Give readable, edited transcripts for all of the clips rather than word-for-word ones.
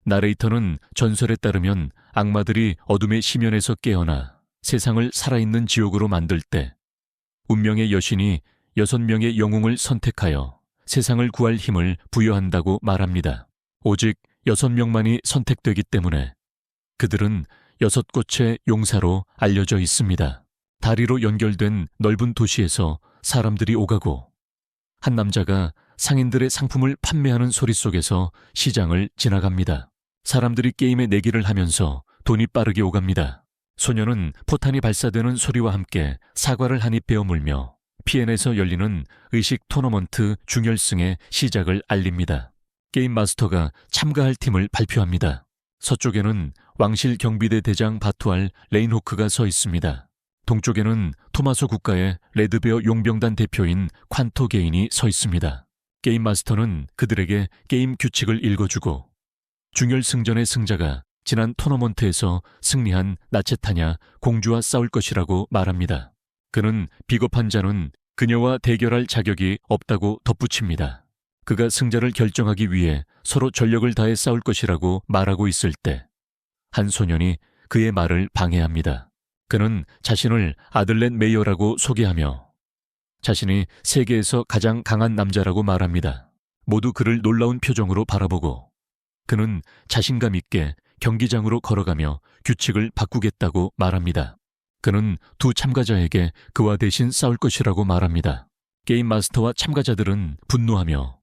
나레이터는 전설에 따르면 악마들이 어둠의 심연에서 깨어나 세상을 살아있는 지옥으로 만들 때 운명의 여신이 6명의 영웅을 선택하여 세상을 구할 힘을 부여한다고 말합니다. 오직 6명만이 선택되기 때문에 그들은 6곳의 용사로 알려져 있습니다. 다리로 연결된 넓은 도시에서 사람들이 오가고 한 남자가 상인들의 상품을 판매하는 소리 속에서 시장을 지나갑니다. 사람들이 게임에 내기를 하면서 돈이 빠르게 오갑니다. 소녀는 포탄이 발사되는 소리와 함께 사과를 한 입 베어 물며 PN에서 열리는 의식 토너먼트 중결승의 시작을 알립니다. 게임 마스터가 참가할 팀을 발표합니다. 서쪽에는 왕실 경비대 대장 바투알 레인호크가 서 있습니다. 동쪽에는 토마소 국가의 레드베어 용병단 대표인 콴토 게인이 서 있습니다. 게임 마스터는 그들에게 게임 규칙을 읽어주고 중결승전의 승자가 지난 토너먼트에서 승리한 나체타냐 공주와 싸울 것이라고 말합니다. 그는 비겁한 자는 그녀와 대결할 자격이 없다고 덧붙입니다. 그가 승자를 결정하기 위해 서로 전력을 다해 싸울 것이라고 말하고 있을 때 한 소년이 그의 말을 방해합니다. 그는 자신을 아들렛 메이어라고 소개하며 자신이 세계에서 가장 강한 남자라고 말합니다. 모두 그를 놀라운 표정으로 바라보고 그는 자신감 있게 경기장으로 걸어가며 규칙을 바꾸겠다고 말합니다. 그는 두 참가자에게 그와 대신 싸울 것이라고 말합니다. 게임 마스터와 참가자들은 분노하며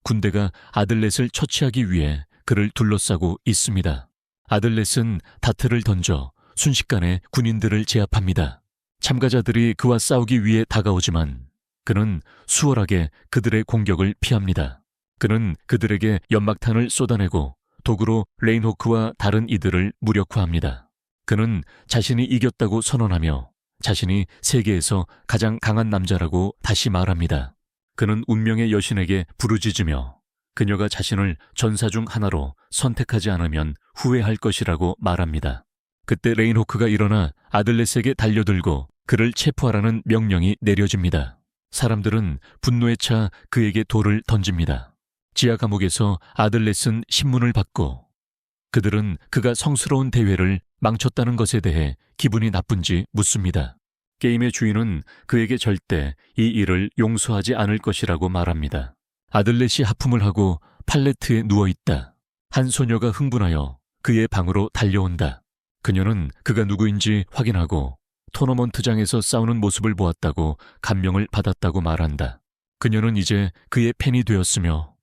군대가 아들렛을 처치하기 위해 그를 둘러싸고 있습니다. 아들렛은 다트를 던져 순식간에 군인들을 제압합니다. 참가자들이 그와 싸우기 위해 다가오지만 그는 수월하게 그들의 공격을 피합니다. 그는 그들에게 연막탄을 쏟아내고 도구로 레인호크와 다른 이들을 무력화합니다. 그는 자신이 이겼다고 선언하며 자신이 세계에서 가장 강한 남자라고 다시 말합니다. 그는 운명의 여신에게 부르짖으며 그녀가 자신을 전사 중 하나로 선택하지 않으면 후회할 것이라고 말합니다. 그때 레인호크가 일어나 아들렛에게 달려들고 그를 체포하라는 명령이 내려집니다. 사람들은 분노에 차 그에게 돌을 던집니다. 지하 감옥에서 아들렛은 신문을 받고 그들은 그가 성스러운 대회를 망쳤다는 것에 대해 기분이 나쁜지 묻습니다. 게임의 주인은 그에게 절대 이 일을 용서하지 않을 것이라고 말합니다. 아들렛이 하품을 하고 팔레트에 누워있다. 한 소녀가 흥분하여 그의 방으로 달려온다. 그녀는 그가 누구인지 확인하고 토너먼트장에서 싸우는 모습을 보았다고 감명을 받았다고 말한다. 그녀는 이제 그의 팬이 되었으며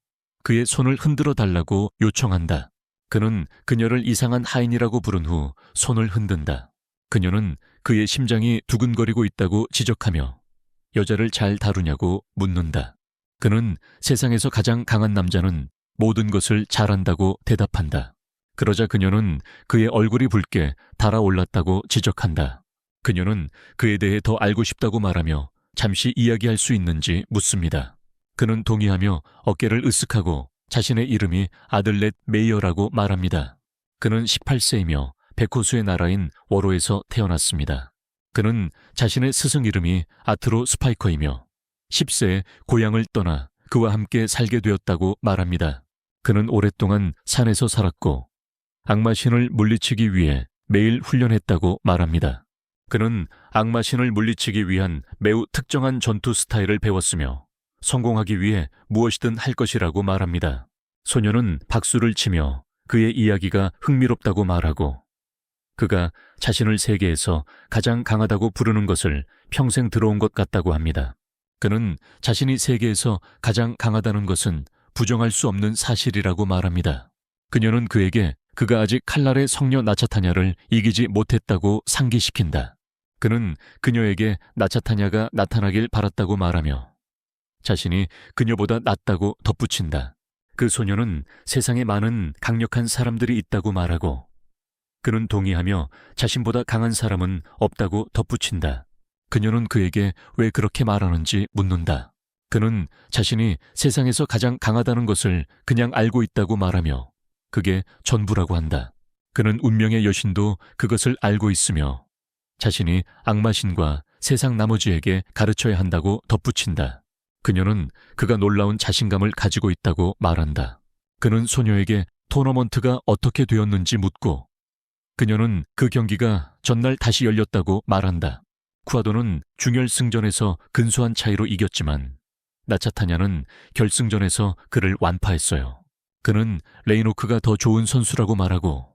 그의 손을 흔들어 달라고 요청한다. 그는 그녀를 이상한 하인이라고 부른 후 손을 흔든다. 그녀는 그의 심장이 두근거리고 있다고 지적하며 여자를 잘 다루냐고 묻는다. 그는 세상에서 가장 강한 남자는 모든 것을 잘한다고 대답한다. 그러자 그녀는 그의 얼굴이 붉게 달아올랐다고 지적한다. 그녀는 그에 대해 더 알고 싶다고 말하며 잠시 이야기할 수 있는지 묻습니다. 그는 동의하며 어깨를 으쓱하고 자신의 이름이 아들렛 메이어라고 말합니다. 그는 18세이며 백호수의 나라인 워로에서 태어났습니다. 그는 자신의 스승 이름이 아트로 스파이커이며 10세에 고향을 떠나 그와 함께 살게 되었다고 말합니다. 그는 오랫동안 산에서 살았고 악마신을 물리치기 위해 매일 훈련했다고 말합니다. 그는 악마신을 물리치기 위한 매우 특정한 전투 스타일을 배웠으며 성공하기 위해 무엇이든 할 것이라고 말합니다. 소녀는 박수를 치며 그의 이야기가 흥미롭다고 말하고 그가 자신을 세계에서 가장 강하다고 부르는 것을 평생 들어온 것 같다고 합니다. 그는 자신이 세계에서 가장 강하다는 것은 부정할 수 없는 사실이라고 말합니다. 그녀는 그에게 그가 아직 칼날의 성녀 나차타냐를 이기지 못했다고 상기시킨다. 그는 그녀에게 나차타냐가 나타나길 바랐다고 말하며 자신이 그녀보다 낫다고 덧붙인다. 그 소녀는 세상에 많은 강력한 사람들이 있다고 말하고 그는 동의하며 자신보다 강한 사람은 없다고 덧붙인다. 그녀는 그에게 왜 그렇게 말하는지 묻는다. 그는 자신이 세상에서 가장 강하다는 것을 그냥 알고 있다고 말하며 그게 전부라고 한다. 그는 운명의 여신도 그것을 알고 있으며 자신이 악마신과 세상 나머지에게 가르쳐야 한다고 덧붙인다. 그녀는 그가 놀라운 자신감을 가지고 있다고 말한다. 그는 소녀에게 토너먼트가 어떻게 되었는지 묻고 그녀는 그 경기가 전날 다시 열렸다고 말한다. 쿠아도는 중결승전에서 근소한 차이로 이겼지만 나차타냐는 결승전에서 그를 완파했어요. 그는 레이노크가 더 좋은 선수라고 말하고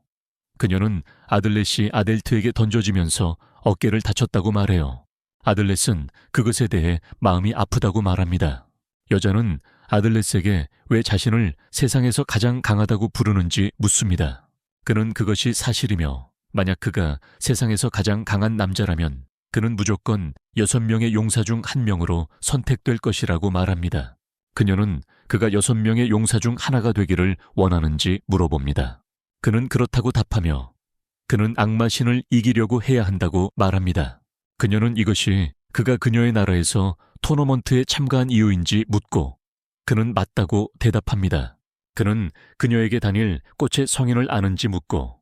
그녀는 아들렛이 아델트에게 던져지면서 어깨를 다쳤다고 말해요. 아들렛은 그것에 대해 마음이 아프다고 말합니다. 여자는 아들렛에게 왜 자신을 세상에서 가장 강하다고 부르는지 묻습니다. 그는 그것이 사실이며 만약 그가 세상에서 가장 강한 남자라면 그는 무조건 6명의 용사 중 1명으로 선택될 것이라고 말합니다. 그녀는 그가 6명의 용사 중 하나가 되기를 원하는지 물어봅니다. 그는 그렇다고 답하며 그는 악마신을 이기려고 해야 한다고 말합니다. 그녀는 이것이 그가 그녀의 나라에서 토너먼트에 참가한 이유인지 묻고 그는 맞다고 대답합니다. 그는 그녀에게 다닐 꽃의 성인을 아는지 묻고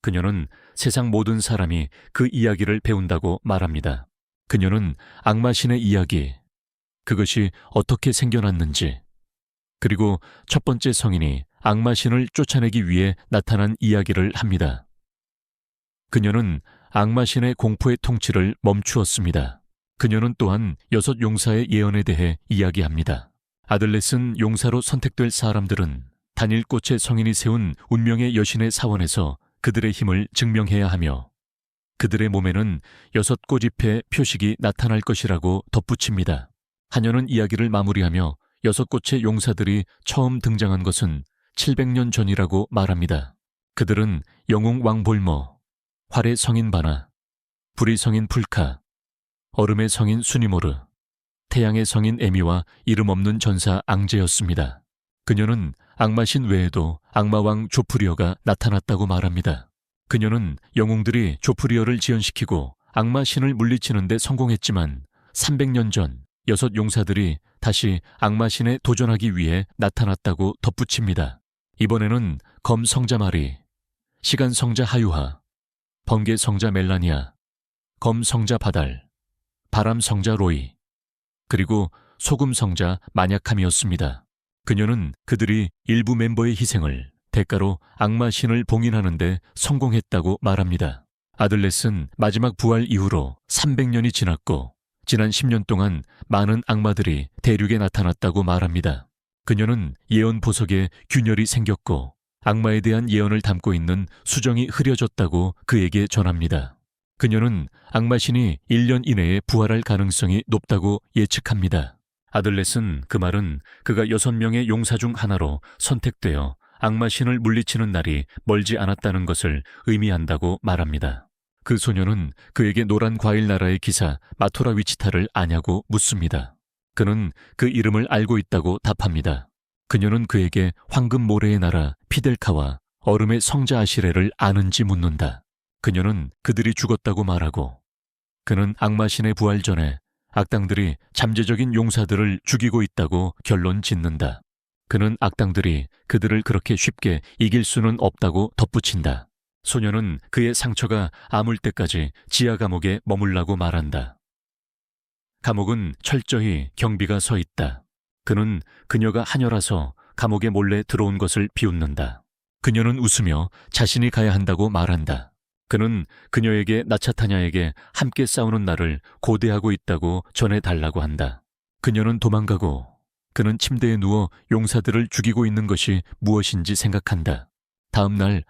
그녀는 세상 모든 사람이 그 이야기를 배운다고 말합니다. 그녀는 악마신의 이야기, 그것이 어떻게 생겨났는지, 그리고 첫 번째 성인이 악마신을 쫓아내기 위해 나타난 이야기를 합니다. 그녀는 악마신의 공포의 통치를 멈추었습니다. 그녀는 또한 6 용사의 예언에 대해 이야기합니다. 아들렛은 용사로 선택될 사람들은 단일 꽃의 성인이 세운 운명의 여신의 사원에서 그들의 힘을 증명해야 하며 그들의 몸에는 6 꽃잎의 표식이 나타날 것이라고 덧붙입니다. 하녀는 이야기를 마무리하며 6 꽃의 용사들이 처음 등장한 것은 700년 전이라고 말합니다. 그들은 영웅 왕 볼머, 활의 성인 바나, 불의 성인 풀카, 얼음의 성인 수니모르, 태양의 성인 에미와 이름 없는 전사 앙제였습니다. 그녀는 악마신 외에도 악마왕 조프리어가 나타났다고 말합니다. 그녀는 영웅들이 조프리어를 지연시키고 악마신을 물리치는 데 성공했지만 300년 전 6 용사들이 다시 악마신에 도전하기 위해 나타났다고 덧붙입니다. 이번에는 검 성자 마리, 시간 성자 하유하, 번개 성자 멜라니아, 검 성자 바달, 바람 성자 로이, 그리고 소금 성자 마냐캄이었습니다. 그녀는 그들이 일부 멤버의 희생을 대가로 악마신을 봉인하는 데 성공했다고 말합니다. 아들렛은 마지막 부활 이후로 300년이 지났고 지난 10년 동안 많은 악마들이 대륙에 나타났다고 말합니다. 그녀는 예언 보석에 균열이 생겼고 악마에 대한 예언을 담고 있는 수정이 흐려졌다고 그에게 전합니다. 그녀는 악마신이 1년 이내에 부활할 가능성이 높다고 예측합니다. 아들렛은 그 말은 그가 6명의 용사 중 하나로 선택되어 악마신을 물리치는 날이 멀지 않았다는 것을 의미한다고 말합니다. 그 소녀는 그에게 노란 과일 나라의 기사 마토라 위치타를 아냐고 묻습니다. 그는 그 이름을 알고 있다고 답합니다. 그녀는 그에게 황금 모래의 나라 피델카와 얼음의 성자 아시레를 아는지 묻는다. 그녀는 그들이 죽었다고 말하고 그는 악마신의 부활 전에 악당들이 잠재적인 용사들을 죽이고 있다고 결론 짓는다. 그는 악당들이 그들을 그렇게 쉽게 이길 수는 없다고 덧붙인다. 소녀는 그의 상처가 아물 때까지 지하 감옥에 머물라고 말한다. 감옥은 철저히 경비가 서 있다. 그는 그녀가 하녀라서 감옥에 몰래 들어온 것을 비웃는다. 그녀는 웃으며 자신이 가야 한다고 말한다. 그는 그녀에게 나차타냐에게 함께 싸우는 날을 고대하고 있다고 전해달라고 한다. 그녀는 도망가고 그는 침대에 누워 용사들을 죽이고 있는 것이 무엇인지 생각한다. 다음 날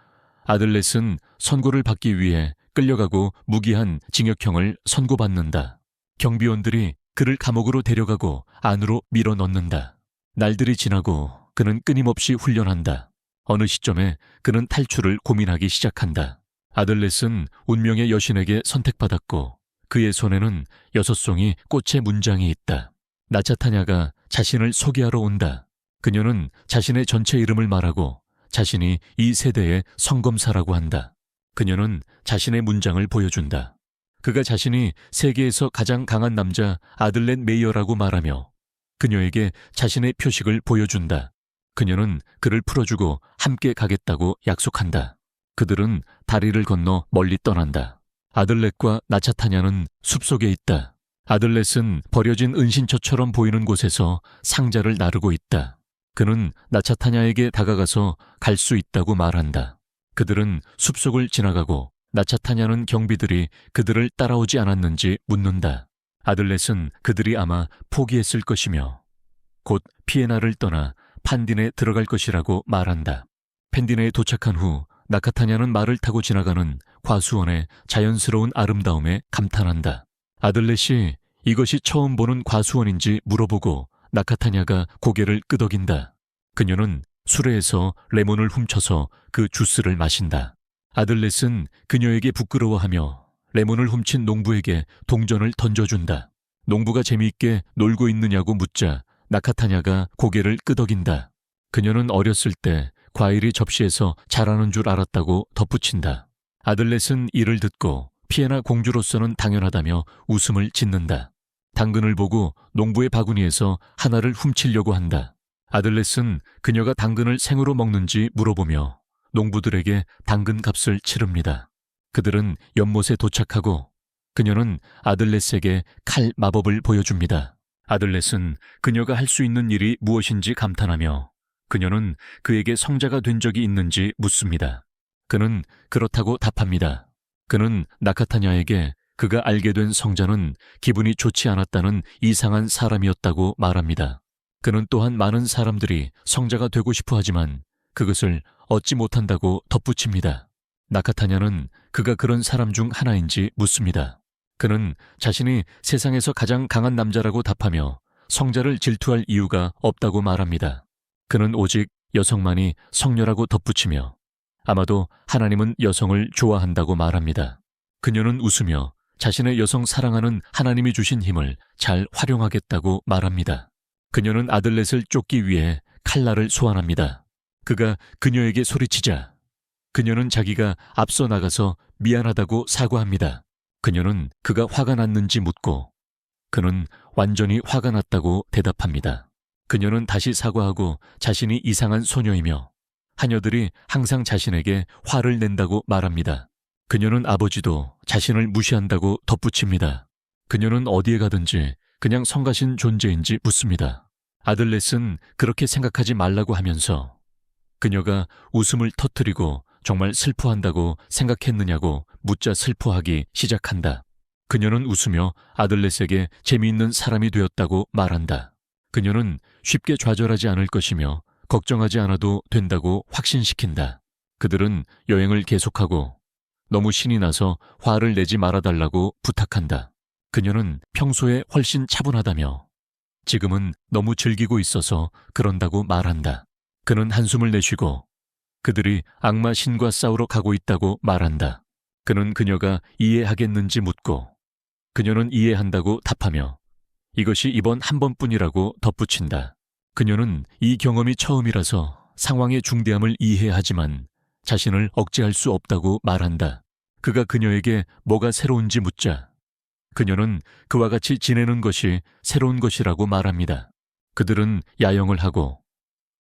아들렛은 선고를 받기 위해 끌려가고 무기한 징역형을 선고받는다. 경비원들이 그를 감옥으로 데려가고 안으로 밀어넣는다. 날들이 지나고 그는 끊임없이 훈련한다. 어느 시점에 그는 탈출을 고민하기 시작한다. 아들렛은 운명의 여신에게 선택받았고 그의 손에는 6송이 꽃의 문장이 있다. 나차타냐가 자신을 소개하러 온다. 그녀는 자신의 전체 이름을 말하고 자신이 이 세대의 성검사라고 한다. 그녀는 자신의 문장을 보여준다. 그가 자신이 세계에서 가장 강한 남자 아들렛 메이어라고 말하며 그녀에게 자신의 표식을 보여준다. 그녀는 그를 풀어주고 함께 가겠다고 약속한다. 그들은 다리를 건너 멀리 떠난다. 아들렛과 나차타냐는 숲속에 있다. 아들렛은 버려진 은신처처럼 보이는 곳에서 상자를 나르고 있다. 그는 나차타냐에게 다가가서 갈 수 있다고 말한다. 그들은 숲속을 지나가고 나차타냐는 경비들이 그들을 따라오지 않았는지 묻는다. 아들렛은 그들이 아마 포기했을 것이며 곧 피에나를 떠나 판딘에 들어갈 것이라고 말한다. 펜딘에 도착한 후 나카타냐는 말을 타고 지나가는 과수원의 자연스러운 아름다움에 감탄한다. 아들렛이 이것이 처음 보는 과수원인지 물어보고 나카타냐가 고개를 끄덕인다. 그녀는 수레에서 레몬을 훔쳐서 그 주스를 마신다. 아들렛은 그녀에게 부끄러워하며 레몬을 훔친 농부에게 동전을 던져준다. 농부가 재미있게 놀고 있느냐고 묻자 나카타냐가 고개를 끄덕인다. 그녀는 어렸을 때 과일이 접시에서 자라는 줄 알았다고 덧붙인다. 아들렛은 이를 듣고 피에나 공주로서는 당연하다며 웃음을 짓는다. 당근을 보고 농부의 바구니에서 하나를 훔치려고 한다. 아들렛은 그녀가 당근을 생으로 먹는지 물어보며 농부들에게 당근 값을 치릅니다. 그들은 연못에 도착하고 그녀는 아들렛에게 칼 마법을 보여줍니다. 아들렛은 그녀가 할 수 있는 일이 무엇인지 감탄하며 그녀는 그에게 성자가 된 적이 있는지 묻습니다. 그는 그렇다고 답합니다. 그는 나카타냐에게 그가 알게 된 성자는 기분이 좋지 않았다는 이상한 사람이었다고 말합니다. 그는 또한 많은 사람들이 성자가 되고 싶어 하지만 그것을 얻지 못한다고 덧붙입니다. 나카타냐는 그가 그런 사람 중 하나인지 묻습니다. 그는 자신이 세상에서 가장 강한 남자라고 답하며 성자를 질투할 이유가 없다고 말합니다. 그는 오직 여성만이 성녀라고 덧붙이며 아마도 하나님은 여성을 좋아한다고 말합니다. 그녀는 웃으며 자신의 여성 사랑하는 하나님이 주신 힘을 잘 활용하겠다고 말합니다. 그녀는 아들렛을 쫓기 위해 칼날을 소환합니다. 그가 그녀에게 소리치자 그녀는 자기가 앞서 나가서 미안하다고 사과합니다. 그녀는 그가 화가 났는지 묻고 그는 완전히 화가 났다고 대답합니다. 그녀는 다시 사과하고 자신이 이상한 소녀이며 하녀들이 항상 자신에게 화를 낸다고 말합니다. 그녀는 아버지도 자신을 무시한다고 덧붙입니다. 그녀는 어디에 가든지 그냥 성가신 존재인지 묻습니다. 아들렛은 그렇게 생각하지 말라고 하면서 그녀가 웃음을 터뜨리고 정말 슬퍼한다고 생각했느냐고 묻자 슬퍼하기 시작한다. 그녀는 웃으며 아들렛에게 재미있는 사람이 되었다고 말한다. 그녀는 쉽게 좌절하지 않을 것이며 걱정하지 않아도 된다고 확신시킨다. 그들은 여행을 계속하고 너무 신이 나서 화를 내지 말아달라고 부탁한다. 그녀는 평소에 훨씬 차분하다며 지금은 너무 즐기고 있어서 그런다고 말한다. 그는 한숨을 내쉬고 그들이 악마 신과 싸우러 가고 있다고 말한다. 그는 그녀가 이해하겠는지 묻고 그녀는 이해한다고 답하며 이것이 이번 한 번뿐이라고 덧붙인다. 그녀는 이 경험이 처음이라서 상황의 중대함을 이해하지만 자신을 억제할 수 없다고 말한다. 그가 그녀에게 뭐가 새로운지 묻자 그녀는 그와 같이 지내는 것이 새로운 것이라고 말합니다. 그들은 야영을 하고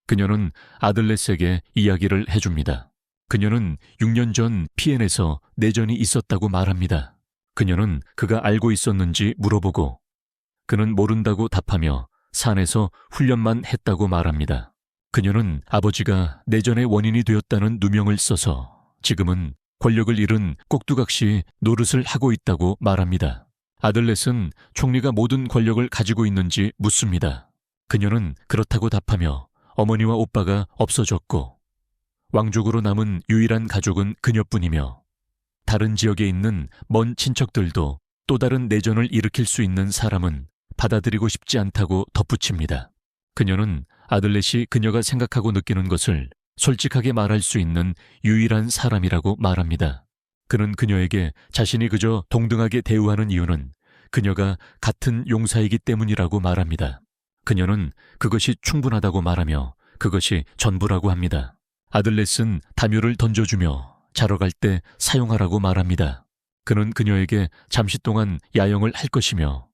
그녀는 아들렛에게 이야기를 해줍니다. 그녀는 6년 전 피엔에서 내전이 있었다고 말합니다. 그녀는 그가 알고 있었는지 물어보고 그는 모른다고 답하며 산에서 훈련만 했다고 말합니다. 그녀는 아버지가 내전의 원인이 되었다는 누명을 써서 지금은 권력을 잃은 꼭두각시 노릇을 하고 있다고 말합니다. 아들렛은 총리가 모든 권력을 가지고 있는지 묻습니다. 그녀는 그렇다고 답하며 어머니와 오빠가 없어졌고 왕족으로 남은 유일한 가족은 그녀뿐이며 다른 지역에 있는 먼 친척들도 또 다른 내전을 일으킬 수 있는 사람은 받아들이고 싶지 않다고 덧붙입니다. 그녀는 아들렛이 그녀가 생각하고 느끼는 것을 솔직하게 말할 수 있는 유일한 사람이라고 말합니다. 그는 그녀에게 자신이 그저 동등하게 대우하는 이유는 그녀가 같은 용사이기 때문이라고 말합니다. 그녀는 그것이 충분하다고 말하며 그것이 전부라고 합니다. 아들렛은 담요를 던져주며 자러 갈 때 사용하라고 말합니다. 그는 그녀에게 잠시 동안 야영을 할 것이며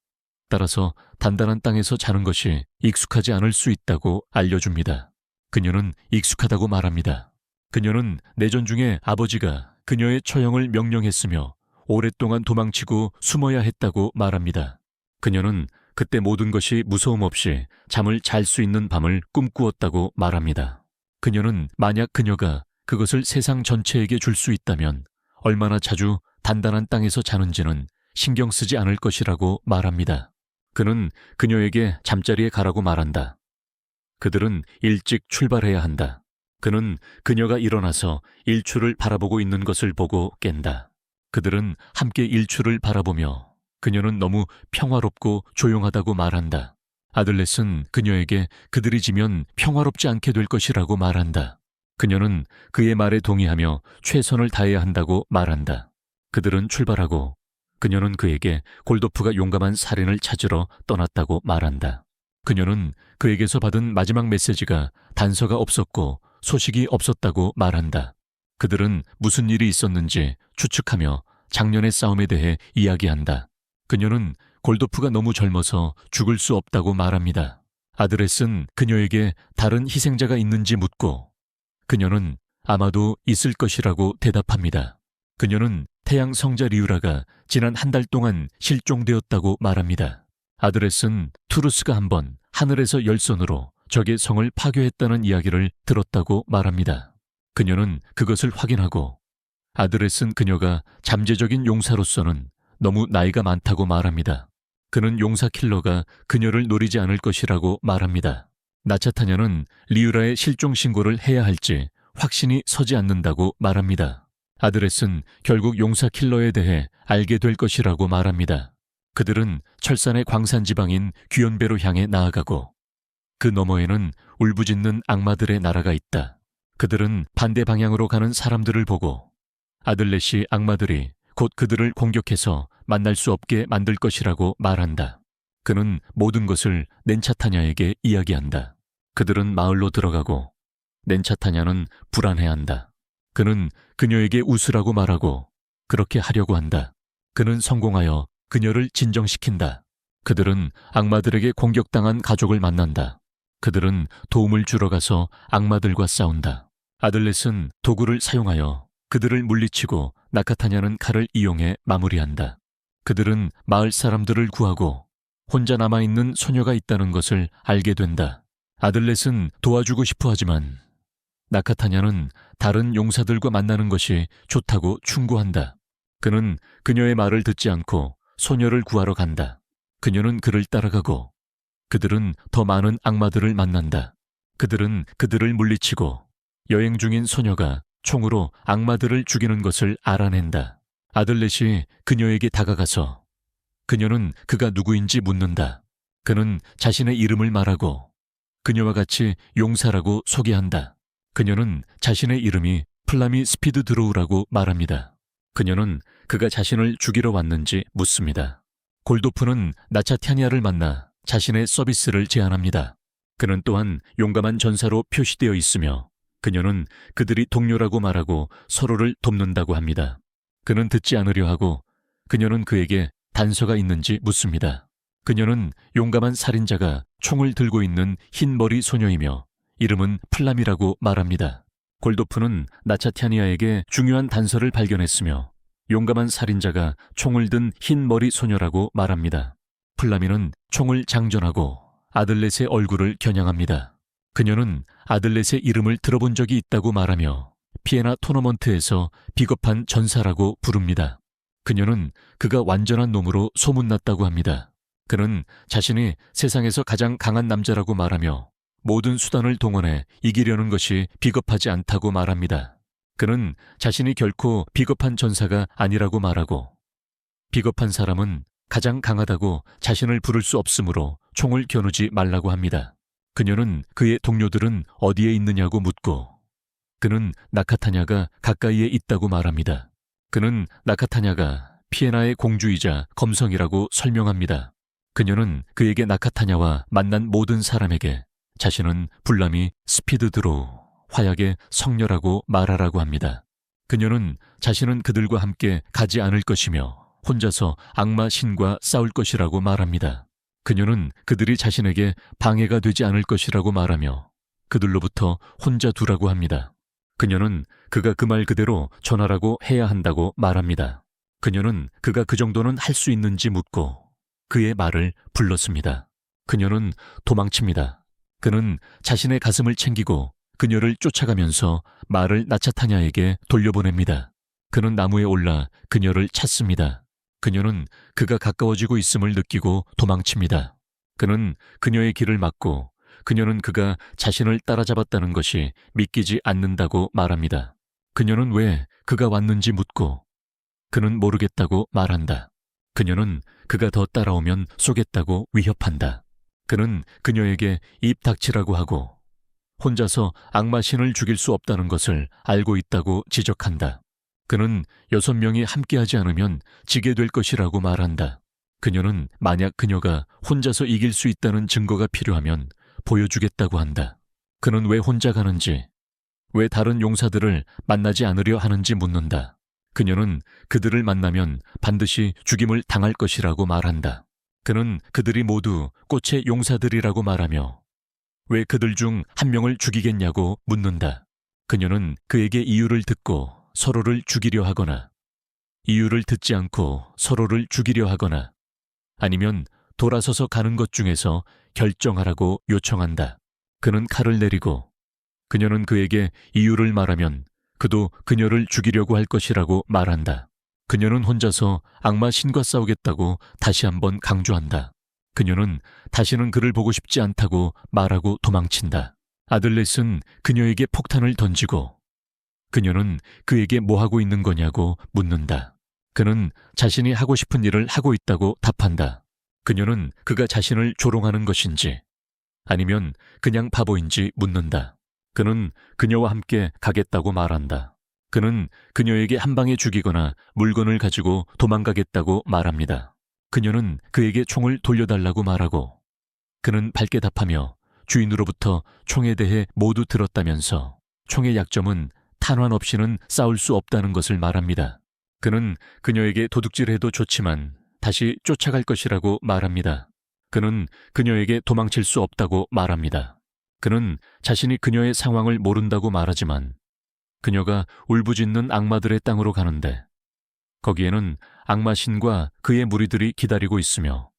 따라서 단단한 땅에서 자는 것이 익숙하지 않을 수 있다고 알려줍니다. 그녀는 익숙하다고 말합니다. 그녀는 내전 중에 아버지가 그녀의 처형을 명령했으며 오랫동안 도망치고 숨어야 했다고 말합니다. 그녀는 그때 모든 것이 무서움 없이 잠을 잘 수 있는 밤을 꿈꾸었다고 말합니다. 그녀는 만약 그녀가 그것을 세상 전체에게 줄 수 있다면 얼마나 자주 단단한 땅에서 자는지는 신경 쓰지 않을 것이라고 말합니다. 그는 그녀에게 잠자리에 가라고 말한다. 그들은 일찍 출발해야 한다. 그는 그녀가 일어나서 일출을 바라보고 있는 것을 보고 깬다. 그들은 함께 일출을 바라보며 그녀는 너무 평화롭고 조용하다고 말한다. 아들렛은 그녀에게 그들이 지면 평화롭지 않게 될 것이라고 말한다. 그녀는 그의 말에 동의하며 최선을 다해야 한다고 말한다. 그들은 출발하고 그녀는 그에게 골도프가 용감한 살인을 찾으러 떠났다고 말한다. 그녀는 그에게서 받은 마지막 메시지가 단서가 없었고 소식이 없었다고 말한다. 그들은 무슨 일이 있었는지 추측하며 작년의 싸움에 대해 이야기한다. 그녀는 골도프가 너무 젊어서 죽을 수 없다고 말합니다. 아드렛은 그녀에게 다른 희생자가 있는지 묻고 그녀는 아마도 있을 것이라고 대답합니다. 그녀는 태양 성자 리우라가 지난 한 달 동안 실종되었다고 말합니다. 아드렛은 투루스가 한 번 하늘에서 열선으로 적의 성을 파괴했다는 이야기를 들었다고 말합니다. 그녀는 그것을 확인하고 아드렛은 그녀가 잠재적인 용사로서는 너무 나이가 많다고 말합니다. 그는 용사 킬러가 그녀를 노리지 않을 것이라고 말합니다. 나차타냐는 리우라의 실종 신고를 해야 할지 확신이 서지 않는다고 말합니다. 아드렛은 결국 용사 킬러에 대해 알게 될 것이라고 말합니다. 그들은 철산의 광산 지방인 귀연배로 향해 나아가고 그 너머에는 울부짖는 악마들의 나라가 있다. 그들은 반대 방향으로 가는 사람들을 보고 아들렛이 악마들이 곧 그들을 공격해서 만날 수 없게 만들 것이라고 말한다. 그는 모든 것을 넨차타냐에게 이야기한다. 그들은 마을로 들어가고 넨차타냐는 불안해한다. 그는 그녀에게 웃으라고 말하고 그렇게 하려고 한다. 그는 성공하여 그녀를 진정시킨다. 그들은 악마들에게 공격당한 가족을 만난다. 그들은 도움을 주러 가서 악마들과 싸운다. 아들렛은 도구를 사용하여 그들을 물리치고 나카타냐는 칼을 이용해 마무리한다. 그들은 마을 사람들을 구하고 혼자 남아있는 소녀가 있다는 것을 알게 된다. 아들렛은 도와주고 싶어 하지만 나카타냐는 다른 용사들과 만나는 것이 좋다고 충고한다. 그는 그녀의 말을 듣지 않고 소녀를 구하러 간다. 그녀는 그를 따라가고 그들은 더 많은 악마들을 만난다. 그들은 그들을 물리치고 여행 중인 소녀가 총으로 악마들을 죽이는 것을 알아낸다. 아들렛이 그녀에게 다가가서 그녀는 그가 누구인지 묻는다. 그는 자신의 이름을 말하고 그녀와 같이 용사라고 소개한다. 그녀는 자신의 이름이 플라미 스피드 드로우라고 말합니다. 그녀는 그가 자신을 죽이러 왔는지 묻습니다. 골도프는 나차타냐를 만나 자신의 서비스를 제안합니다. 그는 또한 용감한 전사로 표시되어 있으며 그녀는 그들이 동료라고 말하고 서로를 돕는다고 합니다. 그는 듣지 않으려 하고 그녀는 그에게 단서가 있는지 묻습니다. 그녀는 용감한 살인자가 총을 들고 있는 흰머리 소녀이며 이름은 플람이라고 말합니다. 골도프는 나차타냐에게 중요한 단서를 발견했으며 용감한 살인자가 총을 든 흰머리 소녀라고 말합니다. 플라미는 총을 장전하고 아들렛의 얼굴을 겨냥합니다. 그녀는 아들렛의 이름을 들어본 적이 있다고 말하며 피에나 토너먼트에서 비겁한 전사라고 부릅니다. 그녀는 그가 완전한 놈으로 소문났다고 합니다. 그는 자신이 세상에서 가장 강한 남자라고 말하며 모든 수단을 동원해 이기려는 것이 비겁하지 않다고 말합니다. 그는 자신이 결코 비겁한 전사가 아니라고 말하고 비겁한 사람은 가장 강하다고 자신을 부를 수 없으므로 총을 겨누지 말라고 합니다. 그녀는 그의 동료들은 어디에 있느냐고 묻고 그는 나카타냐가 가까이에 있다고 말합니다. 그는 나카타냐가 피에나의 공주이자 검성이라고 설명합니다. 그녀는 그에게 나카타냐와 만난 모든 사람에게 자신은 불람이 스피드 드로우, 화약의 성녀라고 말하라고 합니다. 그녀는 자신은 그들과 함께 가지 않을 것이며 혼자서 악마 신과 싸울 것이라고 말합니다. 그녀는 그들이 자신에게 방해가 되지 않을 것이라고 말하며 그들로부터 혼자 두라고 합니다. 그녀는 그가 그 말 그대로 전하라고 해야 한다고 말합니다. 그녀는 그가 그 정도는 할 수 있는지 묻고 그의 말을 불렀습니다. 그녀는 도망칩니다. 그는 자신의 가슴을 챙기고 그녀를 쫓아가면서 말을 나차타냐에게 돌려보냅니다. 그는 나무에 올라 그녀를 찾습니다. 그녀는 그가 가까워지고 있음을 느끼고 도망칩니다. 그는 그녀의 길을 막고 그녀는 그가 자신을 따라잡았다는 것이 믿기지 않는다고 말합니다. 그녀는 왜 그가 왔는지 묻고 그는 모르겠다고 말한다. 그녀는 그가 더 따라오면 쏘겠다고 위협한다. 그는 그녀에게 입 닥치라고 하고 혼자서 악마신을 죽일 수 없다는 것을 알고 있다고 지적한다. 그는 6명이 함께하지 않으면 지게 될 것이라고 말한다. 그녀는 만약 그녀가 혼자서 이길 수 있다는 증거가 필요하면 보여주겠다고 한다. 그는 왜 혼자 가는지, 왜 다른 용사들을 만나지 않으려 하는지 묻는다. 그녀는 그들을 만나면 반드시 죽임을 당할 것이라고 말한다. 그는 그들이 모두 꽃의 용사들이라고 말하며 왜 그들 중 한 명을 죽이겠냐고 묻는다. 그녀는 그에게 이유를 듣고 서로를 죽이려 하거나 이유를 듣지 않고 서로를 죽이려 하거나 아니면 돌아서서 가는 것 중에서 결정하라고 요청한다. 그는 칼을 내리고 그녀는 그에게 이유를 말하면 그도 그녀를 죽이려고 할 것이라고 말한다. 그녀는 혼자서 악마 신과 싸우겠다고 다시 한번 강조한다. 그녀는 다시는 그를 보고 싶지 않다고 말하고 도망친다. 아들렛은 그녀에게 폭탄을 던지고 그녀는 그에게 뭐 하고 있는 거냐고 묻는다. 그는 자신이 하고 싶은 일을 하고 있다고 답한다. 그녀는 그가 자신을 조롱하는 것인지 아니면 그냥 바보인지 묻는다. 그는 그녀와 함께 가겠다고 말한다. 그는 그녀에게 한 방에 죽이거나 물건을 가지고 도망가겠다고 말합니다. 그녀는 그에게 총을 돌려달라고 말하고 그는 밝게 답하며 주인으로부터 총에 대해 모두 들었다면서 총의 약점은 탄환 없이는 싸울 수 없다는 것을 말합니다. 그는 그녀에게 도둑질해도 좋지만 다시 쫓아갈 것이라고 말합니다. 그는 그녀에게 도망칠 수 없다고 말합니다. 그는 자신이 그녀의 상황을 모른다고 말하지만 그녀가 울부짖는 악마들의 땅으로 가는데 거기에는 악마신과 그의 무리들이 기다리고 있으며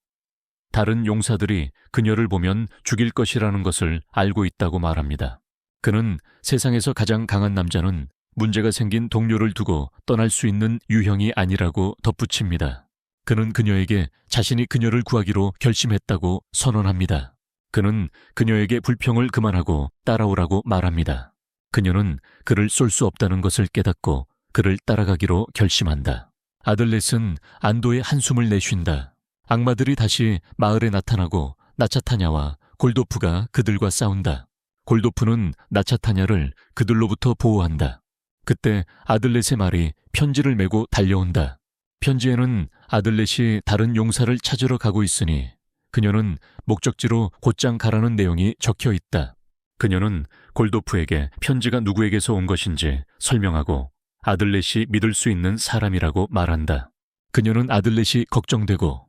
다른 용사들이 그녀를 보면 죽일 것이라는 것을 알고 있다고 말합니다. 그는 세상에서 가장 강한 남자는 문제가 생긴 동료를 두고 떠날 수 있는 유형이 아니라고 덧붙입니다. 그는 그녀에게 자신이 그녀를 구하기로 결심했다고 선언합니다. 그는 그녀에게 불평을 그만하고 따라오라고 말합니다. 그녀는 그를 쏠 수 없다는 것을 깨닫고 그를 따라가기로 결심한다. 아들렛은 안도의 한숨을 내쉰다. 악마들이 다시 마을에 나타나고 나차타냐와 골도프가 그들과 싸운다. 골도프는 나차타냐를 그들로부터 보호한다. 그때 아들렛의 말이 편지를 메고 달려온다. 편지에는 아들렛이 다른 용사를 찾으러 가고 있으니 그녀는 목적지로 곧장 가라는 내용이 적혀 있다. 그녀는 골도프에게 편지가 누구에게서 온 것인지 설명하고 아들렛이 믿을 수 있는 사람이라고 말한다. 그녀는 아들렛이 걱정되고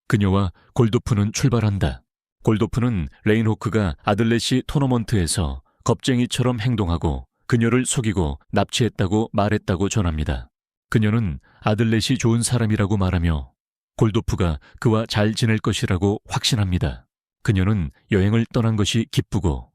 그녀와 골도프는 출발한다. 골도프는 레인호크가 아들렛이 토너먼트에서 겁쟁이처럼 행동하고 그녀를 속이고 납치했다고 말했다고 전합니다. 그녀는 아들렛이 좋은 사람이라고 말하며 골도프가 그와 잘 지낼 것이라고 확신합니다. 그녀는 여행을 떠난 것이 기쁘고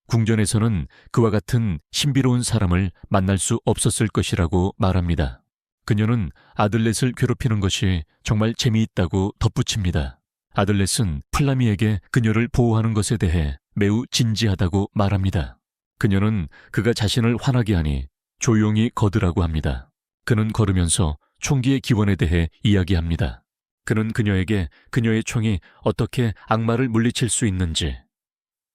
궁전에서는 그와 같은 신비로운 사람을 만날 수 없었을 것이라고 말합니다. 그녀는 아들렛을 괴롭히는 것이 정말 재미있다고 덧붙입니다. 아들렛은 플라미에게 그녀를 보호하는 것에 대해 매우 진지하다고 말합니다. 그녀는 그가 자신을 화나게 하니 조용히 걷으라고 합니다. 그는 걸으면서 총기의 기원에 대해 이야기합니다. 그는 그녀에게 그녀의 총이 어떻게 악마를 물리칠 수 있는지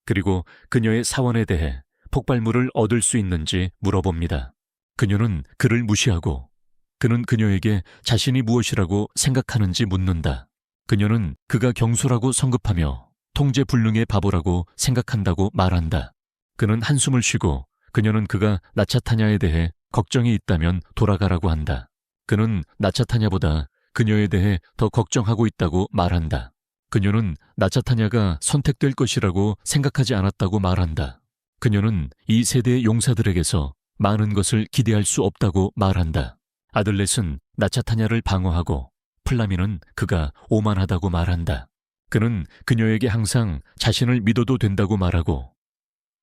그리고 그녀의 사원에 대해 폭발물을 얻을 수 있는지 물어봅니다. 그녀는 그를 무시하고 그는 그녀에게 자신이 무엇이라고 생각하는지 묻는다. 그녀는 그가 경솔하고 성급하며 통제불능의 바보라고 생각한다고 말한다. 그는 한숨을 쉬고 그녀는 그가 나차타냐에 대해 걱정이 있다면 돌아가라고 한다. 그는 나차타냐보다 그녀에 대해 더 걱정하고 있다고 말한다. 그녀는 나차타냐가 선택될 것이라고 생각하지 않았다고 말한다. 그녀는 이 세대의 용사들에게서 많은 것을 기대할 수 없다고 말한다. 아들렛은 나차타냐를 방어하고 플라미는 그가 오만하다고 말한다. 그는 그녀에게 항상 자신을 믿어도 된다고 말하고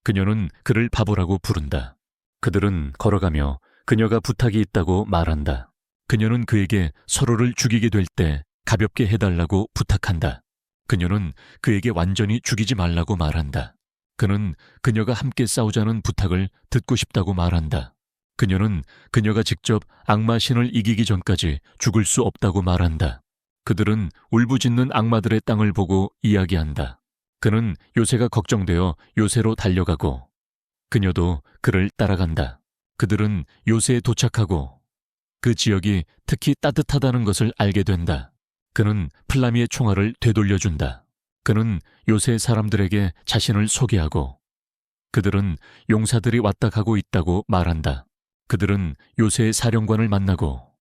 그녀는 그를 바보라고 부른다. 그들은 걸어가며 그녀가 부탁이 있다고 말한다. 그녀는 그에게 서로를 죽이게 될 때 가볍게 해달라고 부탁한다. 그녀는 그에게 완전히 죽이지 말라고 말한다. 그는 그녀가 함께 싸우자는 부탁을 듣고 싶다고 말한다. 그녀는 그녀가 직접 악마신을 이기기 전까지 죽을 수 없다고 말한다. 그들은 울부짖는 악마들의 땅을 보고 이야기한다. 그는 요새가 걱정되어 요새로 달려가고 그녀도 그를 따라간다. 그들은 요새에 도착하고 그 지역이 특히 따뜻하다는 것을 알게 된다. 그는 플라미의 총알을 되돌려준다. 그는 요새 사람들에게 자신을 소개하고 그들은 용사들이 왔다 가고 있다고 말한다. 그들은 요새의 사령관을 만나고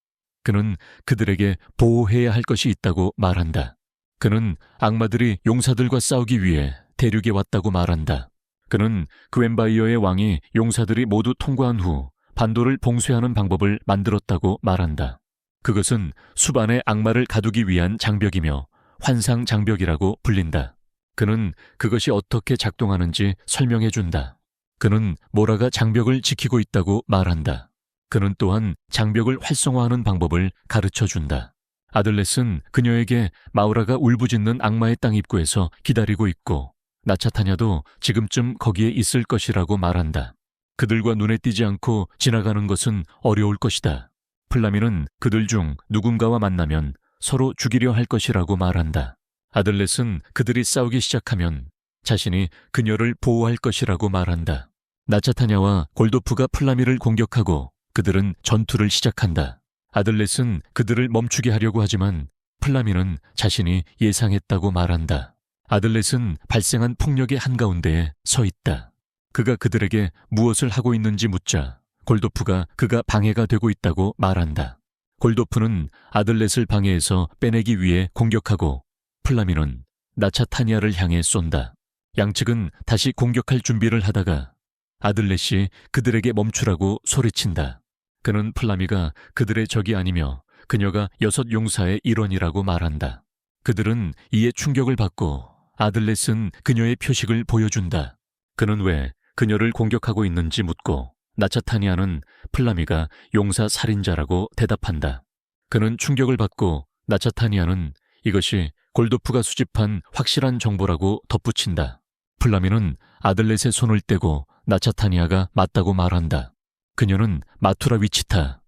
그는 그들에게 보호해야 할 것이 있다고 말한다. 그는 악마들이 용사들과 싸우기 위해 대륙에 왔다고 말한다. 그는 그웬바이어의 왕이 용사들이 모두 통과한 후 반도를 봉쇄하는 방법을 만들었다고 말한다. 그것은 수반의 악마를 가두기 위한 장벽이며 환상 장벽이라고 불린다. 그는 그것이 어떻게 작동하는지 설명해준다. 그는 모라가 장벽을 지키고 있다고 말한다. 그는 또한 장벽을 활성화하는 방법을 가르쳐준다. 아들렛은 그녀에게 마우라가 울부짖는 악마의 땅 입구에서 기다리고 있고 나차타냐도 지금쯤 거기에 있을 것이라고 말한다. 그들과 눈에 띄지 않고 지나가는 것은 어려울 것이다. 플라미는 그들 중 누군가와 만나면 서로 죽이려 할 것이라고 말한다. 아들렛은 그들이 싸우기 시작하면 자신이 그녀를 보호할 것이라고 말한다. 나차타냐와 골도프가 플라미를 공격하고 그들은 전투를 시작한다. 아들렛은 그들을 멈추게 하려고 하지만 플라미는 자신이 예상했다고 말한다. 아들렛은 발생한 폭력의 한가운데에 서 있다. 그가 그들에게 무엇을 하고 있는지 묻자 골도프가 그가 방해가 되고 있다고 말한다. 골도프는 아들렛을 방해해서 빼내기 위해 공격하고 플라미는 나차타니아를 향해 쏜다. 양측은 다시 공격할 준비를 하다가 아들렛이 그들에게 멈추라고 소리친다. 그는 플라미가 그들의 적이 아니며 그녀가 6 용사의 일원이라고 말한다. 그들은 이에 충격을 받고 아들렛은 그녀의 표식을 보여준다. 그는 왜 그녀를 공격하고 있는지 묻고 나차타니아는 플라미가 용사 살인자라고 대답한다. 그는 충격을 받고 나차타니아는 이것이 골도프가 수집한 확실한 정보라고 덧붙인다. 플라미는 아들렛의 손을 떼고 나차타니아가 맞다고 말한다. 그녀는 마투라 위치타,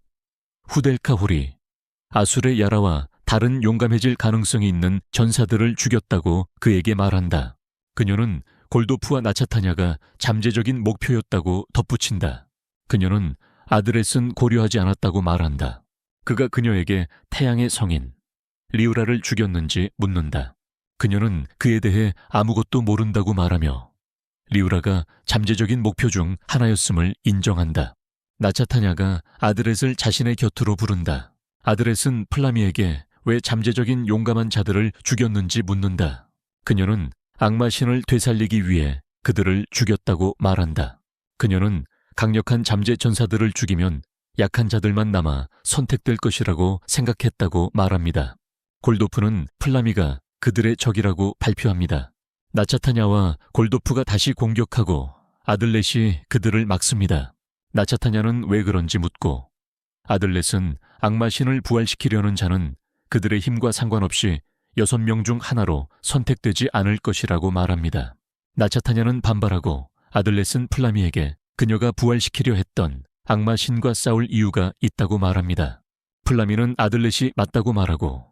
후델카 호리, 아술의 야라와 다른 용감해질 가능성이 있는 전사들을 죽였다고 그에게 말한다. 그녀는 골도프와 나차타냐가 잠재적인 목표였다고 덧붙인다. 그녀는 아들렛은 고려하지 않았다고 말한다. 그가 그녀에게 태양의 성인 리우라를 죽였는지 묻는다. 그녀는 그에 대해 아무것도 모른다고 말하며 리우라가 잠재적인 목표 중 하나였음을 인정한다. 나차타냐가 아드렛을 자신의 곁으로 부른다. 아드렛은 플라미에게 왜 잠재적인 용감한 자들을 죽였는지 묻는다. 그녀는 악마신을 되살리기 위해 그들을 죽였다고 말한다. 그녀는 강력한 잠재 전사들을 죽이면 약한 자들만 남아 선택될 것이라고 생각했다고 말합니다. 골도프는 플라미가 그들의 적이라고 발표합니다. 나차타냐와 골도프가 다시 공격하고 아들렛이 그들을 막습니다. 나차타냐는 왜 그런지 묻고 아들렛은 악마신을 부활시키려는 자는 그들의 힘과 상관없이 6명 중 하나로 선택되지 않을 것이라고 말합니다. 나차타냐는 반발하고 아들렛은 플라미에게 그녀가 부활시키려 했던 악마신과 싸울 이유가 있다고 말합니다. 플라미는 아들렛이 맞다고 말하고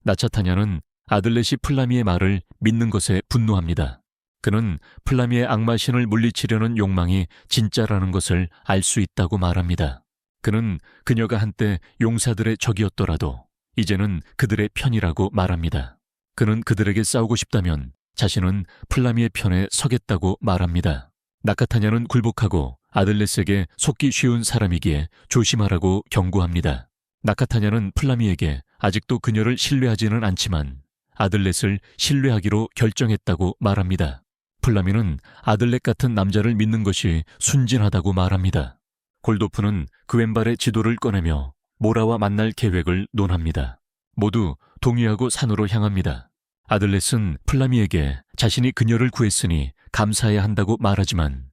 나차타냐는 아들렛이 플라미의 말을 믿는 것에 분노합니다. 그는 플라미의 악마신을 물리치려는 욕망이 진짜라는 것을 알 수 있다고 말합니다. 그는 그녀가 한때 용사들의 적이었더라도 이제는 그들의 편이라고 말합니다. 그는 그들에게 싸우고 싶다면 자신은 플라미의 편에 서겠다고 말합니다. 나카타냐는 굴복하고 아들렛에게 속기 쉬운 사람이기에 조심하라고 경고합니다. 나카타냐는 플라미에게 아직도 그녀를 신뢰하지는 않지만 아들렛을 신뢰하기로 결정했다고 말합니다. 플라미는 아들렛 같은 남자를 믿는 것이 순진하다고 말합니다. 골도프는 그웬발의 지도를 꺼내며 모라와 만날 계획을 논합니다. 모두 동의하고 산으로 향합니다. 아들렛은 플라미에게 자신이 그녀를 구했으니 감사해야 한다고 말하지만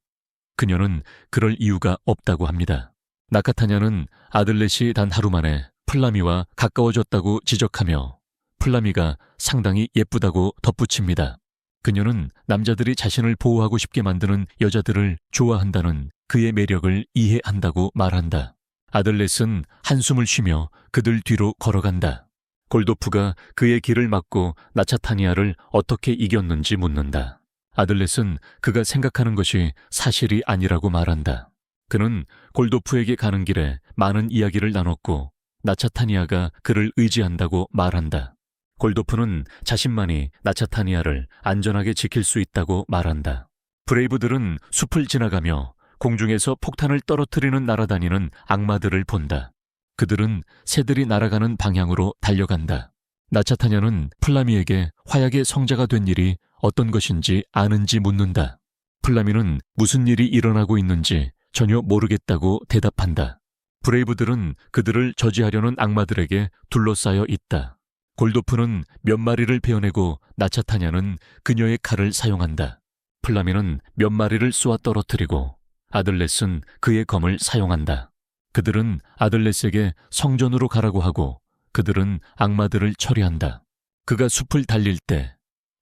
그녀는 그럴 이유가 없다고 합니다. 나카타냐는 아들렛이 단 하루 만에 플라미와 가까워졌다고 지적하며 플라미가 상당히 예쁘다고 덧붙입니다. 그녀는 남자들이 자신을 보호하고 싶게 만드는 여자들을 좋아한다는 그의 매력을 이해한다고 말한다. 아들렛은 한숨을 쉬며 그들 뒤로 걸어간다. 골도프가 그의 길을 막고 나차타니아를 어떻게 이겼는지 묻는다. 아들렛은 그가 생각하는 것이 사실이 아니라고 말한다. 그는 골도프에게 가는 길에 많은 이야기를 나눴고 나차타니아가 그를 의지한다고 말한다. 골도프는 자신만이 나차타니아를 안전하게 지킬 수 있다고 말한다. 브레이브들은 숲을 지나가며 공중에서 폭탄을 떨어뜨리는 날아다니는 악마들을 본다. 그들은 새들이 날아가는 방향으로 달려간다. 나차타냐는 플라미에게 화약의 성자가 된 일이 어떤 것인지 아는지 묻는다. 플라미는 무슨 일이 일어나고 있는지 전혀 모르겠다고 대답한다. 브레이브들은 그들을 저지하려는 악마들에게 둘러싸여 있다. 골도프는 몇 마리를 베어내고 나차타냐는 그녀의 칼을 사용한다. 플라미는 몇 마리를 쏘아 떨어뜨리고 아들렛은 그의 검을 사용한다. 그들은 아들렛에게 성전으로 가라고 하고 그들은 악마들을 처리한다. 그가 숲을 달릴 때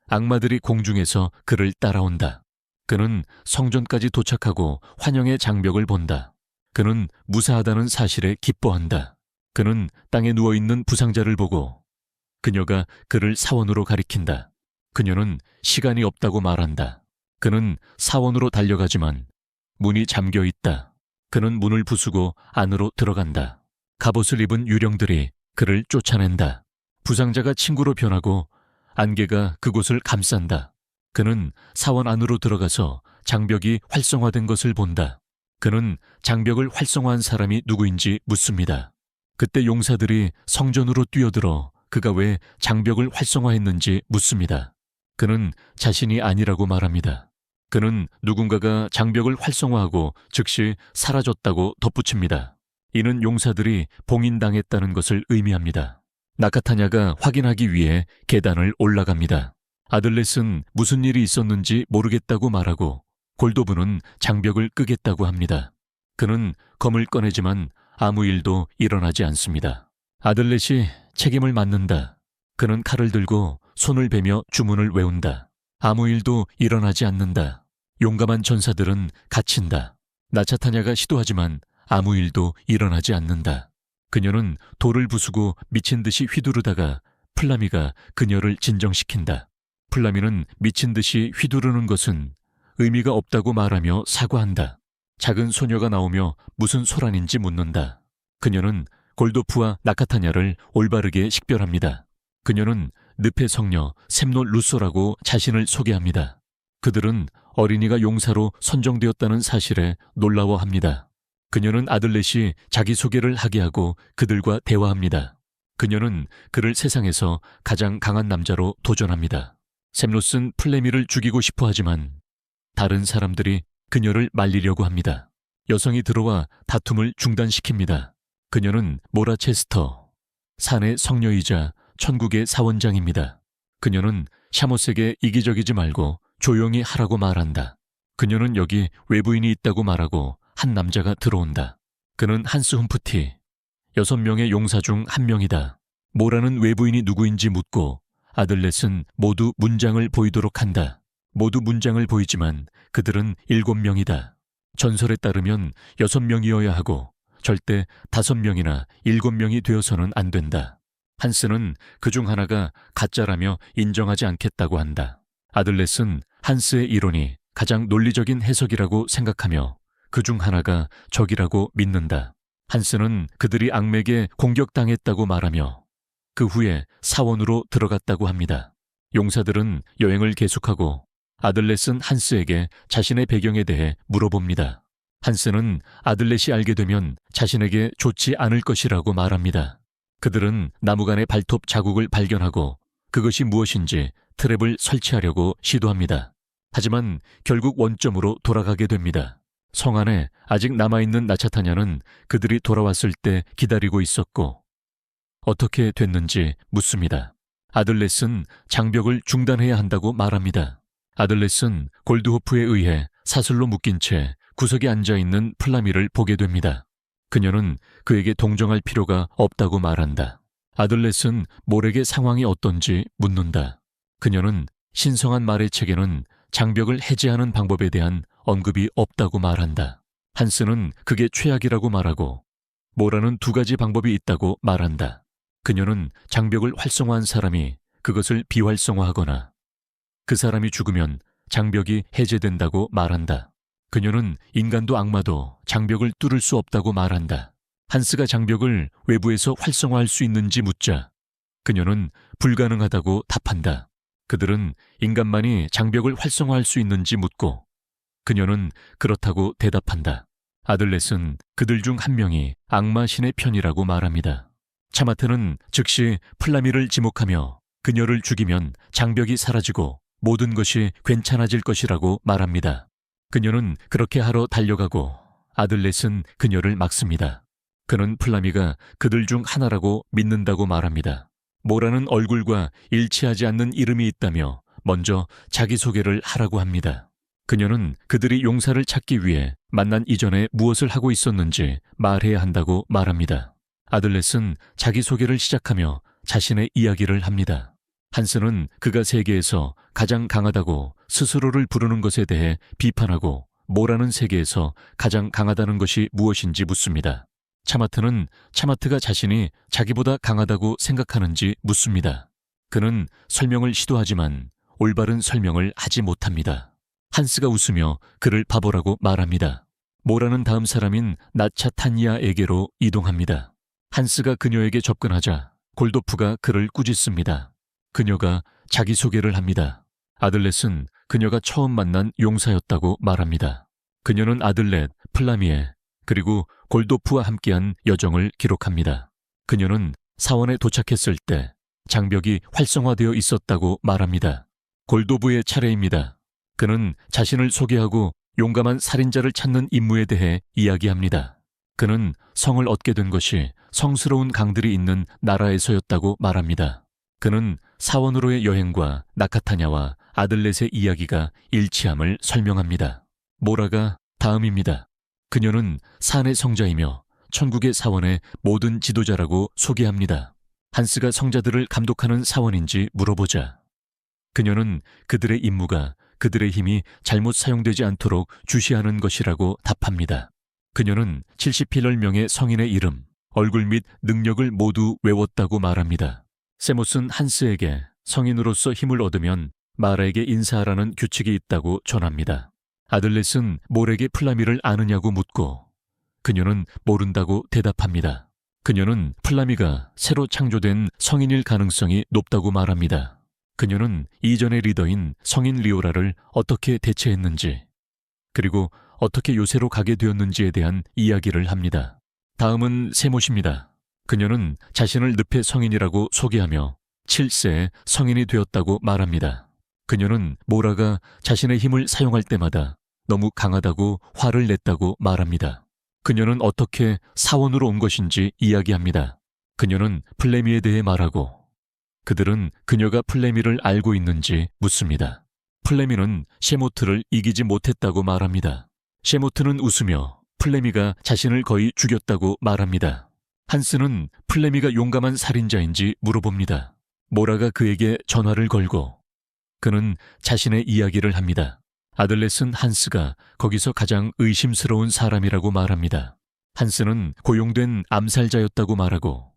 악마들이 공중에서 그를 따라온다. 그는 성전까지 도착하고 환영의 장벽을 본다. 그는 무사하다는 사실에 기뻐한다. 그는 땅에 누워있는 부상자를 보고 그녀가 그를 사원으로 가리킨다. 그녀는 시간이 없다고 말한다. 그는 사원으로 달려가지만 문이 잠겨 있다. 그는 문을 부수고 안으로 들어간다. 갑옷을 입은 유령들이 그를 쫓아낸다. 부상자가 친구로 변하고 안개가 그곳을 감싼다. 그는 사원 안으로 들어가서 장벽이 활성화된 것을 본다. 그는 장벽을 활성화한 사람이 누구인지 묻습니다. 그때 용사들이 성전으로 뛰어들어 그가 왜 장벽을 활성화했는지 묻습니다. 그는 자신이 아니라고 말합니다. 그는 누군가가 장벽을 활성화하고 즉시 사라졌다고 덧붙입니다. 이는 용사들이 봉인당했다는 것을 의미합니다. 나카타냐가 확인하기 위해 계단을 올라갑니다. 아들렛은 무슨 일이 있었는지 모르겠다고 말하고 골도브는 장벽을 끄겠다고 합니다. 그는 검을 꺼내지만 아무 일도 일어나지 않습니다. 아들렛이 책임을 맡는다. 그는 칼을 들고 손을 베며 주문을 외운다. 아무 일도 일어나지 않는다. 용감한 전사들은 갇힌다. 나차타냐가 시도하지만 아무 일도 일어나지 않는다. 그녀는 돌을 부수고 미친 듯이 휘두르다가 플라미가 그녀를 진정시킨다. 플라미는 미친 듯이 휘두르는 것은 의미가 없다고 말하며 사과한다. 작은 소녀가 나오며 무슨 소란인지 묻는다. 그녀는 골도프와 나카타냐를 올바르게 식별합니다. 그녀는 늪의 성녀 셈노 루소라고 자신을 소개합니다. 그들은 어린이가 용사로 선정되었다는 사실에 놀라워합니다. 그녀는 아들렛이 자기소개를 하게 하고 그들과 대화합니다. 그녀는 그를 세상에서 가장 강한 남자로 도전합니다. 셈노스는 플레미를 죽이고 싶어 하지만 다른 사람들이 그녀를 말리려고 합니다. 여성이 들어와 다툼을 중단시킵니다. 그녀는 모라체스터, 산의 성녀이자 천국의 사원장입니다. 그녀는 샤못에게 이기적이지 말고 조용히 하라고 말한다. 그녀는 여기 외부인이 있다고 말하고 한 남자가 들어온다. 그는 한스 훔프티, 6명의 용사 중 한 명이다. 모라는 외부인이 누구인지 묻고 아들렛은 모두 문장을 보이도록 한다. 모두 문장을 보이지만 그들은 7명이다. 전설에 따르면 6명이어야 하고 절대 5명이나 7명이 되어서는 안 된다. 한스는 그중 하나가 가짜라며 인정하지 않겠다고 한다. 아들렛은 한스의 이론이 가장 논리적인 해석이라고 생각하며 그중 하나가 적이라고 믿는다. 한스는 그들이 악맥에 공격당했다고 말하며 그 후에 사원으로 들어갔다고 합니다. 용사들은 여행을 계속하고 아들렛은 한스에게 자신의 배경에 대해 물어봅니다. 한스는 아들렛이 알게 되면 자신에게 좋지 않을 것이라고 말합니다. 그들은 나무간의 발톱 자국을 발견하고 그것이 무엇인지 트랩을 설치하려고 시도합니다. 하지만 결국 원점으로 돌아가게 됩니다. 성 안에 아직 남아있는 나차타냐는 그들이 돌아왔을 때 기다리고 있었고 어떻게 됐는지 묻습니다. 아들렛은 장벽을 중단해야 한다고 말합니다. 아들렛은 골드호프에 의해 사슬로 묶인 채 구석에 앉아있는 플라미를 보게 됩니다. 그녀는 그에게 동정할 필요가 없다고 말한다. 아들렛은 몰에게 상황이 어떤지 묻는다. 그녀는 신성한 말의 책에는 장벽을 해제하는 방법에 대한 언급이 없다고 말한다. 한스는 그게 최악이라고 말하고 모라는 두 가지 방법이 있다고 말한다. 그녀는 장벽을 활성화한 사람이 그것을 비활성화하거나 그 사람이 죽으면 장벽이 해제된다고 말한다. 그녀는 인간도 악마도 장벽을 뚫을 수 없다고 말한다. 한스가 장벽을 외부에서 활성화할 수 있는지 묻자 그녀는 불가능하다고 답한다. 그들은 인간만이 장벽을 활성화할 수 있는지 묻고 그녀는 그렇다고 대답한다. 아들렛은 그들 중 한 명이 악마 신의 편이라고 말합니다. 차마트는 즉시 플라미를 지목하며 그녀를 죽이면 장벽이 사라지고 모든 것이 괜찮아질 것이라고 말합니다. 그녀는 그렇게 하러 달려가고 아들렛은 그녀를 막습니다. 그는 플라미가 그들 중 하나라고 믿는다고 말합니다. 모라는 얼굴과 일치하지 않는 이름이 있다며 먼저 자기소개를 하라고 합니다. 그녀는 그들이 용사를 찾기 위해 만난 이전에 무엇을 하고 있었는지 말해야 한다고 말합니다. 아들렛은 자기소개를 시작하며 자신의 이야기를 합니다. 한스는 그가 세계에서 가장 강하다고 스스로를 부르는 것에 대해 비판하고 모라는 세계에서 가장 강하다는 것이 무엇인지 묻습니다. 차마트는 차마트가 자신이 자기보다 강하다고 생각하는지 묻습니다. 그는 설명을 시도하지만 올바른 설명을 하지 못합니다. 한스가 웃으며 그를 바보라고 말합니다. 모라는 다음 사람인 나차타니아에게로 이동합니다. 한스가 그녀에게 접근하자 골도프가 그를 꾸짖습니다. 그녀가 자기소개를 합니다. 아들렛은 그녀가 처음 만난 용사였다고 말합니다. 그녀는 아들렛, 플라미에 그리고 골도프와 함께한 여정을 기록합니다. 그녀는 사원에 도착했을 때 장벽이 활성화되어 있었다고 말합니다. 골도프의 차례입니다. 그는 자신을 소개하고 용감한 살인자를 찾는 임무에 대해 이야기합니다. 그는 성을 얻게 된 것이 성스러운 강들이 있는 나라에서였다고 말합니다. 그는 사원으로의 여행과 나카타냐와 아들렛의 이야기가 일치함을 설명합니다. 모라가 다음입니다. 그녀는 산의 성자이며 천국의 사원의 모든 지도자라고 소개합니다. 한스가 성자들을 감독하는 사원인지 물어보자 그녀는 그들의 임무가 그들의 힘이 잘못 사용되지 않도록 주시하는 것이라고 답합니다. 그녀는 78명의 성인의 이름, 얼굴 및 능력을 모두 외웠다고 말합니다. 세못은 한스에게 성인으로서 힘을 얻으면 마라에게 인사하라는 규칙이 있다고 전합니다. 아들렛은 몰에게 플라미를 아느냐고 묻고 그녀는 모른다고 대답합니다. 그녀는 플라미가 새로 창조된 성인일 가능성이 높다고 말합니다. 그녀는 이전의 리더인 성인 리오라를 어떻게 대체했는지 그리고 어떻게 요새로 가게 되었는지에 대한 이야기를 합니다. 다음은 세못입니다. 그녀는 자신을 늪의 성인이라고 소개하며 7세에 성인이 되었다고 말합니다. 그녀는 모라가 자신의 힘을 사용할 때마다 너무 강하다고 화를 냈다고 말합니다. 그녀는 어떻게 사원으로 온 것인지 이야기합니다. 그녀는 플레미에 대해 말하고 그들은 그녀가 플레미를 알고 있는지 묻습니다. 플레미는 셰모트를 이기지 못했다고 말합니다. 셰모트는 웃으며 플레미가 자신을 거의 죽였다고 말합니다. 한스는 플레미가 용감한 살인자인지 물어봅니다. 모라가 그에게 전화를 걸고 그는 자신의 이야기를 합니다. 아들렛은 한스가 거기서 가장 의심스러운 사람이라고 말합니다. 한스는 고용된 암살자였다고 말하고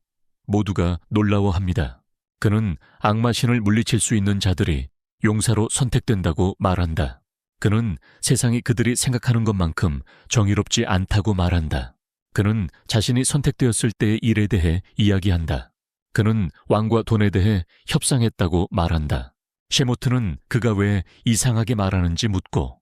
모두가 놀라워합니다. 그는 악마신을 물리칠 수 있는 자들이 용사로 선택된다고 말한다. 그는 세상이 그들이 생각하는 것만큼 정의롭지 않다고 말한다. 그는 자신이 선택되었을 때의 일에 대해 이야기한다. 그는 왕과 돈에 대해 협상했다고 말한다. 셰모트는 그가 왜 이상하게 말하는지 묻고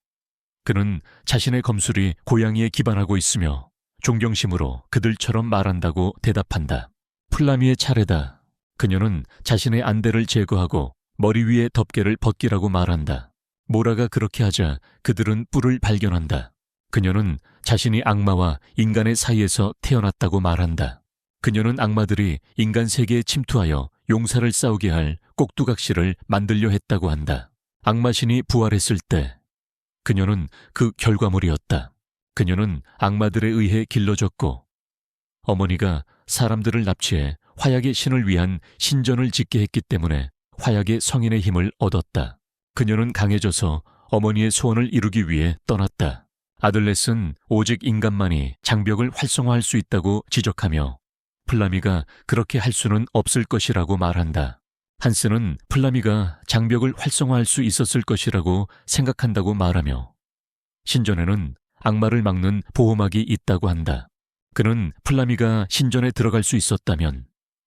그는 자신의 검술이 고양이에 기반하고 있으며 존경심으로 그들처럼 말한다고 대답한다. 플라미의 차례다. 그녀는 자신의 안대를 제거하고 머리 위에 덮개를 벗기라고 말한다. 모라가 그렇게 하자 그들은 뿔을 발견한다. 그녀는 자신이 악마와 인간의 사이에서 태어났다고 말한다. 그녀는 악마들이 인간 세계에 침투하여 용사를 싸우게 할 꼭두각시를 만들려 했다고 한다. 악마신이 부활했을 때 그녀는 그 결과물이었다. 그녀는 악마들에 의해 길러졌고 어머니가 사람들을 납치해 화약의 신을 위한 신전을 짓게 했기 때문에 화약의 성인의 힘을 얻었다. 그녀는 강해져서 어머니의 소원을 이루기 위해 떠났다. 아들렛은 오직 인간만이 장벽을 활성화할 수 있다고 지적하며 플라미가 그렇게 할 수는 없을 것이라고 말한다. 한스는 플라미가 장벽을 활성화할 수 있었을 것이라고 생각한다고 말하며 신전에는 악마를 막는 보호막이 있다고 한다. 그는 플라미가 신전에 들어갈 수 있었다면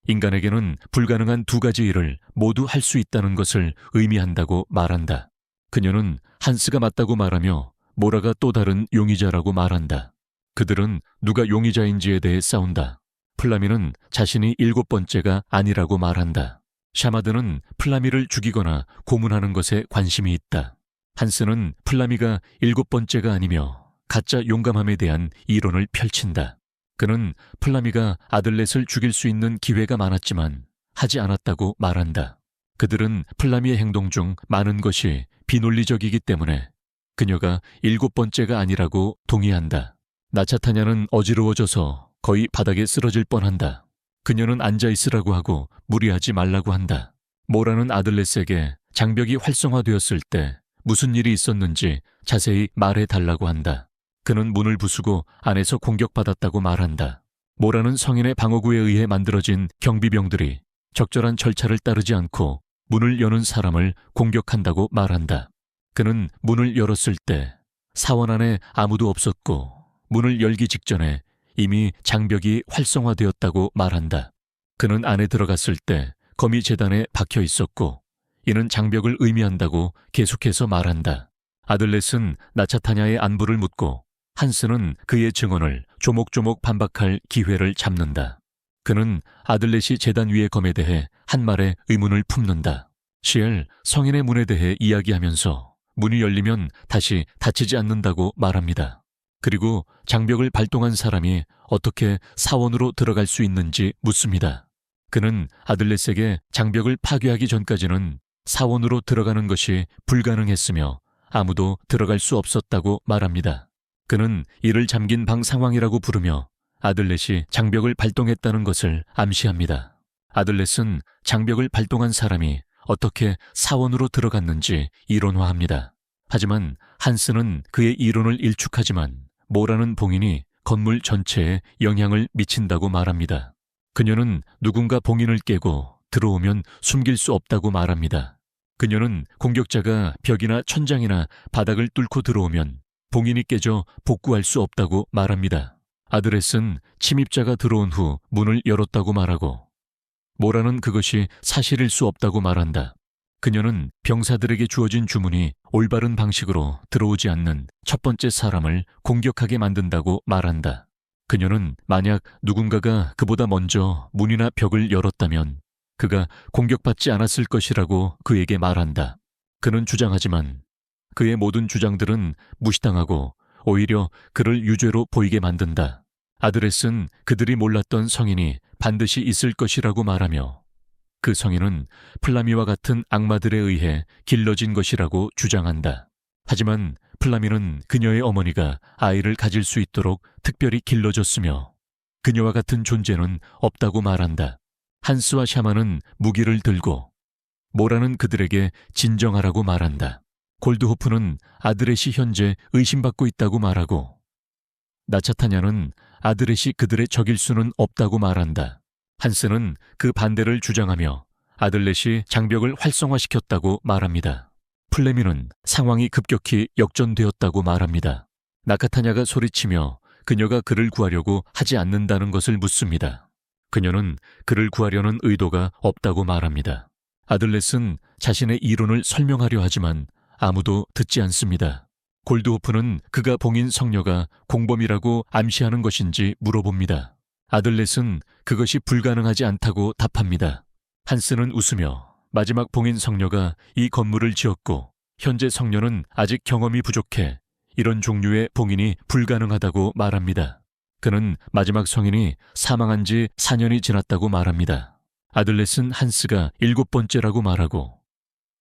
인간에게는 불가능한 두 가지 일을 모두 할 수 있다는 것을 의미한다고 말한다. 그녀는 한스가 맞다고 말하며 모라가 또 다른 용의자라고 말한다. 그들은 누가 용의자인지에 대해 싸운다. 플라미는 자신이 7번째가 아니라고 말한다. 샤마드는 플라미를 죽이거나 고문하는 것에 관심이 있다. 한스는 플라미가 7번째가 아니며 가짜 용감함에 대한 이론을 펼친다. 그는 플라미가 아들렛을 죽일 수 있는 기회가 많았지만 하지 않았다고 말한다. 그들은 플라미의 행동 중 많은 것이 비논리적이기 때문에 그녀가 7번째가 아니라고 동의한다. 나차타냐는 어지러워져서 거의 바닥에 쓰러질 뻔한다. 그녀는 앉아있으라고 하고 무리하지 말라고 한다. 모라는 아들렛에게 장벽이 활성화되었을 때 무슨 일이 있었는지 자세히 말해달라고 한다. 그는 문을 부수고 안에서 공격받았다고 말한다. 모라는 성인의 방어구에 의해 만들어진 경비병들이 적절한 절차를 따르지 않고 문을 여는 사람을 공격한다고 말한다. 그는 문을 열었을 때 사원 안에 아무도 없었고 문을 열기 직전에 이미 장벽이 활성화되었다고 말한다. 그는 안에 들어갔을 때 거미 재단에 박혀 있었고 이는 장벽을 의미한다고 계속해서 말한다. 아들렛은 나차타냐의 안부를 묻고 한스는 그의 증언을 조목조목 반박할 기회를 잡는다. 그는 아들렛이 재단 위의 검에 대해 한 말에 의문을 품는다. 시엘 성인의 문에 대해 이야기하면서 문이 열리면 다시 닫히지 않는다고 말합니다. 그리고 장벽을 발동한 사람이 어떻게 사원으로 들어갈 수 있는지 묻습니다. 그는 아들렛에게 장벽을 파괴하기 전까지는 사원으로 들어가는 것이 불가능했으며 아무도 들어갈 수 없었다고 말합니다. 그는 이를 잠긴 방 상황이라고 부르며 아들렛이 장벽을 발동했다는 것을 암시합니다. 아들렛은 장벽을 발동한 사람이 어떻게 사원으로 들어갔는지 이론화합니다. 하지만 한스는 그의 이론을 일축하지만 모라는 봉인이 건물 전체에 영향을 미친다고 말합니다. 그녀는 누군가 봉인을 깨고 들어오면 숨길 수 없다고 말합니다. 그녀는 공격자가 벽이나 천장이나 바닥을 뚫고 들어오면 봉인이 깨져 복구할 수 없다고 말합니다. 아들렛은 침입자가 들어온 후 문을 열었다고 말하고 모라는 그것이 사실일 수 없다고 말한다. 그녀는 병사들에게 주어진 주문이 올바른 방식으로 들어오지 않는 첫 번째 사람을 공격하게 만든다고 말한다. 그녀는 만약 누군가가 그보다 먼저 문이나 벽을 열었다면 그가 공격받지 않았을 것이라고 그에게 말한다. 그는 주장하지만 그의 모든 주장들은 무시당하고 오히려 그를 유죄로 보이게 만든다. 아들렛은 그들이 몰랐던 성인이 반드시 있을 것이라고 말하며 그 성인은 플라미와 같은 악마들에 의해 길러진 것이라고 주장한다. 하지만 플라미는 그녀의 어머니가 아이를 가질 수 있도록 특별히 길러졌으며 그녀와 같은 존재는 없다고 말한다. 한스와 샤마는 무기를 들고 모라는 그들에게 진정하라고 말한다. 골드호프는 아드렛이 현재 의심받고 있다고 말하고 나차타냐는 아드렛이 그들의 적일 수는 없다고 말한다. 한스는 그 반대를 주장하며 아들렛이 장벽을 활성화시켰다고 말합니다. 플레미는 상황이 급격히 역전되었다고 말합니다. 나카타냐가 소리치며 그녀가 그를 구하려고 하지 않는다는 것을 묻습니다. 그녀는 그를 구하려는 의도가 없다고 말합니다. 아들렛은 자신의 이론을 설명하려 하지만 아무도 듣지 않습니다. 골드호프는 그가 봉인 성녀가 공범이라고 암시하는 것인지 물어봅니다. 아들렛은 그것이 불가능하지 않다고 답합니다. 한스는 웃으며 마지막 봉인 성녀가 이 건물을 지었고 현재 성녀는 아직 경험이 부족해 이런 종류의 봉인이 불가능하다고 말합니다. 그는 마지막 성인이 사망한 지 4년이 지났다고 말합니다. 아들렛은 한스가 7번째라고 말하고,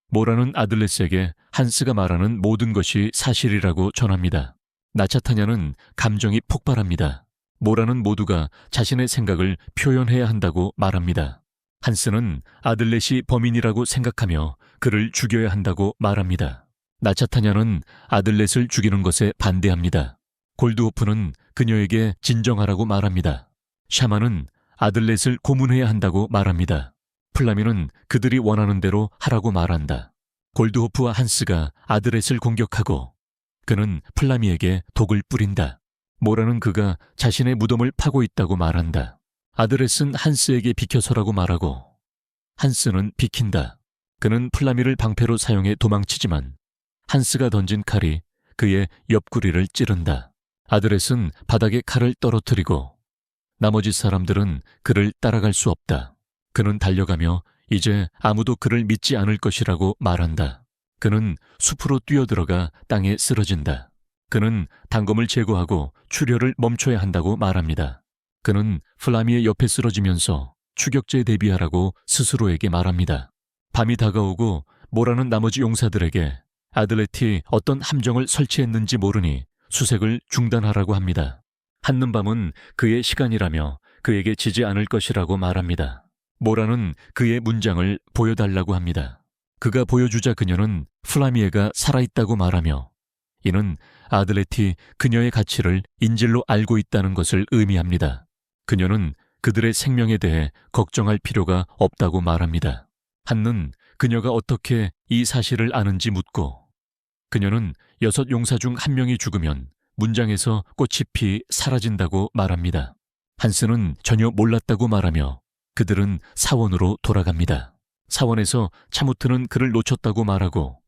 모라는 아들렛에게 한스가 말하는 모든 것이 사실이라고 전합니다. 나차타냐는 감정이 폭발합니다. 모라는 모두가 자신의 생각을 표현해야 한다고 말합니다. 한스는 아들렛이 범인이라고 생각하며 그를 죽여야 한다고 말합니다. 나차타냐는 아들렛을 죽이는 것에 반대합니다. 골드호프는 그녀에게 진정하라고 말합니다. 샤마는 아들렛을 고문해야 한다고 말합니다. 플라미는 그들이 원하는 대로 하라고 말한다. 골드호프와 한스가 아들렛을 공격하고 그는 플라미에게 독을 뿌린다. 모라는 그가 자신의 무덤을 파고 있다고 말한다. 아들렛은 한스에게 비켜서라고 말하고 한스는 비킨다. 그는 플라미를 방패로 사용해 도망치지만 한스가 던진 칼이 그의 옆구리를 찌른다. 아들렛은 바닥에 칼을 떨어뜨리고 나머지 사람들은 그를 따라갈 수 없다. 그는 달려가며 이제 아무도 그를 믿지 않을 것이라고 말한다. 그는 숲으로 뛰어들어가 땅에 쓰러진다. 그는 단검을 제거하고 출혈을 멈춰야 한다고 말합니다. 그는 플라미의 옆에 쓰러지면서 추격제에 대비하라고 스스로에게 말합니다. 밤이 다가오고 모라는 나머지 용사들에게 아들렛이 어떤 함정을 설치했는지 모르니 수색을 중단하라고 합니다. 한눈밤은 그의 시간이라며 그에게 지지 않을 것이라고 말합니다. 모라는 그의 문장을 보여달라고 합니다. 그가 보여주자 그녀는 플라미에가 살아있다고 말하며 이는 아들렛이 그녀의 가치를 인질로 알고 있다는 것을 의미합니다. 그녀는 그들의 생명에 대해 걱정할 필요가 없다고 말합니다. 한는 그녀가 어떻게 이 사실을 아는지 묻고 그녀는 6 용사 중 1명이 죽으면 문장에서 꽃잎이 사라진다고 말합니다. 한스는 전혀 몰랐다고 말하며 그들은 사원으로 돌아갑니다. 사원에서 차무트는 그를 놓쳤다고 말하고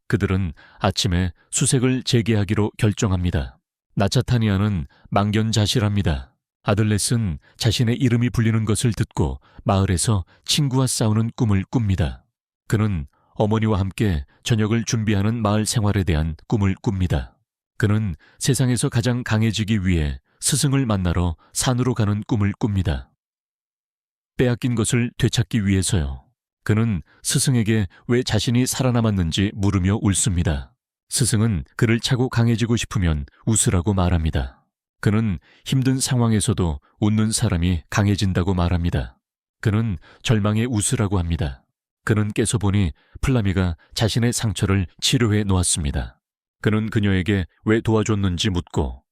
그들은 아침에 수색을 재개하기로 결정합니다. 나차타니아는 망견자실합니다. 아들렛은 자신의 이름이 불리는 것을 듣고 마을에서 친구와 싸우는 꿈을 꿉니다. 그는 어머니와 함께 저녁을 준비하는 마을 생활에 대한 꿈을 꿉니다. 그는 세상에서 가장 강해지기 위해 스승을 만나러 산으로 가는 꿈을 꿉니다. 빼앗긴 것을 되찾기 위해서요. 그는 스승에게 왜 자신이 살아남았는지 물으며 웃습니다. 스승은 그를 차고 강해지고 싶으면 웃으라고 말합니다. 그는 힘든 상황에서도 웃는 사람이 강해진다고 말합니다. 그는 절망에 웃으라고 합니다. 그는 깨서 보니 플라미가 자신의 상처를 치료해 놓았습니다. 그는 그녀에게 왜 도와줬는지 묻고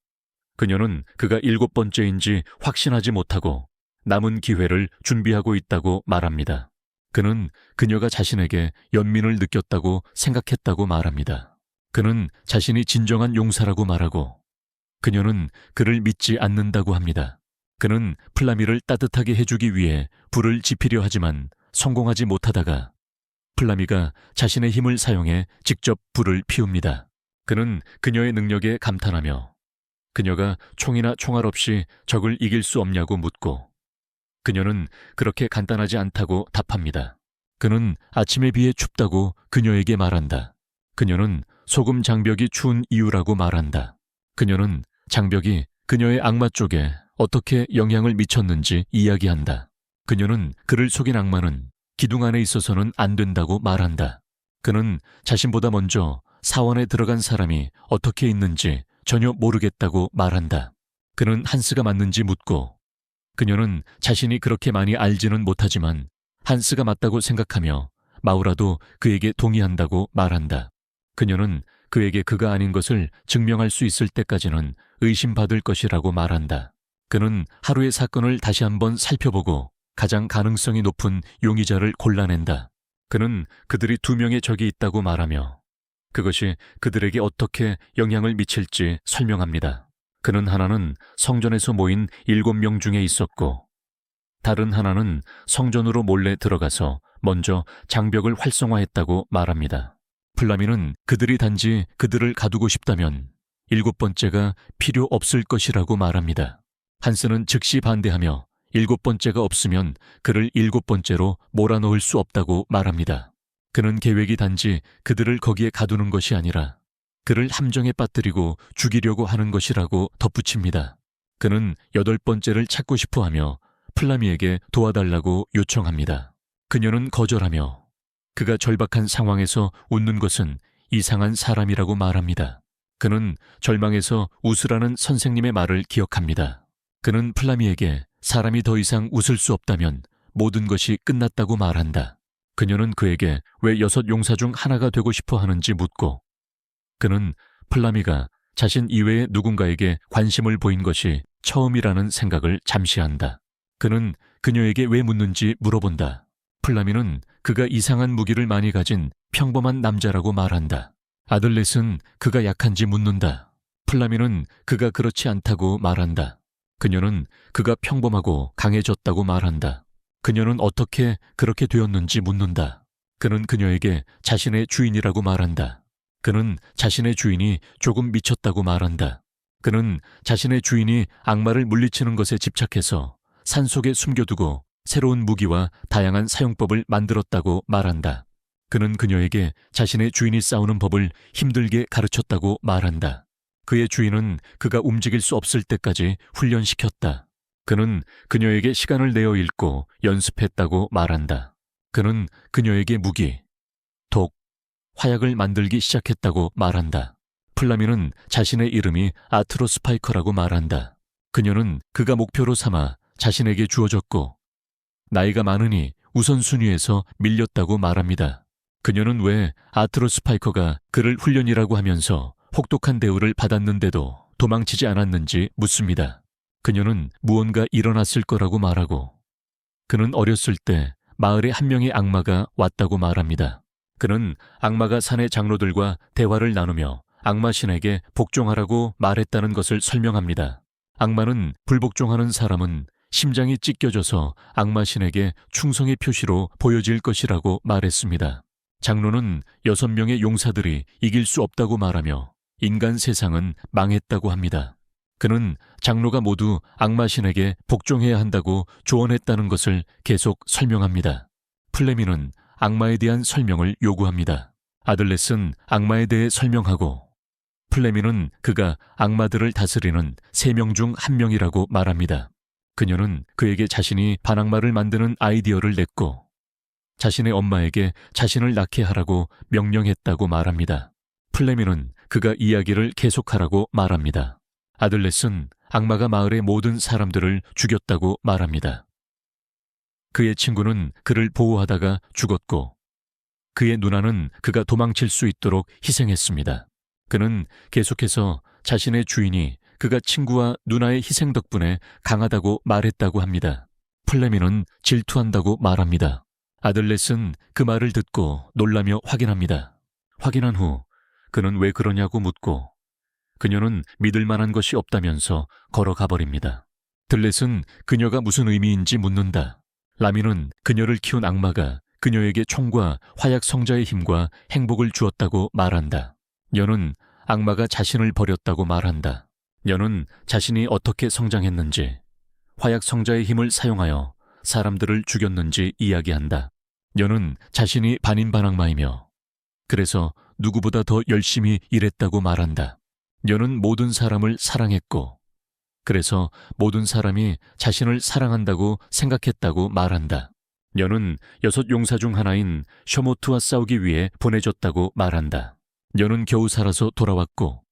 그녀는 그가 7번째인지 확신하지 못하고 남은 기회를 준비하고 있다고 말합니다. 그는 그녀가 자신에게 연민을 느꼈다고 생각했다고 말합니다. 그는 자신이 진정한 용사라고 말하고 그녀는 그를 믿지 않는다고 합니다. 그는 플라미를 따뜻하게 해주기 위해 불을 지피려 하지만 성공하지 못하다가 플라미가 자신의 힘을 사용해 직접 불을 피웁니다. 그는 그녀의 능력에 감탄하며 그녀가 총이나 총알 없이 적을 이길 수 없냐고 묻고 그녀는 그렇게 간단하지 않다고 답합니다. 그는 아침에 비해 춥다고 그녀에게 말한다. 그녀는 소금 장벽이 추운 이유라고 말한다. 그녀는 장벽이 그녀의 악마 쪽에 어떻게 영향을 미쳤는지 이야기한다. 그녀는 그를 속인 악마는 기둥 안에 있어서는 안 된다고 말한다. 그는 자신보다 먼저 사원에 들어간 사람이 어떻게 있는지 전혀 모르겠다고 말한다. 그는 한스가 맞는지 묻고 그녀는 자신이 그렇게 많이 알지는 못하지만 한스가 맞다고 생각하며 마우라도 그에게 동의한다고 말한다. 그녀는 그에게 그가 아닌 것을 증명할 수 있을 때까지는 의심받을 것이라고 말한다. 그는 하루의 사건을 다시 한번 살펴보고 가장 가능성이 높은 용의자를 골라낸다. 그는 그들이 2명의 적이 있다고 말하며 그것이 그들에게 어떻게 영향을 미칠지 설명합니다. 그는 하나는 성전에서 모인 7명 중에 있었고 다른 하나는 성전으로 몰래 들어가서 먼저 장벽을 활성화했다고 말합니다. 플라미는 그들이 단지 그들을 가두고 싶다면 7번째가 필요 없을 것이라고 말합니다. 한스는 즉시 반대하며 7번째가 없으면 그를 7번째로 몰아넣을 수 없다고 말합니다. 그는 계획이 단지 그들을 거기에 가두는 것이 아니라 그를 함정에 빠뜨리고 죽이려고 하는 것이라고 덧붙입니다. 그는 8번째를 찾고 싶어하며 플라미에게 도와달라고 요청합니다. 그녀는 거절하며 그가 절박한 상황에서 웃는 것은 이상한 사람이라고 말합니다. 그는 절망에서 웃으라는 선생님의 말을 기억합니다. 그는 플라미에게 사람이 더 이상 웃을 수 없다면 모든 것이 끝났다고 말한다. 그녀는 그에게 왜 6 용사 중 하나가 되고 싶어 하는지 묻고, 그는 플라미가 자신 이외의 누군가에게 관심을 보인 것이 처음이라는 생각을 잠시 한다. 그는 그녀에게 왜 묻는지 물어본다. 플라미는 그가 이상한 무기를 많이 가진 평범한 남자라고 말한다. 아들렛은 그가 약한지 묻는다. 플라미는 그가 그렇지 않다고 말한다. 그녀는 그가 평범하고 강해졌다고 말한다. 그녀는 어떻게 그렇게 되었는지 묻는다. 그는 그녀에게 자신의 주인이라고 말한다. 그는 자신의 주인이 조금 미쳤다고 말한다. 그는 자신의 주인이 악마를 물리치는 것에 집착해서 산속에 숨겨두고 새로운 무기와 다양한 사용법을 만들었다고 말한다. 그는 그녀에게 자신의 주인이 싸우는 법을 힘들게 가르쳤다고 말한다. 그의 주인은 그가 움직일 수 없을 때까지 훈련시켰다. 그는 그녀에게 시간을 내어 읽고 연습했다고 말한다. 그는 그녀에게 무기, 독, 화약을 만들기 시작했다고 말한다. 플라미는 자신의 이름이 아트로스파이커라고 말한다. 그녀는 그가 목표로 삼아 자신에게 주어졌고 나이가 많으니 우선순위에서 밀렸다고 말합니다. 그녀는 왜 아트로스파이커가 그를 훈련이라고 하면서 혹독한 대우를 받았는데도 도망치지 않았는지 묻습니다. 그녀는 무언가 일어났을 거라고 말하고 그는 어렸을 때 마을에 한 명의 악마가 왔다고 말합니다. 그는 악마가 산의 장로들과 대화를 나누며 악마신에게 복종하라고 말했다는 것을 설명합니다. 악마는 불복종하는 사람은 심장이 찢겨져서 악마신에게 충성의 표시로 보여질 것이라고 말했습니다. 장로는 6명의 용사들이 이길 수 없다고 말하며 인간 세상은 망했다고 합니다. 그는 장로가 모두 악마신에게 복종해야 한다고 조언했다는 것을 계속 설명합니다. 플레미는 악마에 대한 설명을 요구합니다. 아들렛은 악마에 대해 설명하고 플레미는 그가 악마들을 다스리는 3명 중 1명이라고 말합니다. 그녀는 그에게 자신이 반악마를 만드는 아이디어를 냈고 자신의 엄마에게 자신을 낳게 하라고 명령했다고 말합니다. 플레미는 그가 이야기를 계속하라고 말합니다. 아들렛은 악마가 마을의 모든 사람들을 죽였다고 말합니다. 그의 친구는 그를 보호하다가 죽었고 그의 누나는 그가 도망칠 수 있도록 희생했습니다. 그는 계속해서 자신의 주인이 그가 친구와 누나의 희생 덕분에 강하다고 말했다고 합니다. 플레미는 질투한다고 말합니다. 아들렛은 그 말을 듣고 놀라며 확인합니다. 확인한 후 그는 왜 그러냐고 묻고 그녀는 믿을 만한 것이 없다면서 걸어가 버립니다. 들렛은 그녀가 무슨 의미인지 묻는다. 라미는 그녀를 키운 악마가 그녀에게 총과 화약 성자의 힘과 행복을 주었다고 말한다. 여는 악마가 자신을 버렸다고 말한다. 여는 자신이 어떻게 성장했는지, 화약 성자의 힘을 사용하여 사람들을 죽였는지 이야기한다. 여는 자신이 반인반악마이며 그래서 누구보다 더 열심히 일했다고 말한다. 여는 모든 사람을 사랑했고 그래서 모든 사람이 자신을 사랑한다고 생각했다고 말한다. 여는 6 용사 중 하나인 셔모트와 싸우기 위해 보내졌다고 말한다. 여는 겨우 살아서 돌아왔고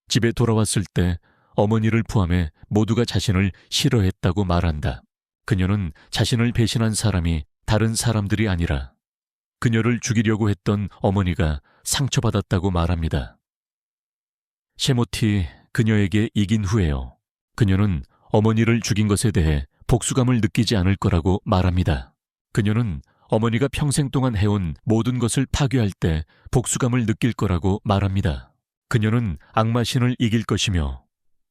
집에 돌아왔을 때 어머니를 포함해 모두가 자신을 싫어했다고 말한다. 그녀는 자신을 배신한 사람이 다른 사람들이 아니라 그녀를 죽이려고 했던 어머니가 상처받았다고 말합니다. 셰모티 그녀에게 이긴 후에요. 그녀는 어머니를 죽인 것에 대해 복수감을 느끼지 않을 거라고 말합니다. 그녀는 어머니가 평생 동안 해온 모든 것을 파괴할 때 복수감을 느낄 거라고 말합니다. 그녀는 악마신을 이길 것이며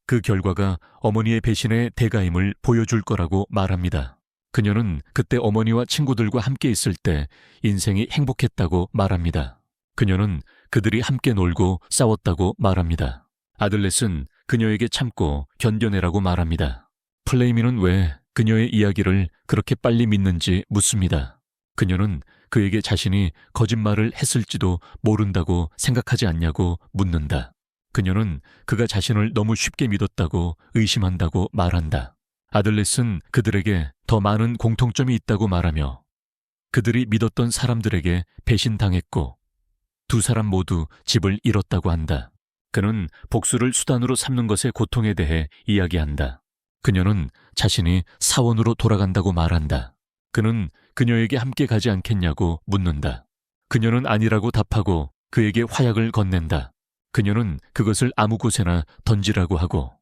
그 결과가 어머니의 배신의 대가임을 보여줄 거라고 말합니다. 그녀는 그때 어머니와 친구들과 함께 있을 때 인생이 행복했다고 말합니다. 그녀는 그들이 함께 놀고 싸웠다고 말합니다. 아들렛은 그녀에게 참고 견뎌내라고 말합니다. 플레이미는 왜 그녀의 이야기를 그렇게 빨리 믿는지 묻습니다. 그녀는 그에게 자신이 거짓말을 했을지도 모른다고 생각하지 않냐고 묻는다. 그녀는 그가 자신을 너무 쉽게 믿었다고 의심한다고 말한다. 아들렛은 그들에게 더 많은 공통점이 있다고 말하며 그들이 믿었던 사람들에게 배신당했고 두 사람 모두 집을 잃었다고 한다. 그는 복수를 수단으로 삼는 것의 고통에 대해 이야기한다. 그녀는 자신이 사원으로 돌아간다고 말한다. 그는 그녀에게 함께 가지 않겠냐고 묻는다. 그녀는 아니라고 답하고 그에게 화약을 건넨다. 그녀는 그것을 아무 곳에나 던지라고 하고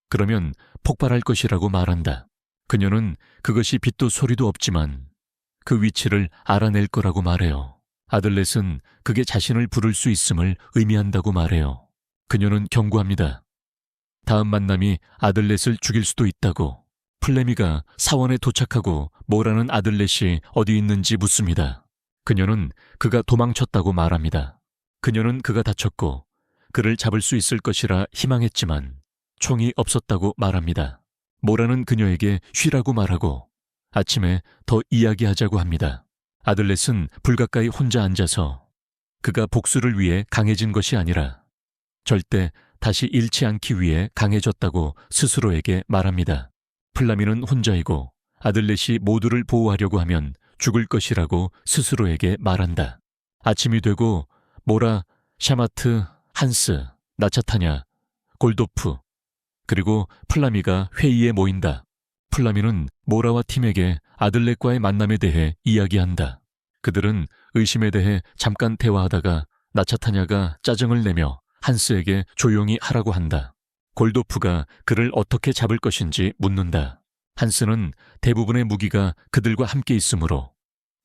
그러면 폭발할 것이라고 말한다. 그녀는 그것이 빛도 소리도 없지만 그 위치를 알아낼 거라고 말해요. 아들렛은 그게 자신을 부를 수 있음을 의미한다고 말해요. 그녀는 경고합니다. 다음 만남이 아들렛을 죽일 수도 있다고. 플레미가 사원에 도착하고 모라는 아들렛이 어디 있는지 묻습니다. 그녀는 그가 도망쳤다고 말합니다. 그녀는 그가 다쳤고 그를 잡을 수 있을 것이라 희망했지만 총이 없었다고 말합니다. 모라는 그녀에게 쉬라고 말하고 아침에 더 이야기하자고 합니다. 아들렛은 불 가까이 혼자 앉아서 그가 복수를 위해 강해진 것이 아니라 절대 다시 잃지 않기 위해 강해졌다고 스스로에게 말합니다. 플라미는 혼자이고 아들렛이 모두를 보호하려고 하면 죽을 것이라고 스스로에게 말한다. 아침이 되고 모라, 샤마트, 한스, 나차타냐, 골도프, 그리고 플라미가 회의에 모인다. 플라미는 모라와 팀에게 아들렛과의 만남에 대해 이야기한다. 그들은 의심에 대해 잠깐 대화하다가 나차타냐가 짜증을 내며 한스에게 조용히 하라고 한다. 골도프가 그를 어떻게 잡을 것인지 묻는다. 한스는 대부분의 무기가 그들과 함께 있으므로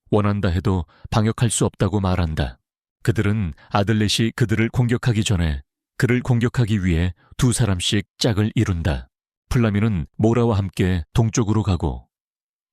원한다 해도 방역할 수 없다고 말한다. 그들은 아들렛이 그들을 공격하기 전에 그를 공격하기 위해 두 사람씩 짝을 이룬다. 플라미는 모라와 함께 동쪽으로 가고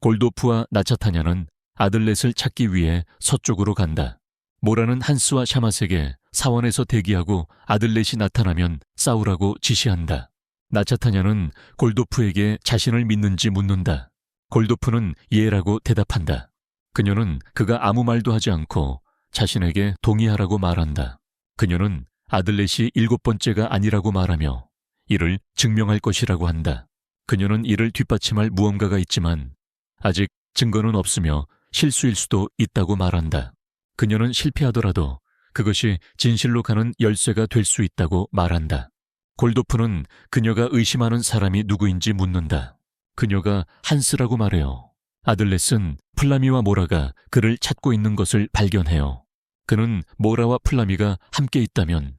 골도프와 나차타냐는 아들렛을 찾기 위해 서쪽으로 간다. 모라는 한스와 샤맛에게 사원에서 대기하고 아들렛이 나타나면 싸우라고 지시한다. 나차타냐는 골도프에게 자신을 믿는지 묻는다. 골도프는 예라고 대답한다. 그녀는 그가 아무 말도 하지 않고 자신에게 동의하라고 말한다. 그녀는 아들렛이 7번째가 아니라고 말하며 이를 증명할 것이라고 한다. 그녀는 이를 뒷받침할 무언가가 있지만 아직 증거는 없으며 실수일 수도 있다고 말한다. 그녀는 실패하더라도 그것이 진실로 가는 열쇠가 될 수 있다고 말한다. 골도프는 그녀가 의심하는 사람이 누구인지 묻는다. 그녀가 한스라고 말해요. 아들렛은 플라미와 모라가 그를 찾고 있는 것을 발견해요. 그는 모라와 플라미가 함께 있다면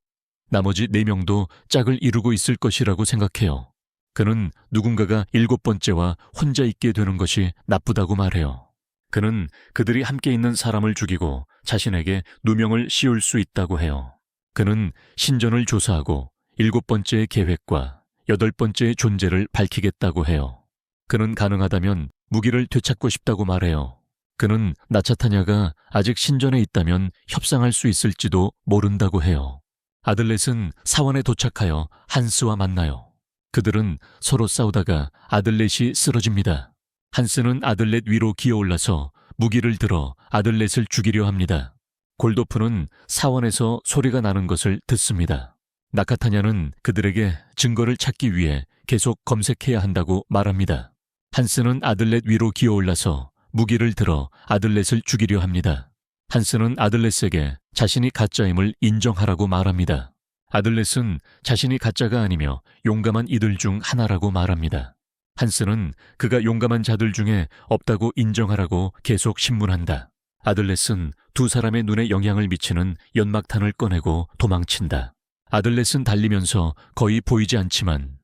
나머지 4명도 짝을 이루고 있을 것이라고 생각해요. 그는 누군가가 7번째와 혼자 있게 되는 것이 나쁘다고 말해요. 그는 그들이 함께 있는 사람을 죽이고 자신에게 누명을 씌울 수 있다고 해요. 그는 신전을 조사하고 7번째의 계획과 8번째의 존재를 밝히겠다고 해요. 그는 가능하다면 무기를 되찾고 싶다고 말해요. 그는 나차타냐가 아직 신전에 있다면 협상할 수 있을지도 모른다고 해요. 아들렛은 사원에 도착하여 한스와 만나요. 그들은 서로 싸우다가 아들렛이 쓰러집니다. 한스는 아들렛 위로 기어올라서 무기를 들어 아들렛을 죽이려 합니다. 골도프는 사원에서 소리가 나는 것을 듣습니다. 나카타냐는 그들에게 증거를 찾기 위해 계속 검색해야 한다고 말합니다. 한스는 아들렛 위로 기어올라서 무기를 들어 아들렛을 죽이려 합니다. 한스는 아들렛에게 자신이 가짜임을 인정하라고 말합니다. 아들렛은 자신이 가짜가 아니며 용감한 이들 중 하나라고 말합니다. 한스는 그가 용감한 자들 중에 없다고 인정하라고 계속 신문한다. 아들렛은 두 사람의 눈에 영향을 미치는 연막탄을 꺼내고 도망친다. 아들렛은 달리면서 거의 보이지 않지만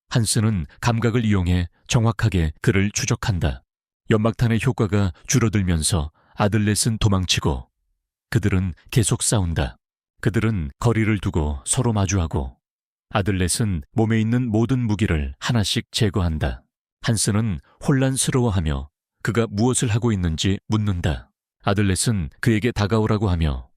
한스는 감각을 이용해 정확하게 그를 추적한다. 연막탄의 효과가 줄어들면서 아들렛은 도망치고 그들은 계속 싸운다. 그들은 거리를 두고 서로 마주하고 아들렛은 몸에 있는 모든 무기를 하나씩 제거한다. 한스는 혼란스러워하며 그가 무엇을 하고 있는지 묻는다. 아들렛은 그에게 다가오라고 하며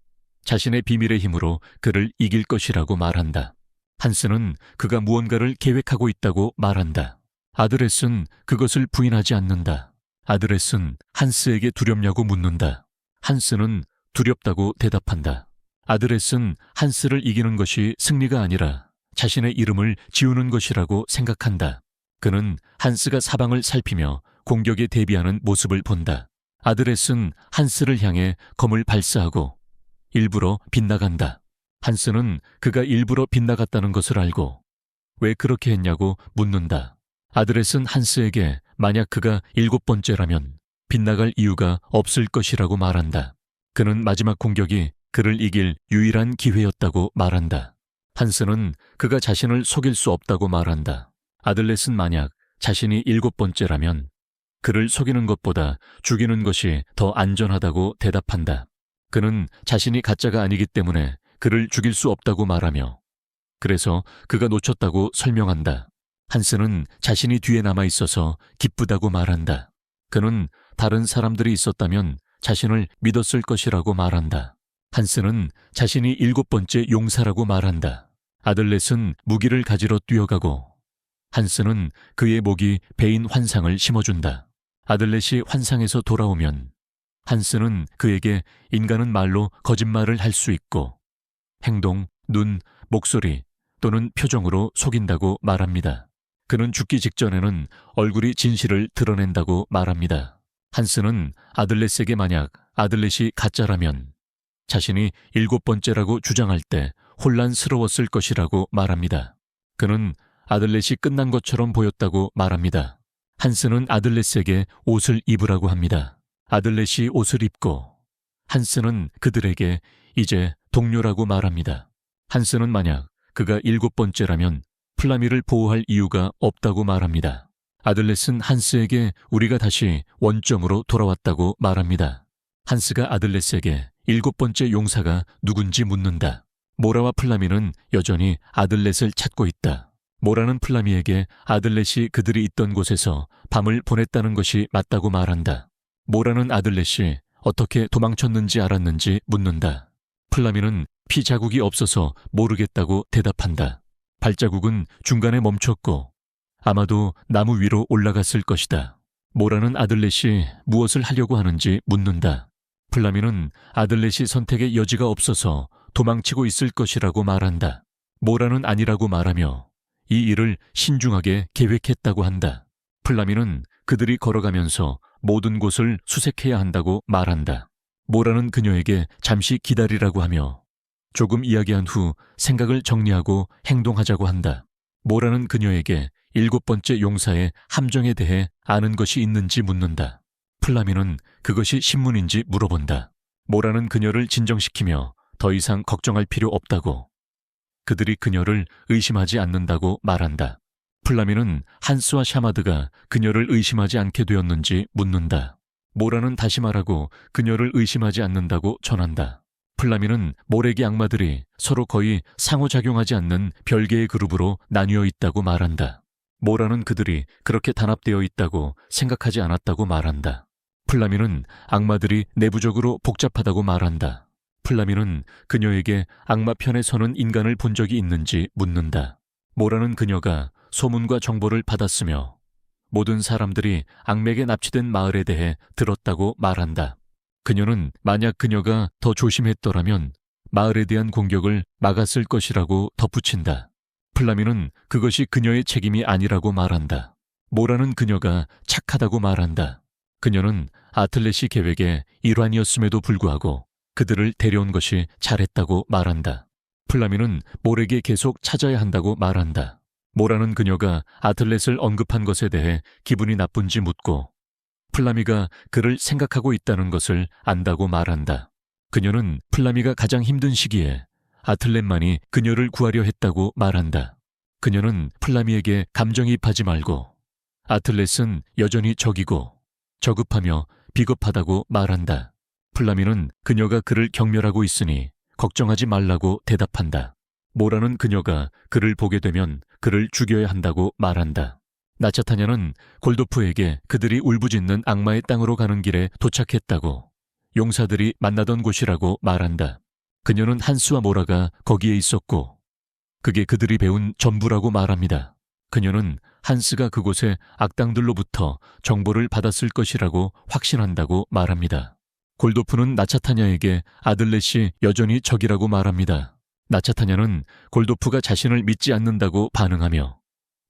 자신의 비밀의 힘으로 그를 이길 것이라고 말한다. 한스는 그가 무언가를 계획하고 있다고 말한다. 아들렛은 그것을 부인하지 않는다. 아들렛은 한스에게 두렵냐고 묻는다. 한스는 두렵다고 대답한다. 아들렛은 한스를 이기는 것이 승리가 아니라 자신의 이름을 지우는 것이라고 생각한다. 그는 한스가 사방을 살피며 공격에 대비하는 모습을 본다. 아들렛은 한스를 향해 검을 발사하고 일부러 빗나간다. 한스는 그가 일부러 빗나갔다는 것을 알고 왜 그렇게 했냐고 묻는다. 아들렛은 한스에게 만약 그가 7번째라면 빗나갈 이유가 없을 것이라고 말한다. 그는 마지막 공격이 그를 이길 유일한 기회였다고 말한다. 한스는 그가 자신을 속일 수 없다고 말한다. 아들렛은 만약 자신이 7번째라면 그를 속이는 것보다 죽이는 것이 더 안전하다고 대답한다. 그는 자신이 가짜가 아니기 때문에 그를 죽일 수 없다고 말하며 그래서 그가 놓쳤다고 설명한다. 한스는 자신이 뒤에 남아 있어서 기쁘다고 말한다. 그는 다른 사람들이 있었다면 자신을 믿었을 것이라고 말한다. 한스는 자신이 7번째 용사라고 말한다. 아들렛은 무기를 가지러 뛰어가고 한스는 그의 목이 베인 환상을 심어준다. 아들렛이 환상에서 돌아오면 한스는 그에게 인간은 말로 거짓말을 할 수 있고 행동, 눈, 목소리 또는 표정으로 속인다고 말합니다. 그는 죽기 직전에는 얼굴이 진실을 드러낸다고 말합니다. 한스는 아들렛에게 만약 아들렛이 가짜라면 자신이 7번째라고 주장할 때 혼란스러웠을 것이라고 말합니다. 그는 아들렛이 끝난 것처럼 보였다고 말합니다. 한스는 아들렛에게 옷을 입으라고 합니다. 아들렛이 옷을 입고 한스는 그들에게 이제 동료라고 말합니다. 한스는 만약 그가 7번째라면 플라미를 보호할 이유가 없다고 말합니다. 아들렛은 한스에게 우리가 다시 원점으로 돌아왔다고 말합니다. 한스가 아들렛에게 7번째 용사가 누군지 묻는다. 모라와 플라미는 여전히 아들렛을 찾고 있다. 모라는 플라미에게 아들렛이 그들이 있던 곳에서 밤을 보냈다는 것이 맞다고 말한다. 모라는 아들렛이 어떻게 도망쳤는지 알았는지 묻는다. 플라미는 피 자국이 없어서 모르겠다고 대답한다. 발자국은 중간에 멈췄고 아마도 나무 위로 올라갔을 것이다. 모라는 아들렛이 무엇을 하려고 하는지 묻는다. 플라미는 아들렛이 선택의 여지가 없어서 도망치고 있을 것이라고 말한다. 모라는 아니라고 말하며 이 일을 신중하게 계획했다고 한다. 플라미는 그들이 걸어가면서 모든 곳을 수색해야 한다고 말한다. 모라는 그녀에게 잠시 기다리라고 하며 조금 이야기한 후 생각을 정리하고 행동하자고 한다. 모라는 그녀에게 7번째 용사의 함정에 대해 아는 것이 있는지 묻는다. 플라미는 그것이 신문인지 물어본다. 모라는 그녀를 진정시키며 더 이상 걱정할 필요 없다고 그들이 그녀를 의심하지 않는다고 말한다. 플라미는 한스와 샤마드가 그녀를 의심하지 않게 되었는지 묻는다. 모라는 다시 말하고 그녀를 의심하지 않는다고 전한다. 플라미는 모래기 악마들이 서로 거의 상호작용하지 않는 별개의 그룹으로 나뉘어 있다고 말한다. 모라는 그들이 그렇게 단합되어 있다고 생각하지 않았다고 말한다. 플라미는 악마들이 내부적으로 복잡하다고 말한다. 플라미는 그녀에게 악마 편에 서는 인간을 본 적이 있는지 묻는다. 모라는 그녀가 소문과 정보를 받았으며 모든 사람들이 악맥에 납치된 마을에 대해 들었다고 말한다. 그녀는 만약 그녀가 더 조심했더라면 마을에 대한 공격을 막았을 것이라고 덧붙인다. 플라미는 그것이 그녀의 책임이 아니라고 말한다. 모라는 그녀가 착하다고 말한다. 그녀는 아틀렛이 계획의 일환이었음에도 불구하고 그들을 데려온 것이 잘했다고 말한다. 플라미는 모에게 계속 찾아야 한다고 말한다. 모라는 그녀가 아틀렛을 언급한 것에 대해 기분이 나쁜지 묻고 플라미가 그를 생각하고 있다는 것을 안다고 말한다. 그녀는 플라미가 가장 힘든 시기에 아틀렛만이 그녀를 구하려 했다고 말한다. 그녀는 플라미에게 감정이입하지 말고 아틀렛은 여전히 적이고 저급하며 비겁하다고 말한다. 플라미는 그녀가 그를 경멸하고 있으니 걱정하지 말라고 대답한다. 모라는 그녀가 그를 보게 되면 그를 죽여야 한다고 말한다. 나차타냐는 골도프에게 그들이 울부짖는 악마의 땅으로 가는 길에 도착했다고 용사들이 만나던 곳이라고 말한다. 그녀는 한스와 모라가 거기에 있었고 그게 그들이 배운 전부라고 말합니다. 그녀는 한스가 그곳의 악당들로부터 정보를 받았을 것이라고 확신한다고 말합니다. 골도프는 나차타냐에게 아들렛이 여전히 적이라고 말합니다. 나차타냐는 골도프가 자신을 믿지 않는다고 반응하며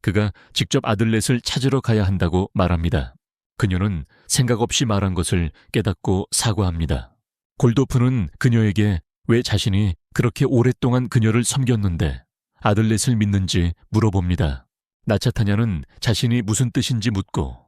그가 직접 아들렛을 찾으러 가야 한다고 말합니다. 그녀는 생각 없이 말한 것을 깨닫고 사과합니다. 골도프는 그녀에게 왜 자신이 그렇게 오랫동안 그녀를 섬겼는데 아들렛을 믿는지 물어봅니다. 나차타냐는 자신이 무슨 뜻인지 묻고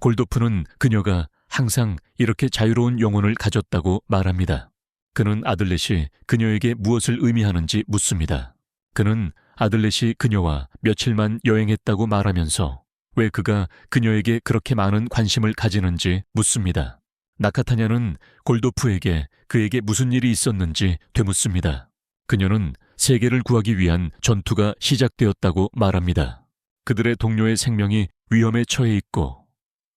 골도프는 그녀가 항상 이렇게 자유로운 영혼을 가졌다고 말합니다. 그는 아들렛이 그녀에게 무엇을 의미하는지 묻습니다. 그는 아들렛이 그녀와 며칠만 여행했다고 말하면서 왜 그가 그녀에게 그렇게 많은 관심을 가지는지 묻습니다. 나카타냐는 골도프에게 그에게 무슨 일이 있었는지 되묻습니다. 그녀는 세계를 구하기 위한 전투가 시작되었다고 말합니다. 그들의 동료의 생명이 위험에 처해 있고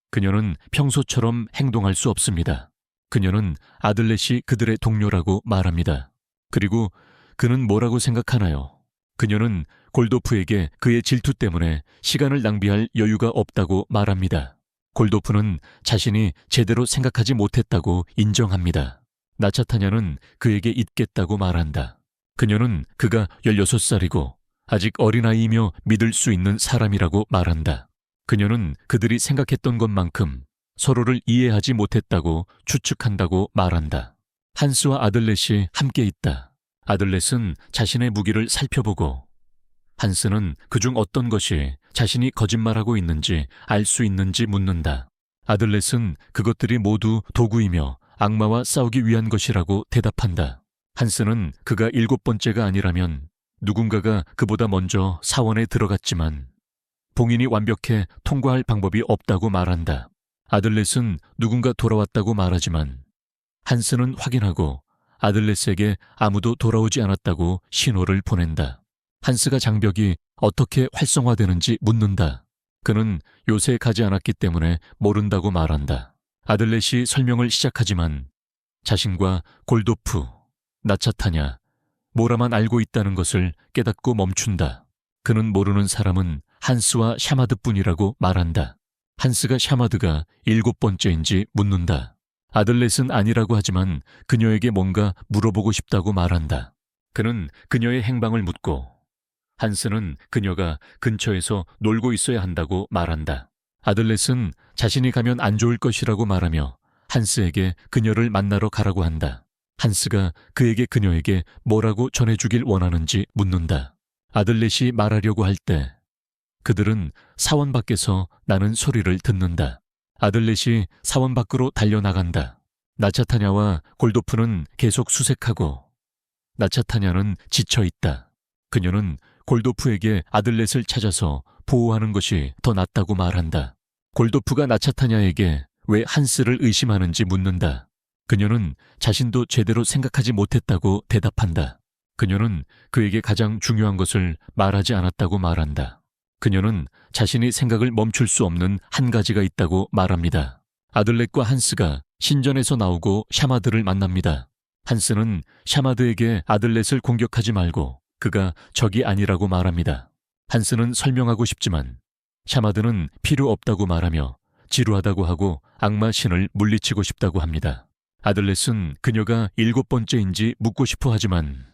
그녀는 평소처럼 행동할 수 없습니다. 그녀는 아들렛이 그들의 동료라고 말합니다. 그리고 그는 뭐라고 생각하나요? 그녀는 골도프에게 그의 질투 때문에 시간을 낭비할 여유가 없다고 말합니다. 골도프는 자신이 제대로 생각하지 못했다고 인정합니다. 나차타냐는 그에게 잊겠다고 말한다. 그녀는 그가 16살이고 아직 어린아이이며 믿을 수 있는 사람이라고 말한다. 그녀는 그들이 생각했던 것만큼 서로를 이해하지 못했다고 추측한다고 말한다. 한스와 아들렛이 함께 있다. 아들렛은 자신의 무기를 살펴보고 한스는 그중 어떤 것이 자신이 거짓말하고 있는지 알 수 있는지 묻는다. 아들렛은 그것들이 모두 도구이며 악마와 싸우기 위한 것이라고 대답한다. 한스는 그가 7번째가 아니라면 누군가가 그보다 먼저 사원에 들어갔지만 봉인이 완벽해 통과할 방법이 없다고 말한다. 아들렛은 누군가 돌아왔다고 말하지만 한스는 확인하고 아들렛에게 아무도 돌아오지 않았다고 신호를 보낸다. 한스가 장벽이 어떻게 활성화되는지 묻는다. 그는 요새 가지 않았기 때문에 모른다고 말한다. 아들렛이 설명을 시작하지만 자신과 골도프, 나차타냐, 모라만 알고 있다는 것을 깨닫고 멈춘다. 그는 모르는 사람은 한스와 샤마드뿐이라고 말한다. 한스가 샤마드가 7번째인지 묻는다. 아들렛은 아니라고 하지만 그녀에게 뭔가 물어보고 싶다고 말한다. 그는 그녀의 행방을 묻고 한스는 그녀가 근처에서 놀고 있어야 한다고 말한다. 아들렛은 자신이 가면 안 좋을 것이라고 말하며 한스에게 그녀를 만나러 가라고 한다. 한스가 그녀에게 뭐라고 전해주길 원하는지 묻는다. 아들렛이 말하려고 할 때 그들은 사원 밖에서 나는 소리를 듣는다. 아들렛이 사원 밖으로 달려나간다. 나차타냐와 골도프는 계속 수색하고 나차타냐는 지쳐있다. 그녀는 골도프에게 아들렛을 찾아서 보호하는 것이 더 낫다고 말한다. 골도프가 나차타냐에게 왜 한스를 의심하는지 묻는다. 그녀는 자신도 제대로 생각하지 못했다고 대답한다. 그녀는 그에게 가장 중요한 것을 말하지 않았다고 말한다. 그녀는 자신이 생각을 멈출 수 없는 한 가지가 있다고 말합니다. 아들렛과 한스가 신전에서 나오고 샤마드를 만납니다. 한스는 샤마드에게 아들렛을 공격하지 말고 그가 적이 아니라고 말합니다. 한스는 설명하고 싶지만 샤마드는 필요 없다고 말하며 지루하다고 하고 악마 신을 물리치고 싶다고 합니다. 아들렛은 그녀가 7번째인지 묻고 싶어 하지만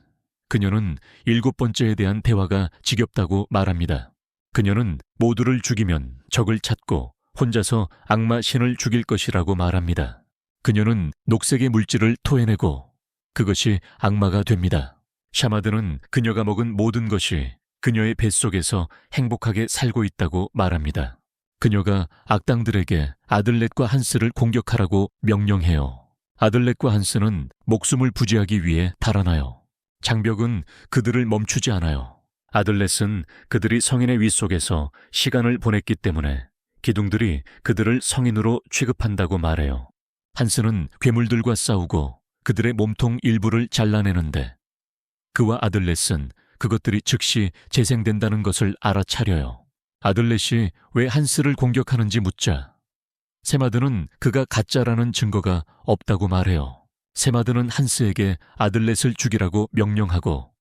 그녀는 7번째에 대한 대화가 지겹다고 말합니다. 그녀는 모두를 죽이면 적을 찾고 혼자서 악마 신을 죽일 것이라고 말합니다. 그녀는 녹색의 물질을 토해내고 그것이 악마가 됩니다. 샤마드는 그녀가 먹은 모든 것이 그녀의 뱃속에서 행복하게 살고 있다고 말합니다. 그녀가 악당들에게 아들렛과 한스를 공격하라고 명령해요. 아들렛과 한스는 목숨을 부지하기 위해 달아나요. 장벽은 그들을 멈추지 않아요. 아들렛은 그들이 성인의 윗속에서 시간을 보냈기 때문에 기둥들이 그들을 성인으로 취급한다고 말해요. 한스는 괴물들과 싸우고 그들의 몸통 일부를 잘라내는데 그와 아들렛은 그것들이 즉시 재생된다는 것을 알아차려요. 아들렛이 왜 한스를 공격하는지 묻자 세마드는 그가 가짜라는 증거가 없다고 말해요. 세마드는 한스에게 아들렛을 죽이라고 명령하고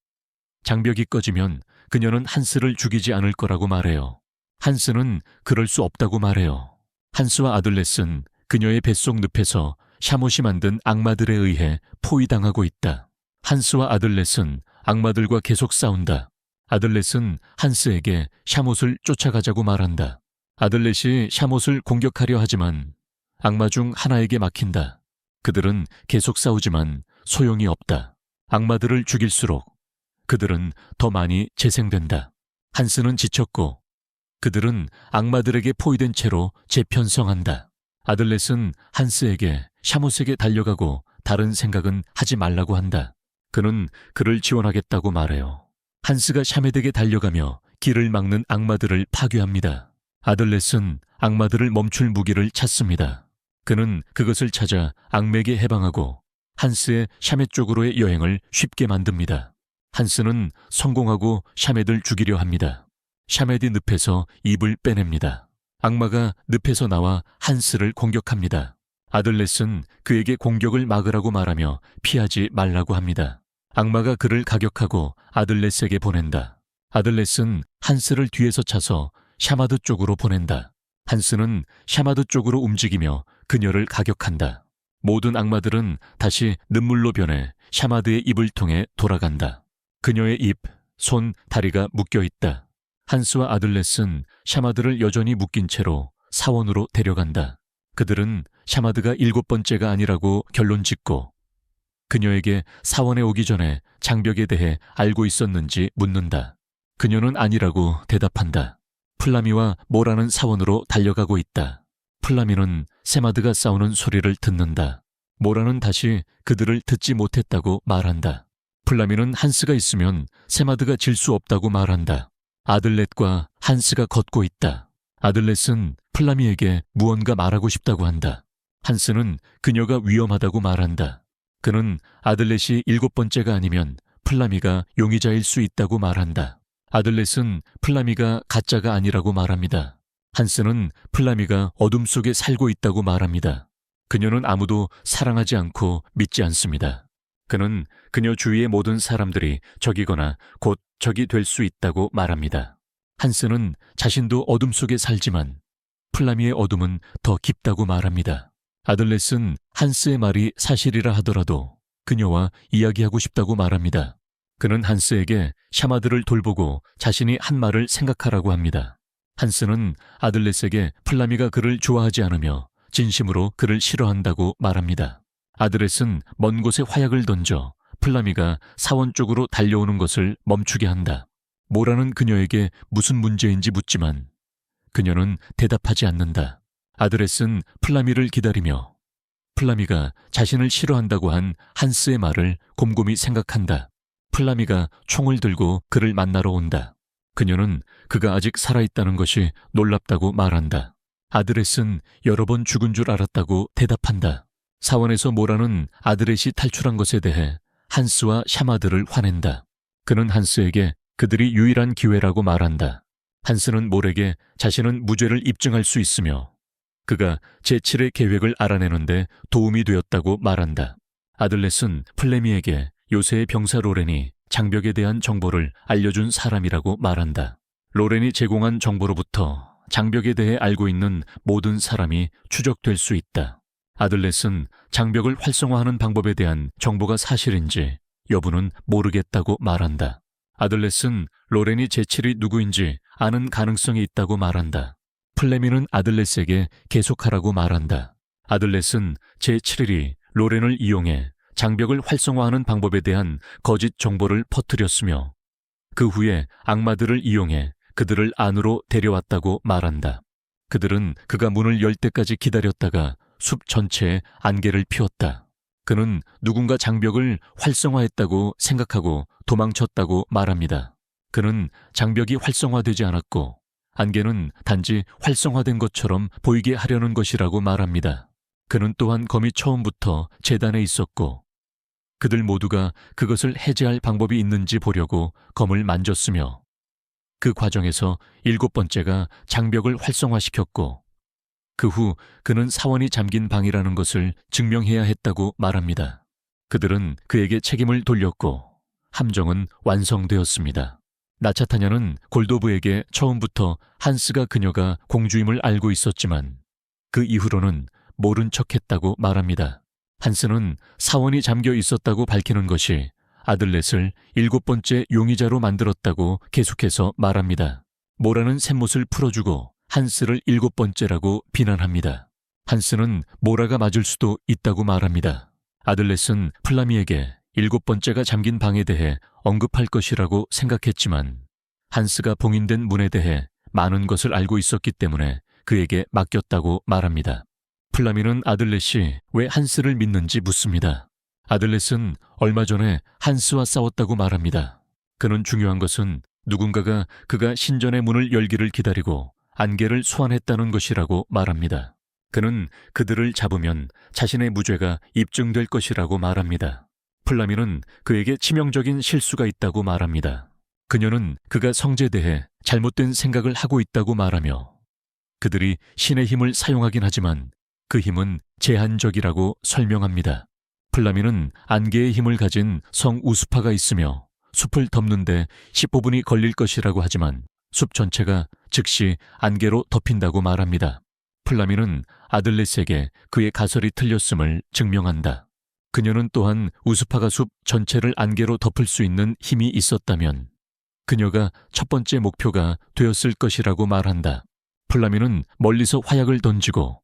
장벽이 꺼지면 그녀는 한스를 죽이지 않을 거라고 말해요. 한스는 그럴 수 없다고 말해요. 한스와 아들렛은 그녀의 뱃속 늪에서 샤못이 만든 악마들에 의해 포위당하고 있다. 한스와 아들렛은 악마들과 계속 싸운다. 아들렛은 한스에게 샤못을 쫓아가자고 말한다. 아들렛이 샤못을 공격하려 하지만 악마 중 하나에게 막힌다. 그들은 계속 싸우지만 소용이 없다. 악마들을 죽일수록 그들은 더 많이 재생된다. 한스는 지쳤고 그들은 악마들에게 포위된 채로 재편성한다. 아들렛은 한스에게 샤못에게 달려가고 다른 생각은 하지 말라고 한다. 그는 그를 지원하겠다고 말해요. 한스가 샤멧에게 달려가며 길을 막는 악마들을 파괴합니다. 아들렛은 악마들을 멈출 무기를 찾습니다. 그는 그것을 찾아 악맥에 해방하고 한스의 샤멧 쪽으로의 여행을 쉽게 만듭니다. 한스는 성공하고 샤멧을 죽이려 합니다. 샤멧이 늪에서 입을 빼냅니다. 악마가 늪에서 나와 한스를 공격합니다. 아들렛은 그에게 공격을 막으라고 말하며 피하지 말라고 합니다. 악마가 그를 가격하고 아들렛에게 보낸다. 아들렛은 한스를 뒤에서 차서 샤마드 쪽으로 보낸다. 한스는 샤마드 쪽으로 움직이며 그녀를 가격한다. 모든 악마들은 다시 눈물로 변해 샤마드의 입을 통해 돌아간다. 그녀의 입, 손, 다리가 묶여 있다. 한스와 아들렛은 샤마드를 여전히 묶인 채로 사원으로 데려간다. 그들은 샤마드가 7번째가 아니라고 결론 짓고 그녀에게 사원에 오기 전에 장벽에 대해 알고 있었는지 묻는다. 그녀는 아니라고 대답한다. 플라미와 모라는 사원으로 달려가고 있다. 플라미는 세마드가 싸우는 소리를 듣는다. 모라는 다시 그들을 듣지 못했다고 말한다. 플라미는 한스가 있으면 세마드가 질 수 없다고 말한다. 아들렛과 한스가 걷고 있다. 아들렛은 플라미에게 무언가 말하고 싶다고 한다. 한스는 그녀가 위험하다고 말한다. 그는 아들렛이 7번째가 아니면 플라미가 용의자일 수 있다고 말한다. 아들렛은 플라미가 가짜가 아니라고 말합니다. 한스는 플라미가 어둠 속에 살고 있다고 말합니다. 그녀는 아무도 사랑하지 않고 믿지 않습니다. 그는 그녀 주위의 모든 사람들이 적이거나 곧 적이 될 수 있다고 말합니다. 한스는 자신도 어둠 속에 살지만 플라미의 어둠은 더 깊다고 말합니다. 아들렛은 한스의 말이 사실이라 하더라도 그녀와 이야기하고 싶다고 말합니다. 그는 한스에게 샤마드를 돌보고 자신이 한 말을 생각하라고 합니다. 한스는 아들렛에게 플라미가 그를 좋아하지 않으며 진심으로 그를 싫어한다고 말합니다. 아들렛은 먼 곳에 화약을 던져 플라미가 사원 쪽으로 달려오는 것을 멈추게 한다. 모라는 그녀에게 무슨 문제인지 묻지만 그녀는 대답하지 않는다. 아들렛은 플라미를 기다리며 플라미가 자신을 싫어한다고 한 한스의 말을 곰곰이 생각한다. 플라미가 총을 들고 그를 만나러 온다. 그녀는 그가 아직 살아있다는 것이 놀랍다고 말한다. 아들렛은 여러 번 죽은 줄 알았다고 대답한다. 사원에서 모라는 아들렛이 탈출한 것에 대해 한스와 샤마드를 화낸다. 그는 한스에게 그들이 유일한 기회라고 말한다. 한스는 몰에게 자신은 무죄를 입증할 수 있으며 그가 제7의 계획을 알아내는데 도움이 되었다고 말한다. 아들렛은 플레미에게 요새의 병사 로렌이 장벽에 대한 정보를 알려준 사람이라고 말한다. 로렌이 제공한 정보로부터 장벽에 대해 알고 있는 모든 사람이 추적될 수 있다. 아들렛은 장벽을 활성화하는 방법에 대한 정보가 사실인지 여부는 모르겠다고 말한다. 아들렛은 로렌이 제7이 누구인지 아는 가능성이 있다고 말한다. 플레미는 아들렛에게 계속하라고 말한다. 아들렛은 제7일이 로렌을 이용해 장벽을 활성화하는 방법에 대한 거짓 정보를 퍼뜨렸으며 그 후에 악마들을 이용해 그들을 안으로 데려왔다고 말한다. 그들은 그가 문을 열 때까지 기다렸다가 숲 전체에 안개를 피웠다. 그는 누군가 장벽을 활성화했다고 생각하고 도망쳤다고 말합니다. 그는 장벽이 활성화되지 않았고 안개는 단지 활성화된 것처럼 보이게 하려는 것이라고 말합니다. 그는 또한 검이 처음부터 재단에 있었고 그들 모두가 그것을 해제할 방법이 있는지 보려고 검을 만졌으며 그 과정에서 7번째가 장벽을 활성화시켰고 그 후 그는 사원이 잠긴 방이라는 것을 증명해야 했다고 말합니다. 그들은 그에게 책임을 돌렸고 함정은 완성되었습니다. 나차타냐는 골도브에게 처음부터 한스가 그녀가 공주임을 알고 있었지만 그 이후로는 모른 척했다고 말합니다. 한스는 사원이 잠겨 있었다고 밝히는 것이 아들렛을 7번째 용의자로 만들었다고 계속해서 말합니다. 모라는 샘못을 풀어주고 한스를 7번째라고 비난합니다. 한스는 모라가 맞을 수도 있다고 말합니다. 아들렛은 플라미에게 7번째가 잠긴 방에 대해 언급할 것이라고 생각했지만 한스가 봉인된 문에 대해 많은 것을 알고 있었기 때문에 그에게 맡겼다고 말합니다. 플라미는 아들렛이 왜 한스를 믿는지 묻습니다. 아들렛은 얼마 전에 한스와 싸웠다고 말합니다. 그는 중요한 것은 누군가가 그가 신전의 문을 열기를 기다리고 안개를 소환했다는 것이라고 말합니다. 그는 그들을 잡으면 자신의 무죄가 입증될 것이라고 말합니다. 플라미는 그에게 치명적인 실수가 있다고 말합니다. 그녀는 그가 성제에 대해 잘못된 생각을 하고 있다고 말하며 그들이 신의 힘을 사용하긴 하지만 그 힘은 제한적이라고 설명합니다. 플라미는 안개의 힘을 가진 성 우스파가 있으며 숲을 덮는데 15분이 걸릴 것이라고 하지만 숲 전체가 즉시 안개로 덮인다고 말합니다. 플라미는 아들렛에게 그의 가설이 틀렸음을 증명한다. 그녀는 또한 우스파가 숲 전체를 안개로 덮을 수 있는 힘이 있었다면 그녀가 첫 번째 목표가 되었을 것이라고 말한다. 플라미는 멀리서 화약을 던지고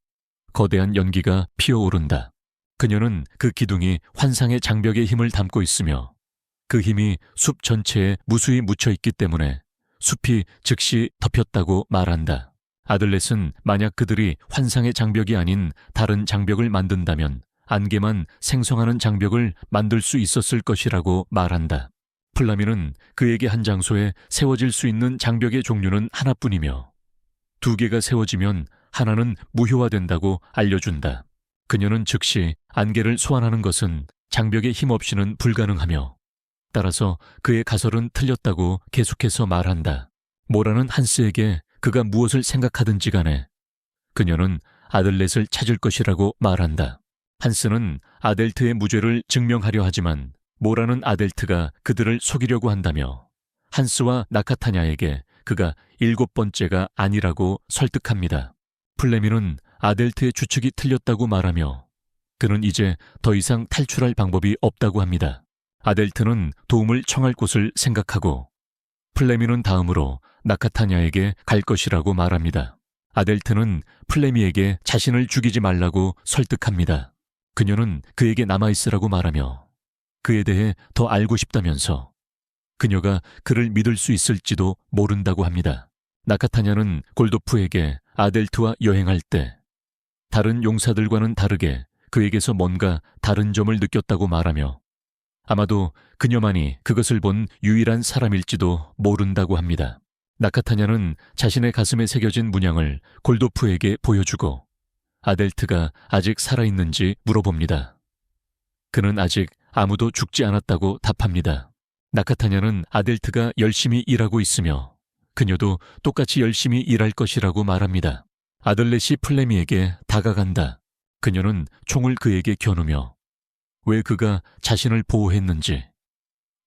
거대한 연기가 피어오른다. 그녀는 그 기둥이 환상의 장벽의 힘을 담고 있으며 그 힘이 숲 전체에 무수히 묻혀 있기 때문에 숲이 즉시 덮였다고 말한다. 아들렛은 만약 그들이 환상의 장벽이 아닌 다른 장벽을 만든다면 안개만 생성하는 장벽을 만들 수 있었을 것이라고 말한다. 플라미는 그에게 한 장소에 세워질 수 있는 장벽의 종류는 하나뿐이며 2개가 세워지면 하나는 무효화된다고 알려준다. 그녀는 즉시 안개를 소환하는 것은 장벽의 힘 없이는 불가능하며 따라서 그의 가설은 틀렸다고 계속해서 말한다. 모라는 한스에게 그가 무엇을 생각하든지 간에 그녀는 아들렛을 찾을 것이라고 말한다. 한스는 아델트의 무죄를 증명하려 하지만 모라는 아델트가 그들을 속이려고 한다며 한스와 나카타냐에게 그가 7번째가 아니라고 설득합니다. 플레미는 아델트의 추측이 틀렸다고 말하며 그는 이제 더 이상 탈출할 방법이 없다고 합니다. 아델트는 도움을 청할 곳을 생각하고 플레미는 다음으로 나카타냐에게 갈 것이라고 말합니다. 아델트는 플레미에게 자신을 죽이지 말라고 설득합니다. 그녀는 그에게 남아있으라고 말하며 그에 대해 더 알고 싶다면서 그녀가 그를 믿을 수 있을지도 모른다고 합니다. 나카타냐는 골도프에게 아델트와 여행할 때 다른 용사들과는 다르게 그에게서 뭔가 다른 점을 느꼈다고 말하며 아마도 그녀만이 그것을 본 유일한 사람일지도 모른다고 합니다. 나카타냐는 자신의 가슴에 새겨진 문양을 골도프에게 보여주고 아델트가 아직 살아있는지 물어봅니다. 그는 아직 아무도 죽지 않았다고 답합니다. 나카타냐는 아델트가 열심히 일하고 있으며 그녀도 똑같이 열심히 일할 것이라고 말합니다. 아들렛이 플레미에게 다가간다. 그녀는 총을 그에게 겨누며 왜 그가 자신을 보호했는지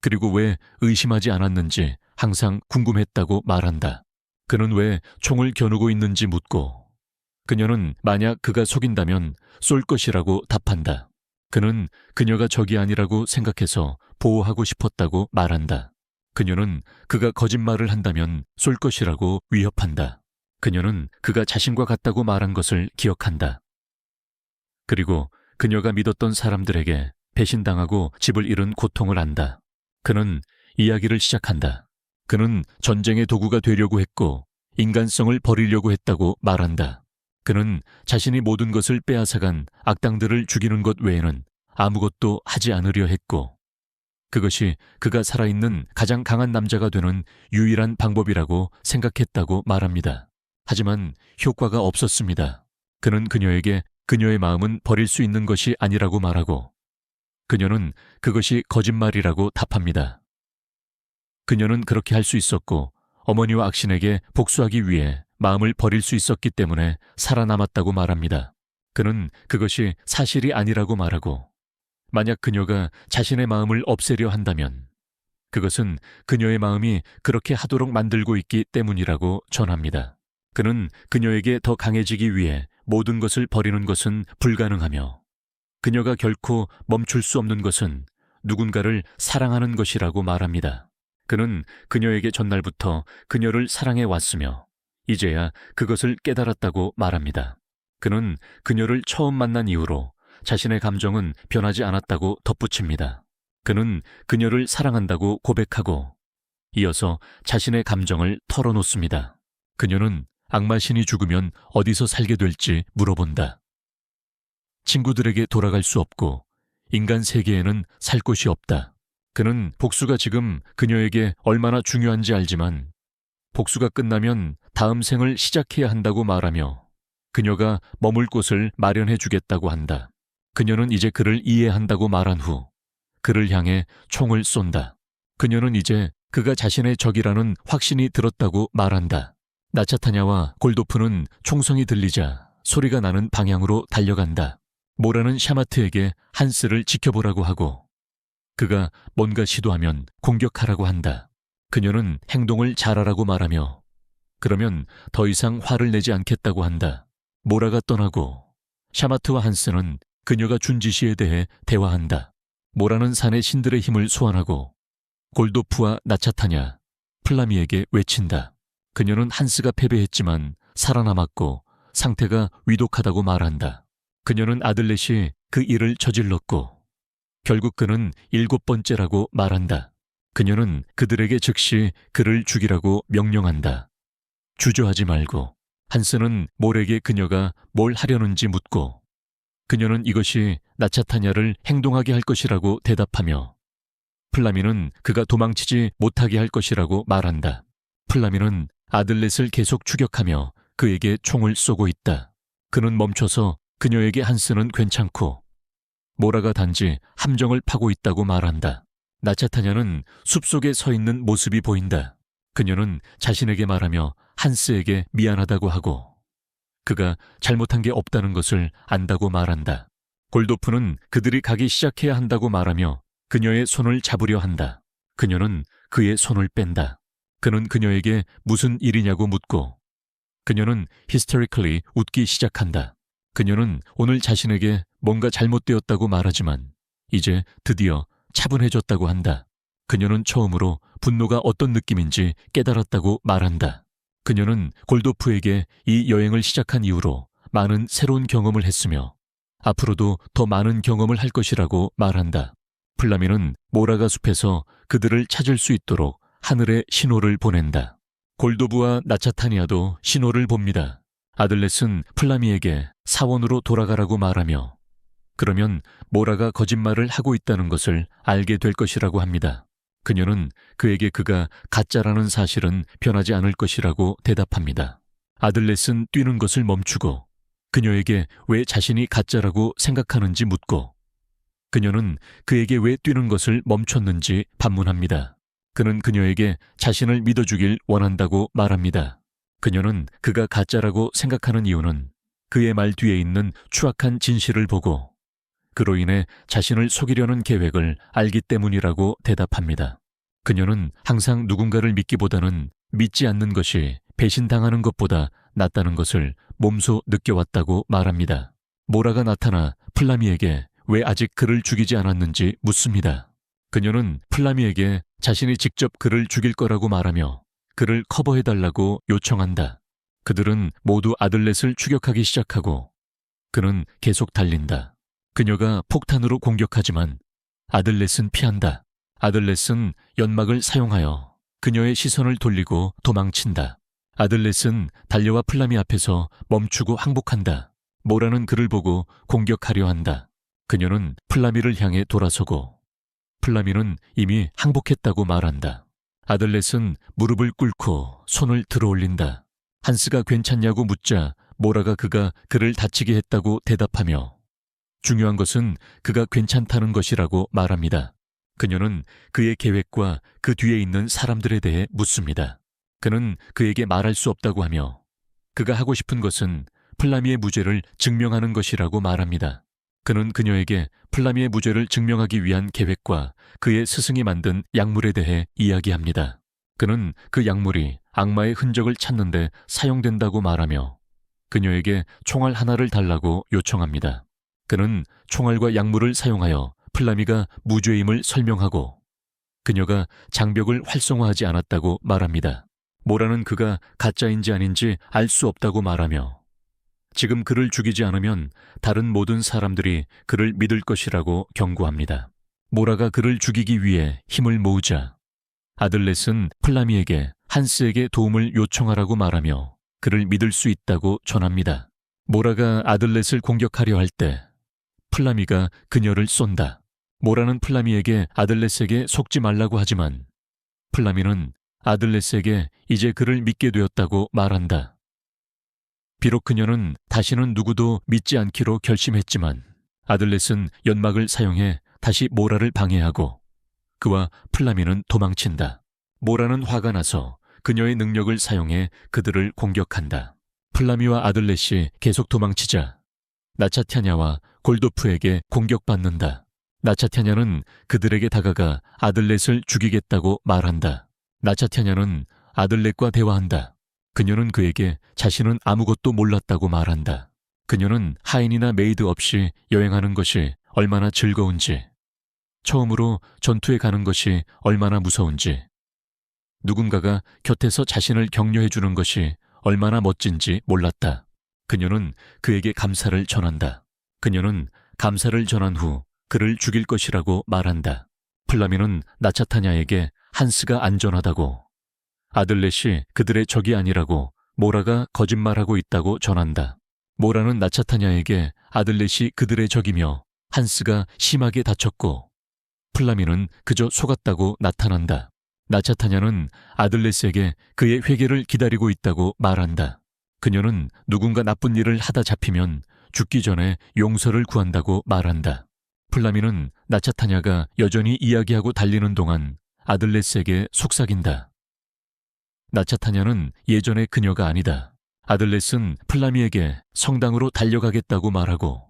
그리고 왜 의심하지 않았는지 항상 궁금했다고 말한다. 그는 왜 총을 겨누고 있는지 묻고 그녀는 만약 그가 속인다면 쏠 것이라고 답한다. 그는 그녀가 적이 아니라고 생각해서 보호하고 싶었다고 말한다. 그녀는 그가 거짓말을 한다면 쏠 것이라고 위협한다. 그녀는 그가 자신과 같다고 말한 것을 기억한다. 그리고 그녀가 믿었던 사람들에게 배신당하고 집을 잃은 고통을 안다. 그는 이야기를 시작한다. 그는 전쟁의 도구가 되려고 했고 인간성을 버리려고 했다고 말한다. 그는 자신이 모든 것을 빼앗아간 악당들을 죽이는 것 외에는 아무것도 하지 않으려 했고 그것이 그가 살아있는 가장 강한 남자가 되는 유일한 방법이라고 생각했다고 말합니다. 하지만 효과가 없었습니다. 그는 그녀에게 그녀의 마음은 버릴 수 있는 것이 아니라고 말하고 그녀는 그것이 거짓말이라고 답합니다. 그녀는 그렇게 할 수 있었고 어머니와 악신에게 복수하기 위해 마음을 버릴 수 있었기 때문에 살아남았다고 말합니다. 그는 그것이 사실이 아니라고 말하고 만약 그녀가 자신의 마음을 없애려 한다면 그것은 그녀의 마음이 그렇게 하도록 만들고 있기 때문이라고 전합니다. 그는 그녀에게 더 강해지기 위해 모든 것을 버리는 것은 불가능하며 그녀가 결코 멈출 수 없는 것은 누군가를 사랑하는 것이라고 말합니다. 그는 그녀에게 전날부터 그녀를 사랑해 왔으며 이제야 그것을 깨달았다고 말합니다. 그는 그녀를 처음 만난 이후로 자신의 감정은 변하지 않았다고 덧붙입니다. 그는 그녀를 사랑한다고 고백하고 이어서 자신의 감정을 털어놓습니다. 그녀는 악마신이 죽으면 어디서 살게 될지 물어본다. 친구들에게 돌아갈 수 없고 인간 세계에는 살 곳이 없다. 그는 복수가 지금 그녀에게 얼마나 중요한지 알지만 복수가 끝나면 다음 생을 시작해야 한다고 말하며 그녀가 머물 곳을 마련해 주겠다고 한다. 그녀는 이제 그를 이해한다고 말한 후 그를 향해 총을 쏜다. 그녀는 이제 그가 자신의 적이라는 확신이 들었다고 말한다. 나차타냐와 골도프는 총성이 들리자 소리가 나는 방향으로 달려간다. 모라는 샤마트에게 한스를 지켜보라고 하고 그가 뭔가 시도하면 공격하라고 한다. 그녀는 행동을 잘하라고 말하며 그러면 더 이상 화를 내지 않겠다고 한다. 모라가 떠나고 샤마트와 한스는 그녀가 준 지시에 대해 대화한다. 모라는 산의 신들의 힘을 소환하고 골도프와 나차타냐, 플라미에게 외친다. 그녀는 한스가 패배했지만 살아남았고 상태가 위독하다고 말한다. 그녀는 아들렛이 그 일을 저질렀고 결국 그는 7번째라고 말한다. 그녀는 그들에게 즉시 그를 죽이라고 명령한다. 주저하지 말고. 한스는 몰에게 그녀가 뭘 하려는지 묻고 그녀는 이것이 나차타냐를 행동하게 할 것이라고 대답하며 플라미는 그가 도망치지 못하게 할 것이라고 말한다. 플라미는 아들렛을 계속 추격하며 그에게 총을 쏘고 있다. 그는 멈춰서 그녀에게 한스는 괜찮고 모라가 단지 함정을 파고 있다고 말한다. 나차타냐는 숲속에 서 있는 모습이 보인다. 그녀는 자신에게 말하며 한스에게 미안하다고 하고 그가 잘못한 게 없다는 것을 안다고 말한다. 골도프는 그들이 가기 시작해야 한다고 말하며 그녀의 손을 잡으려 한다. 그녀는 그의 손을 뺀다. 그는 그녀에게 무슨 일이냐고 묻고 그녀는 hysterically 웃기 시작한다. 그녀는 오늘 자신에게 뭔가 잘못되었다고 말하지만 이제 드디어 차분해졌다고 한다. 그녀는 처음으로 분노가 어떤 느낌인지 깨달았다고 말한다. 그녀는 골도프에게 이 여행을 시작한 이후로 많은 새로운 경험을 했으며 앞으로도 더 많은 경험을 할 것이라고 말한다. 플라미는 모라가 숲에서 그들을 찾을 수 있도록 하늘에 신호를 보낸다. 골도브와 나차타니아도 신호를 봅니다. 아들렛은 플라미에게 사원으로 돌아가라고 말하며 그러면 모라가 거짓말을 하고 있다는 것을 알게 될 것이라고 합니다. 그녀는 그에게 그가 가짜라는 사실은 변하지 않을 것이라고 대답합니다. 아들렛은 뛰는 것을 멈추고 그녀에게 왜 자신이 가짜라고 생각하는지 묻고 그녀는 그에게 왜 뛰는 것을 멈췄는지 반문합니다. 그는 그녀에게 자신을 믿어주길 원한다고 말합니다. 그녀는 그가 가짜라고 생각하는 이유는 그의 말 뒤에 있는 추악한 진실을 보고 그로 인해 자신을 속이려는 계획을 알기 때문이라고 대답합니다. 그녀는 항상 누군가를 믿기보다는 믿지 않는 것이 배신당하는 것보다 낫다는 것을 몸소 느껴왔다고 말합니다. 모라가 나타나 플라미에게 왜 아직 그를 죽이지 않았는지 묻습니다. 그녀는 플라미에게 자신이 직접 그를 죽일 거라고 말하며 그를 커버해달라고 요청한다. 그들은 모두 아들렛을 추격하기 시작하고 그는 계속 달린다. 그녀가 폭탄으로 공격하지만 아들렛은 피한다. 아들렛은 연막을 사용하여 그녀의 시선을 돌리고 도망친다. 아들렛은 달려와 플라미 앞에서 멈추고 항복한다. 모라는 그를 보고 공격하려 한다. 그녀는 플라미를 향해 돌아서고 플라미는 이미 항복했다고 말한다. 아들렛은 무릎을 꿇고 손을 들어올린다. 한스가 괜찮냐고 묻자 모라가 그가 그를 다치게 했다고 대답하며 중요한 것은 그가 괜찮다는 것이라고 말합니다. 그녀는 그의 계획과 그 뒤에 있는 사람들에 대해 묻습니다. 그는 그에게 말할 수 없다고 하며 그가 하고 싶은 것은 플라미의 무죄를 증명하는 것이라고 말합니다. 그는 그녀에게 플라미의 무죄를 증명하기 위한 계획과 그의 스승이 만든 약물에 대해 이야기합니다. 그는 그 약물이 악마의 흔적을 찾는 데 사용된다고 말하며 그녀에게 총알 하나를 달라고 요청합니다. 그는 총알과 약물을 사용하여 플라미가 무죄임을 설명하고 그녀가 장벽을 활성화하지 않았다고 말합니다. 모라는 그가 가짜인지 아닌지 알 수 없다고 말하며 지금 그를 죽이지 않으면 다른 모든 사람들이 그를 믿을 것이라고 경고합니다. 모라가 그를 죽이기 위해 힘을 모으자 아들렛은 플라미에게 한스에게 도움을 요청하라고 말하며 그를 믿을 수 있다고 전합니다. 모라가 아들렛을 공격하려 할 때 플라미가 그녀를 쏜다. 모라는 플라미에게 아들렛에게 속지 말라고 하지만 플라미는 아들렛에게 이제 그를 믿게 되었다고 말한다. 비록 그녀는 다시는 누구도 믿지 않기로 결심했지만 아들렛은 연막을 사용해 다시 모라를 방해하고 그와 플라미는 도망친다. 모라는 화가 나서 그녀의 능력을 사용해 그들을 공격한다. 플라미와 아들렛이 계속 도망치자 나차타냐와 골도프에게 공격받는다. 나차타냐는 그들에게 다가가 아들렛을 죽이겠다고 말한다. 나차타냐는 아들렛과 대화한다. 그녀는 그에게 자신은 아무것도 몰랐다고 말한다. 그녀는 하인이나 메이드 없이 여행하는 것이 얼마나 즐거운지, 처음으로 전투에 가는 것이 얼마나 무서운지, 누군가가 곁에서 자신을 격려해 주는 것이 얼마나 멋진지 몰랐다. 그녀는 그에게 감사를 전한다. 그녀는 감사를 전한 후 그를 죽일 것이라고 말한다. 플라미는 나차타냐에게 한스가 안전하다고, 아들렛이 그들의 적이 아니라고 모라가 거짓말하고 있다고 전한다. 모라는 나차타냐에게 아들렛이 그들의 적이며 한스가 심하게 다쳤고 플라미는 그저 속았다고 나타난다. 나차타냐는 아들렛에게 그의 회개를 기다리고 있다고 말한다. 그녀는 누군가 나쁜 일을 하다 잡히면 죽기 전에 용서를 구한다고 말한다. 플라미는 나차타냐가 여전히 이야기하고 달리는 동안 아들렛에게 속삭인다. 나차타냐는 예전의 그녀가 아니다. 아들렛은 플라미에게 성당으로 달려가겠다고 말하고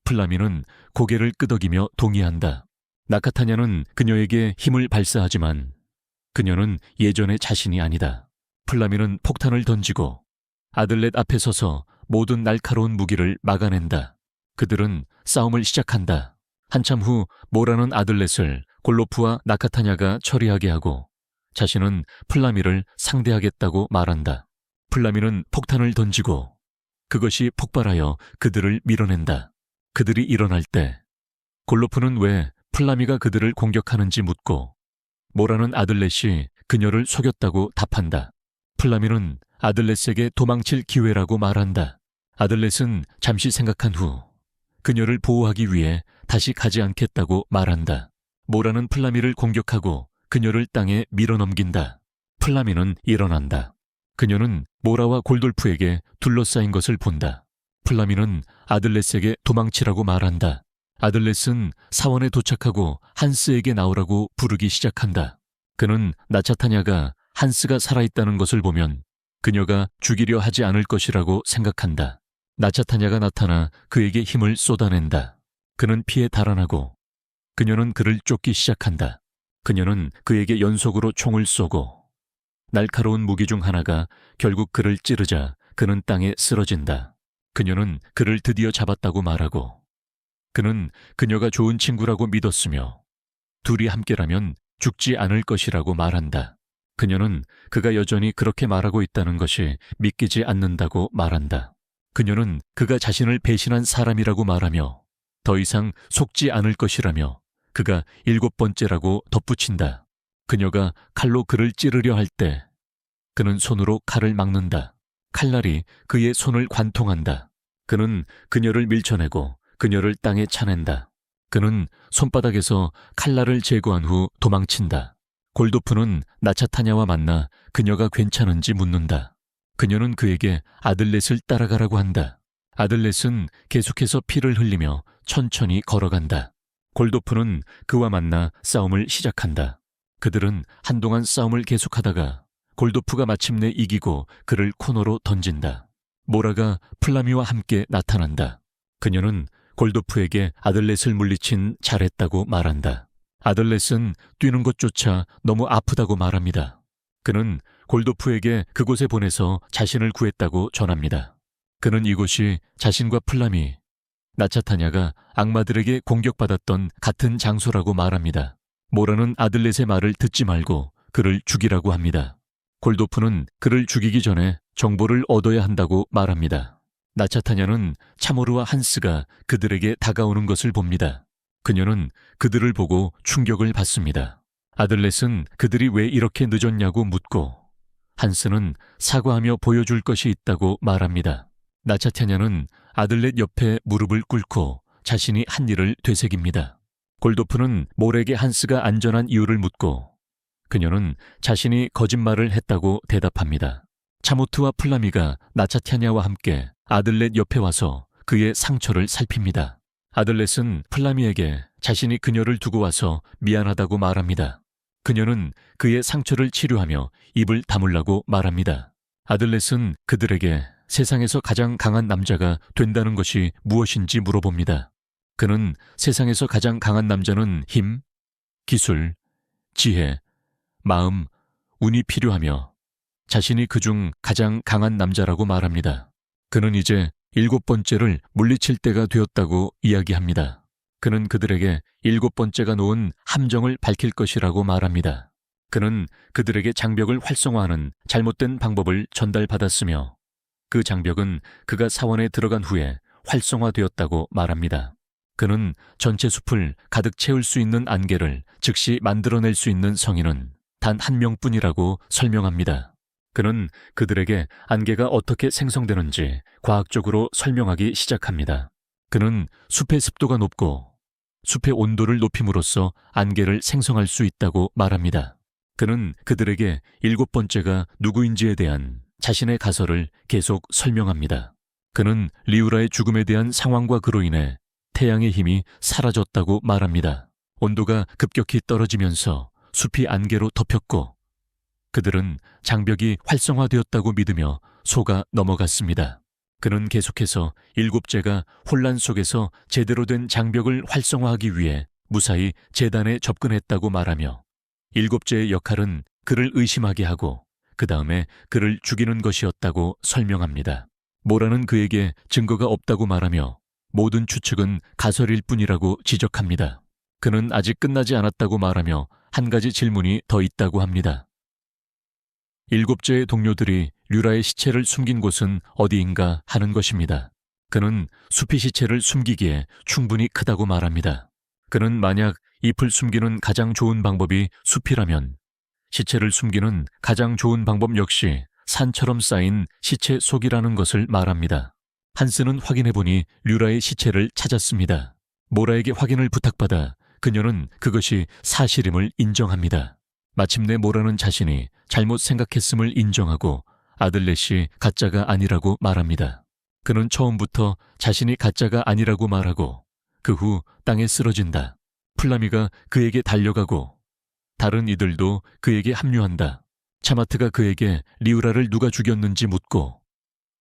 플라미는 고개를 끄덕이며 동의한다. 나카타냐는 그녀에게 힘을 발사하지만 그녀는 예전의 자신이 아니다. 플라미는 폭탄을 던지고 아들렛 앞에 서서 모든 날카로운 무기를 막아낸다. 그들은 싸움을 시작한다. 한참 후 모라는 아들렛을 골로프와 나카타냐가 처리하게 하고 자신은 플라미를 상대하겠다고 말한다. 플라미는 폭탄을 던지고 그것이 폭발하여 그들을 밀어낸다. 그들이 일어날 때 골로프는 왜 플라미가 그들을 공격하는지 묻고 모라는 아들렛이 그녀를 속였다고 답한다. 플라미는 아들렛에게 도망칠 기회라고 말한다. 아들렛은 잠시 생각한 후 그녀를 보호하기 위해 다시 가지 않겠다고 말한다. 모라는 플라미를 공격하고 그녀를 땅에 밀어넘긴다. 플라미는 일어난다. 그녀는 모라와 골돌프에게 둘러싸인 것을 본다. 플라미는 아들렛에게 도망치라고 말한다. 아들렛은 사원에 도착하고 한스에게 나오라고 부르기 시작한다. 그는 나차타냐가 한스가 살아있다는 것을 보면 그녀가 죽이려 하지 않을 것이라고 생각한다. 나차타냐가 나타나 그에게 힘을 쏟아낸다. 그는 피해 달아나고 그녀는 그를 쫓기 시작한다. 그녀는 그에게 연속으로 총을 쏘고 날카로운 무기 중 하나가 결국 그를 찌르자 그는 땅에 쓰러진다. 그녀는 그를 드디어 잡았다고 말하고 그는 그녀가 좋은 친구라고 믿었으며 둘이 함께라면 죽지 않을 것이라고 말한다. 그녀는 그가 여전히 그렇게 말하고 있다는 것이 믿기지 않는다고 말한다. 그녀는 그가 자신을 배신한 사람이라고 말하며 더 이상 속지 않을 것이라며 그가 7번째라고 덧붙인다. 그녀가 칼로 그를 찌르려 할 때 그는 손으로 칼을 막는다. 칼날이 그의 손을 관통한다. 그는 그녀를 밀쳐내고 그녀를 땅에 차낸다. 그는 손바닥에서 칼날을 제거한 후 도망친다. 골도프는 나차타냐와 만나 그녀가 괜찮은지 묻는다. 그녀는 그에게 아들렛을 따라가라고 한다. 아들렛은 계속해서 피를 흘리며 천천히 걸어간다. 골도프는 그와 만나 싸움을 시작한다. 그들은 한동안 싸움을 계속하다가 골도프가 마침내 이기고 그를 코너로 던진다. 모라가 플라미와 함께 나타난다. 그녀는 골도프에게 아들렛을 물리친 잘했다고 말한다. 아들렛은 뛰는 것조차 너무 아프다고 말합니다. 그는 골도프에게 그곳에 보내서 자신을 구했다고 전합니다. 그는 이곳이 자신과 플라미 나차타냐가 악마들에게 공격받았던 같은 장소라고 말합니다. 모라는 아들렛의 말을 듣지 말고 그를 죽이라고 합니다. 골도프는 그를 죽이기 전에 정보를 얻어야 한다고 말합니다. 나차타냐는 차모르와 한스가 그들에게 다가오는 것을 봅니다. 그녀는 그들을 보고 충격을 받습니다. 아들렛은 그들이 왜 이렇게 늦었냐고 묻고 한스는 사과하며 보여줄 것이 있다고 말합니다. 나차타냐는 아들렛 옆에 무릎을 꿇고 자신이 한 일을 되새깁니다. 골도프는 몰에게 한스가 안전한 이유를 묻고 그녀는 자신이 거짓말을 했다고 대답합니다. 차모트와 플라미가 나차타냐와 함께 아들렛 옆에 와서 그의 상처를 살핍니다. 아들렛은 플라미에게 자신이 그녀를 두고 와서 미안하다고 말합니다. 그녀는 그의 상처를 치료하며 입을 다물라고 말합니다. 아들렛은 그들에게 세상에서 가장 강한 남자가 된다는 것이 무엇인지 물어봅니다. 그는 세상에서 가장 강한 남자는 힘, 기술, 지혜, 마음, 운이 필요하며 자신이 그중 가장 강한 남자라고 말합니다. 그는 이제 7번째를 물리칠 때가 되었다고 이야기합니다. 그는 그들에게 7번째가 놓은 함정을 밝힐 것이라고 말합니다. 그는 그들에게 장벽을 활성화하는 잘못된 방법을 전달받았으며 그 장벽은 그가 사원에 들어간 후에 활성화되었다고 말합니다. 그는 전체 숲을 가득 채울 수 있는 안개를 즉시 만들어낼 수 있는 성인은 단 한 명뿐이라고 설명합니다. 그는 그들에게 안개가 어떻게 생성되는지 과학적으로 설명하기 시작합니다. 그는 숲의 습도가 높고 숲의 온도를 높임으로써 안개를 생성할 수 있다고 말합니다. 그는 그들에게 7번째가 누구인지에 대한 자신의 가설을 계속 설명합니다. 그는 리우라의 죽음에 대한 상황과 그로 인해 태양의 힘이 사라졌다고 말합니다. 온도가 급격히 떨어지면서 숲이 안개로 덮였고 그들은 장벽이 활성화되었다고 믿으며 속아 넘어갔습니다. 그는 계속해서 7째가 혼란 속에서 제대로 된 장벽을 활성화하기 위해 무사히 제단에 접근했다고 말하며 7째의 역할은 그를 의심하게 하고 그 다음에 그를 죽이는 것이었다고 설명합니다. 모라는 그에게 증거가 없다고 말하며 모든 추측은 가설일 뿐이라고 지적합니다. 그는 아직 끝나지 않았다고 말하며 한 가지 질문이 더 있다고 합니다. 7째의 동료들이 류라의 시체를 숨긴 곳은 어디인가 하는 것입니다. 그는 숲이 시체를 숨기기에 충분히 크다고 말합니다. 그는 만약 잎을 숨기는 가장 좋은 방법이 숲이라면 시체를 숨기는 가장 좋은 방법 역시 산처럼 쌓인 시체 속이라는 것을 말합니다. 한스는 확인해보니 류라의 시체를 찾았습니다. 모라에게 확인을 부탁받아 그녀는 그것이 사실임을 인정합니다. 마침내 모라는 자신이 잘못 생각했음을 인정하고 아들렛이 가짜가 아니라고 말합니다. 그는 처음부터 자신이 가짜가 아니라고 말하고 그 후 땅에 쓰러진다. 플라미가 그에게 달려가고 다른 이들도 그에게 합류한다. 차마트가 그에게 리우라를 누가 죽였는지 묻고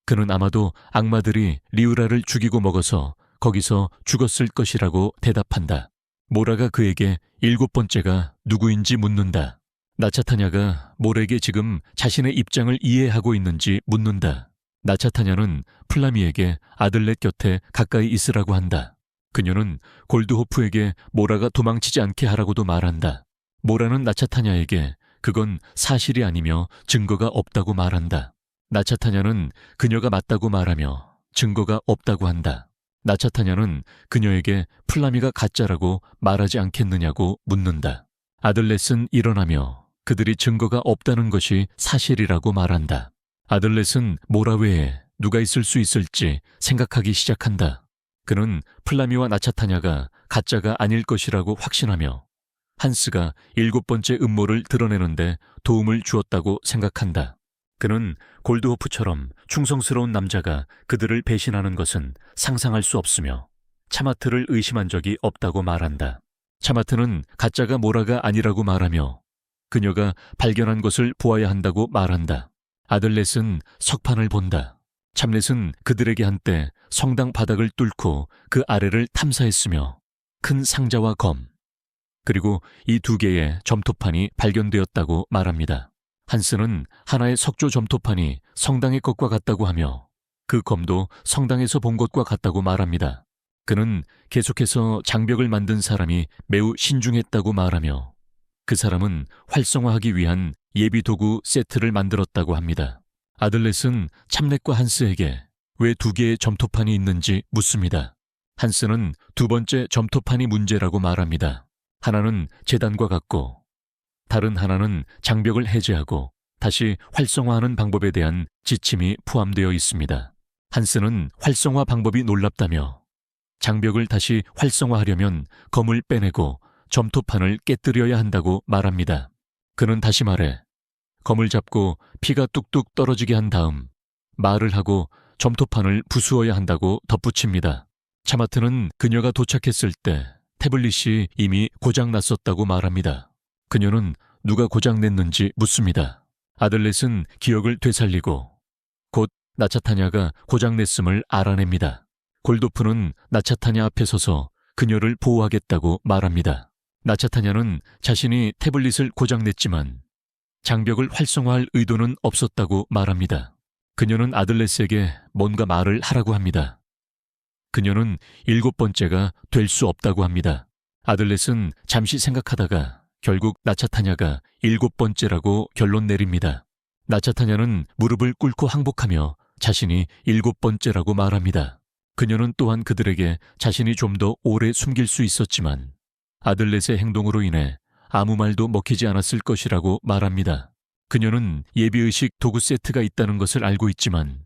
그는 아마도 악마들이 리우라를 죽이고 먹어서 거기서 죽었을 것이라고 대답한다. 모라가 그에게 7번째가 누구인지 묻는다. 나차타냐가 몰에게 지금 자신의 입장을 이해하고 있는지 묻는다. 나차타냐는 플라미에게 아들렛 곁에 가까이 있으라고 한다. 그녀는 골드호프에게 모라가 도망치지 않게 하라고도 말한다. 모라는 나차타냐에게 그건 사실이 아니며 증거가 없다고 말한다. 나차타냐는 그녀가 맞다고 말하며 증거가 없다고 한다. 나차타냐는 그녀에게 플라미가 가짜라고 말하지 않겠느냐고 묻는다. 아들렛은 일어나며 그들이 증거가 없다는 것이 사실이라고 말한다. 아들렛은 모라 외에 누가 있을 수 있을지 생각하기 시작한다. 그는 플라미와 나차타냐가 가짜가 아닐 것이라고 확신하며 한스가 7번째 음모를 드러내는데 도움을 주었다고 생각한다. 그는 골드호프처럼 충성스러운 남자가 그들을 배신하는 것은 상상할 수 없으며 차마트를 의심한 적이 없다고 말한다. 차마트는 가짜가 모라가 아니라고 말하며 그녀가 발견한 것을 보아야 한다고 말한다. 아들렛은 석판을 본다. 참렛은 그들에게 한때 성당 바닥을 뚫고 그 아래를 탐사했으며 큰 상자와 검, 그리고 이 2개의 점토판이 발견되었다고 말합니다. 한스는 하나의 석조 점토판이 성당의 것과 같다고 하며 그 검도 성당에서 본 것과 같다고 말합니다. 그는 계속해서 장벽을 만든 사람이 매우 신중했다고 말하며 그 사람은 활성화하기 위한 예비 도구 세트를 만들었다고 합니다. 아들렛은 참넷과 한스에게 왜 2개의 점토판이 있는지 묻습니다. 한스는 2번째 점토판이 문제라고 말합니다. 하나는 재단과 같고 다른 하나는 장벽을 해제하고 다시 활성화하는 방법에 대한 지침이 포함되어 있습니다. 한스는 활성화 방법이 놀랍다며 장벽을 다시 활성화하려면 검을 빼내고 점토판을 깨뜨려야 한다고 말합니다. 그는 다시 말해 검을 잡고 피가 뚝뚝 떨어지게 한 다음 말을 하고 점토판을 부수어야 한다고 덧붙입니다. 차마트는 그녀가 도착했을 때 태블릿이 이미 고장났었다고 말합니다. 그녀는 누가 고장냈는지 묻습니다. 아들렛은 기억을 되살리고 곧 나차타냐가 고장냈음을 알아냅니다. 골도프는 나차타냐 앞에 서서 그녀를 보호하겠다고 말합니다. 나차타냐는 자신이 태블릿을 고장냈지만 장벽을 활성화할 의도는 없었다고 말합니다. 그녀는 아들렛에게 뭔가 말을 하라고 합니다. 그녀는 7번째가 될 수 없다고 합니다. 아들렛은 잠시 생각하다가 결국 나차타냐가 7번째라고 결론 내립니다. 나차타냐는 무릎을 꿇고 항복하며 자신이 7번째라고 말합니다. 그녀는 또한 그들에게 자신이 좀 더 오래 숨길 수 있었지만 아들렛의 행동으로 인해 아무 말도 먹히지 않았을 것이라고 말합니다. 그녀는 예비의식 도구 세트가 있다는 것을 알고 있지만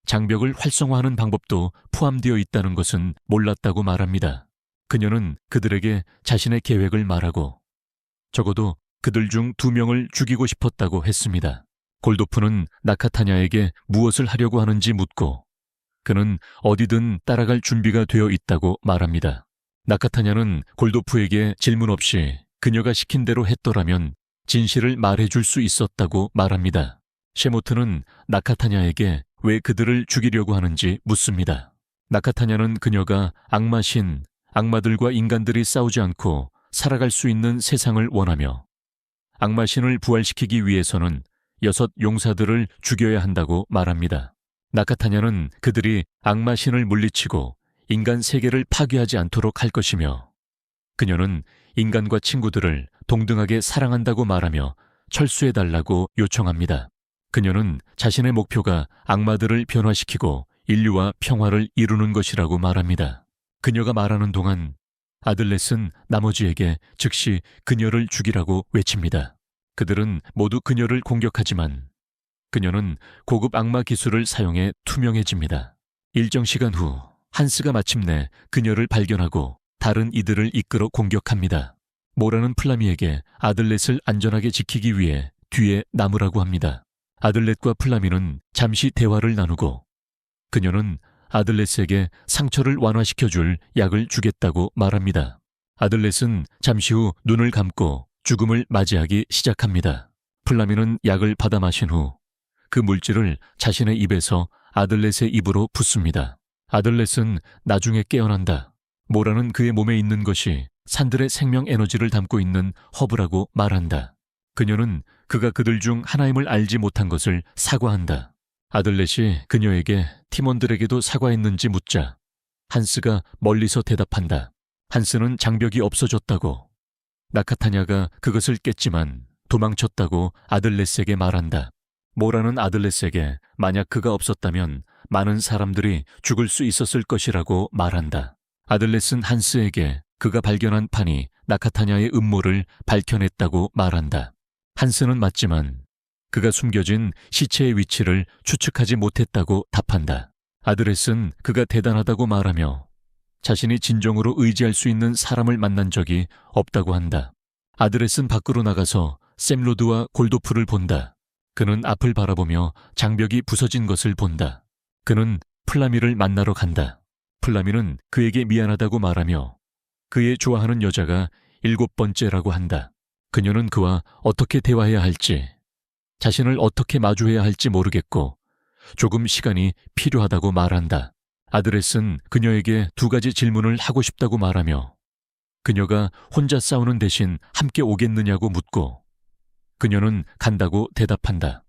장벽을 활성화하는 방법도 포함되어 있다는 것은 몰랐다고 말합니다. 그녀는 그들에게 자신의 계획을 말하고 적어도 그들 중 2명을 죽이고 싶었다고 했습니다. 골도프는 나카타냐에게 무엇을 하려고 하는지 묻고 그는 어디든 따라갈 준비가 되어 있다고 말합니다. 나카타냐는 골도프에게 질문 없이 그녀가 시킨 대로 했더라면 진실을 말해줄 수 있었다고 말합니다. 셰모트는 나카타냐에게 왜 그들을 죽이려고 하는지 묻습니다. 나카타냐는 그녀가 악마신, 악마들과 인간들이 싸우지 않고 살아갈 수 있는 세상을 원하며 악마신을 부활시키기 위해서는 6 용사들을 죽여야 한다고 말합니다. 나카타냐는 그들이 악마신을 물리치고 인간 세계를 파괴하지 않도록 할 것이며 그녀는 인간과 친구들을 동등하게 사랑한다고 말하며 철수해달라고 요청합니다. 그녀는 자신의 목표가 악마들을 변화시키고 인류와 평화를 이루는 것이라고 말합니다. 그녀가 말하는 동안 아들렛은 나머지에게 즉시 그녀를 죽이라고 외칩니다. 그들은 모두 그녀를 공격하지만 그녀는 고급 악마 기술을 사용해 투명해집니다. 일정 시간 후 한스가 마침내 그녀를 발견하고 다른 이들을 이끌어 공격합니다. 모라는 플라미에게 아들렛을 안전하게 지키기 위해 뒤에 남으라고 합니다. 아들렛과 플라미는 잠시 대화를 나누고 그녀는 아들렛에게 상처를 완화시켜줄 약을 주겠다고 말합니다. 아들렛은 잠시 후 눈을 감고 죽음을 맞이하기 시작합니다. 플라미는 약을 받아 마신 후 그 물질을 자신의 입에서 아들렛의 입으로 붓습니다. 아들렛은 나중에 깨어난다. 모라는 그의 몸에 있는 것이 산들의 생명 에너지를 담고 있는 허브라고 말한다. 그녀는 그가 그들 중 하나임을 알지 못한 것을 사과한다. 아들렛이 그녀에게 팀원들에게도 사과했는지 묻자 한스가 멀리서 대답한다. 한스는 장벽이 없어졌다고, 나카타냐가 그것을 깼지만 도망쳤다고 아들렛에게 말한다. 모라는 아들렛에게 만약 그가 없었다면 많은 사람들이 죽을 수 있었을 것이라고 말한다. 아들렛은 한스에게 그가 발견한 판이 나카타냐의 음모를 밝혀냈다고 말한다. 한스는 맞지만 그가 숨겨진 시체의 위치를 추측하지 못했다고 답한다. 아들렛은 그가 대단하다고 말하며 자신이 진정으로 의지할 수 있는 사람을 만난 적이 없다고 한다. 아들렛은 밖으로 나가서 샘로드와 골도프를 본다. 그는 앞을 바라보며 장벽이 부서진 것을 본다. 그는 플라미를 만나러 간다. 플라미는 그에게 미안하다고 말하며 그의 좋아하는 여자가 7번째라고 한다. 그녀는 그와 어떻게 대화해야 할지, 자신을 어떻게 마주해야 할지 모르겠고 조금 시간이 필요하다고 말한다. 아들렛은 그녀에게 2가지 질문을 하고 싶다고 말하며 그녀가 혼자 싸우는 대신 함께 오겠느냐고 묻고 그녀는 간다고 대답한다.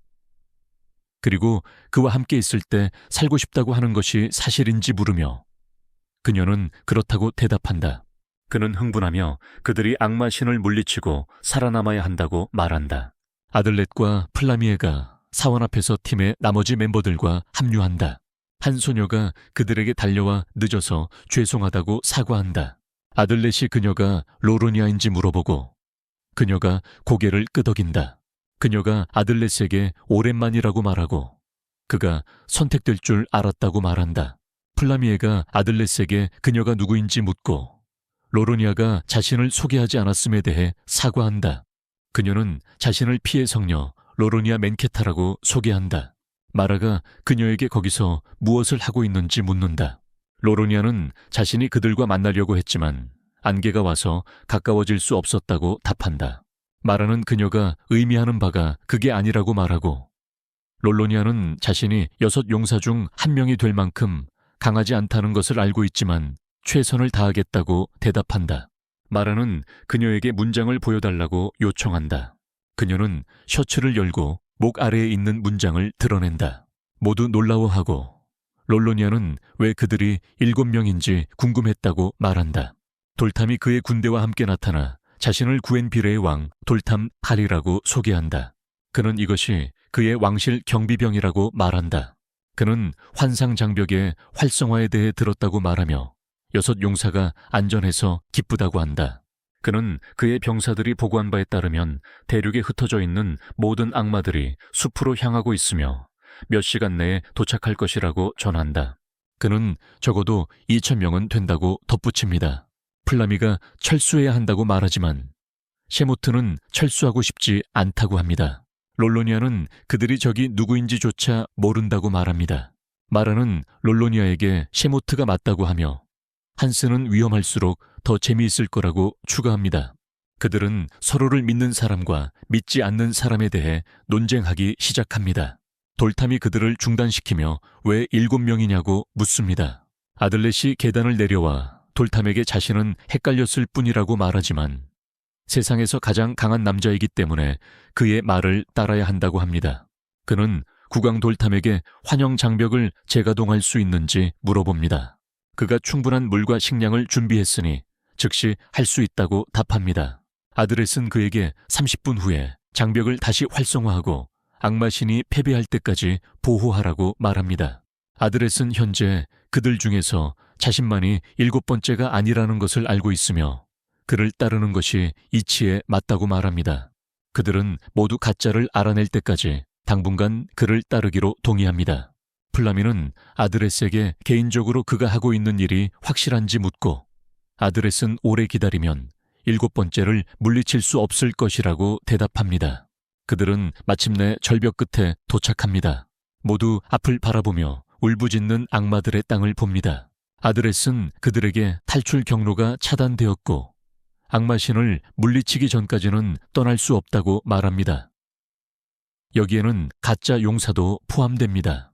그리고 그와 함께 있을 때 살고 싶다고 하는 것이 사실인지 물으며 그녀는 그렇다고 대답한다. 그는 흥분하며 그들이 악마 신을 물리치고 살아남아야 한다고 말한다. 아들렛과 플라미에가 사원 앞에서 팀의 나머지 멤버들과 합류한다. 한 소녀가 그들에게 달려와 늦어서 죄송하다고 사과한다. 아들렛이 그녀가 로로니아인지 물어보고 그녀가 고개를 끄덕인다. 그녀가 아들렛에게 오랜만이라고 말하고 그가 선택될 줄 알았다고 말한다. 플라미에가 아들렛에게 그녀가 누구인지 묻고 로로니아가 자신을 소개하지 않았음에 대해 사과한다. 그녀는 자신을 피해 성녀 로로니아 맨케타라고 소개한다. 마라가 그녀에게 거기서 무엇을 하고 있는지 묻는다. 로로니아는 자신이 그들과 만나려고 했지만 안개가 와서 가까워질 수 없었다고 답한다. 마라는 그녀가 의미하는 바가 그게 아니라고 말하고 롤로니아는 자신이 6 용사 중 한 명이 될 만큼 강하지 않다는 것을 알고 있지만 최선을 다하겠다고 대답한다. 마라는 그녀에게 문장을 보여달라고 요청한다. 그녀는 셔츠를 열고 목 아래에 있는 문장을 드러낸다. 모두 놀라워하고 롤로니아는 왜 그들이 7명인지 궁금했다고 말한다. 돌탐이 그의 군대와 함께 나타나 자신을 구엔 비레의 왕 돌탐 칼이라고 소개한다. 그는 이것이 그의 왕실 경비병이라고 말한다. 그는 환상 장벽의 활성화에 대해 들었다고 말하며 6 용사가 안전해서 기쁘다고 한다. 그는 그의 병사들이 보고한 바에 따르면 대륙에 흩어져 있는 모든 악마들이 숲으로 향하고 있으며 몇 시간 내에 도착할 것이라고 전한다. 그는 적어도 2,000명은 된다고 덧붙입니다. 플라미가 철수해야 한다고 말하지만 셰모트는 철수하고 싶지 않다고 합니다. 롤로니아는 그들이 적이 누구인지조차 모른다고 말합니다. 마라는 롤로니아에게 셰모트가 맞다고 하며 한스는 위험할수록 더 재미있을 거라고 추가합니다. 그들은 서로를 믿는 사람과 믿지 않는 사람에 대해 논쟁하기 시작합니다. 돌탐이 그들을 중단시키며 왜 7명이냐고 묻습니다. 아들렛이 계단을 내려와 돌탐에게 자신은 헷갈렸을 뿐이라고 말하지만 세상에서 가장 강한 남자이기 때문에 그의 말을 따라야 한다고 합니다. 그는 국왕 돌탐에게 환영 장벽을 재가동할 수 있는지 물어봅니다. 그가 충분한 물과 식량을 준비했으니 즉시 할 수 있다고 답합니다. 아드렛은 그에게 30분 후에 장벽을 다시 활성화하고 악마신이 패배할 때까지 보호하라고 말합니다. 아드렛은 현재 그들 중에서 자신만이 7번째가 아니라는 것을 알고 있으며 그를 따르는 것이 이치에 맞다고 말합니다. 그들은 모두 가짜를 알아낼 때까지 당분간 그를 따르기로 동의합니다. 플라미는 아드렛에게 개인적으로 그가 하고 있는 일이 확실한지 묻고 아드렛은 오래 기다리면 7번째를 물리칠 수 없을 것이라고 대답합니다. 그들은 마침내 절벽 끝에 도착합니다. 모두 앞을 바라보며 울부짖는 악마들의 땅을 봅니다. 아드렛은 그들에게 탈출 경로가 차단되었고 악마신을 물리치기 전까지는 떠날 수 없다고 말합니다. 여기에는 가짜 용사도 포함됩니다.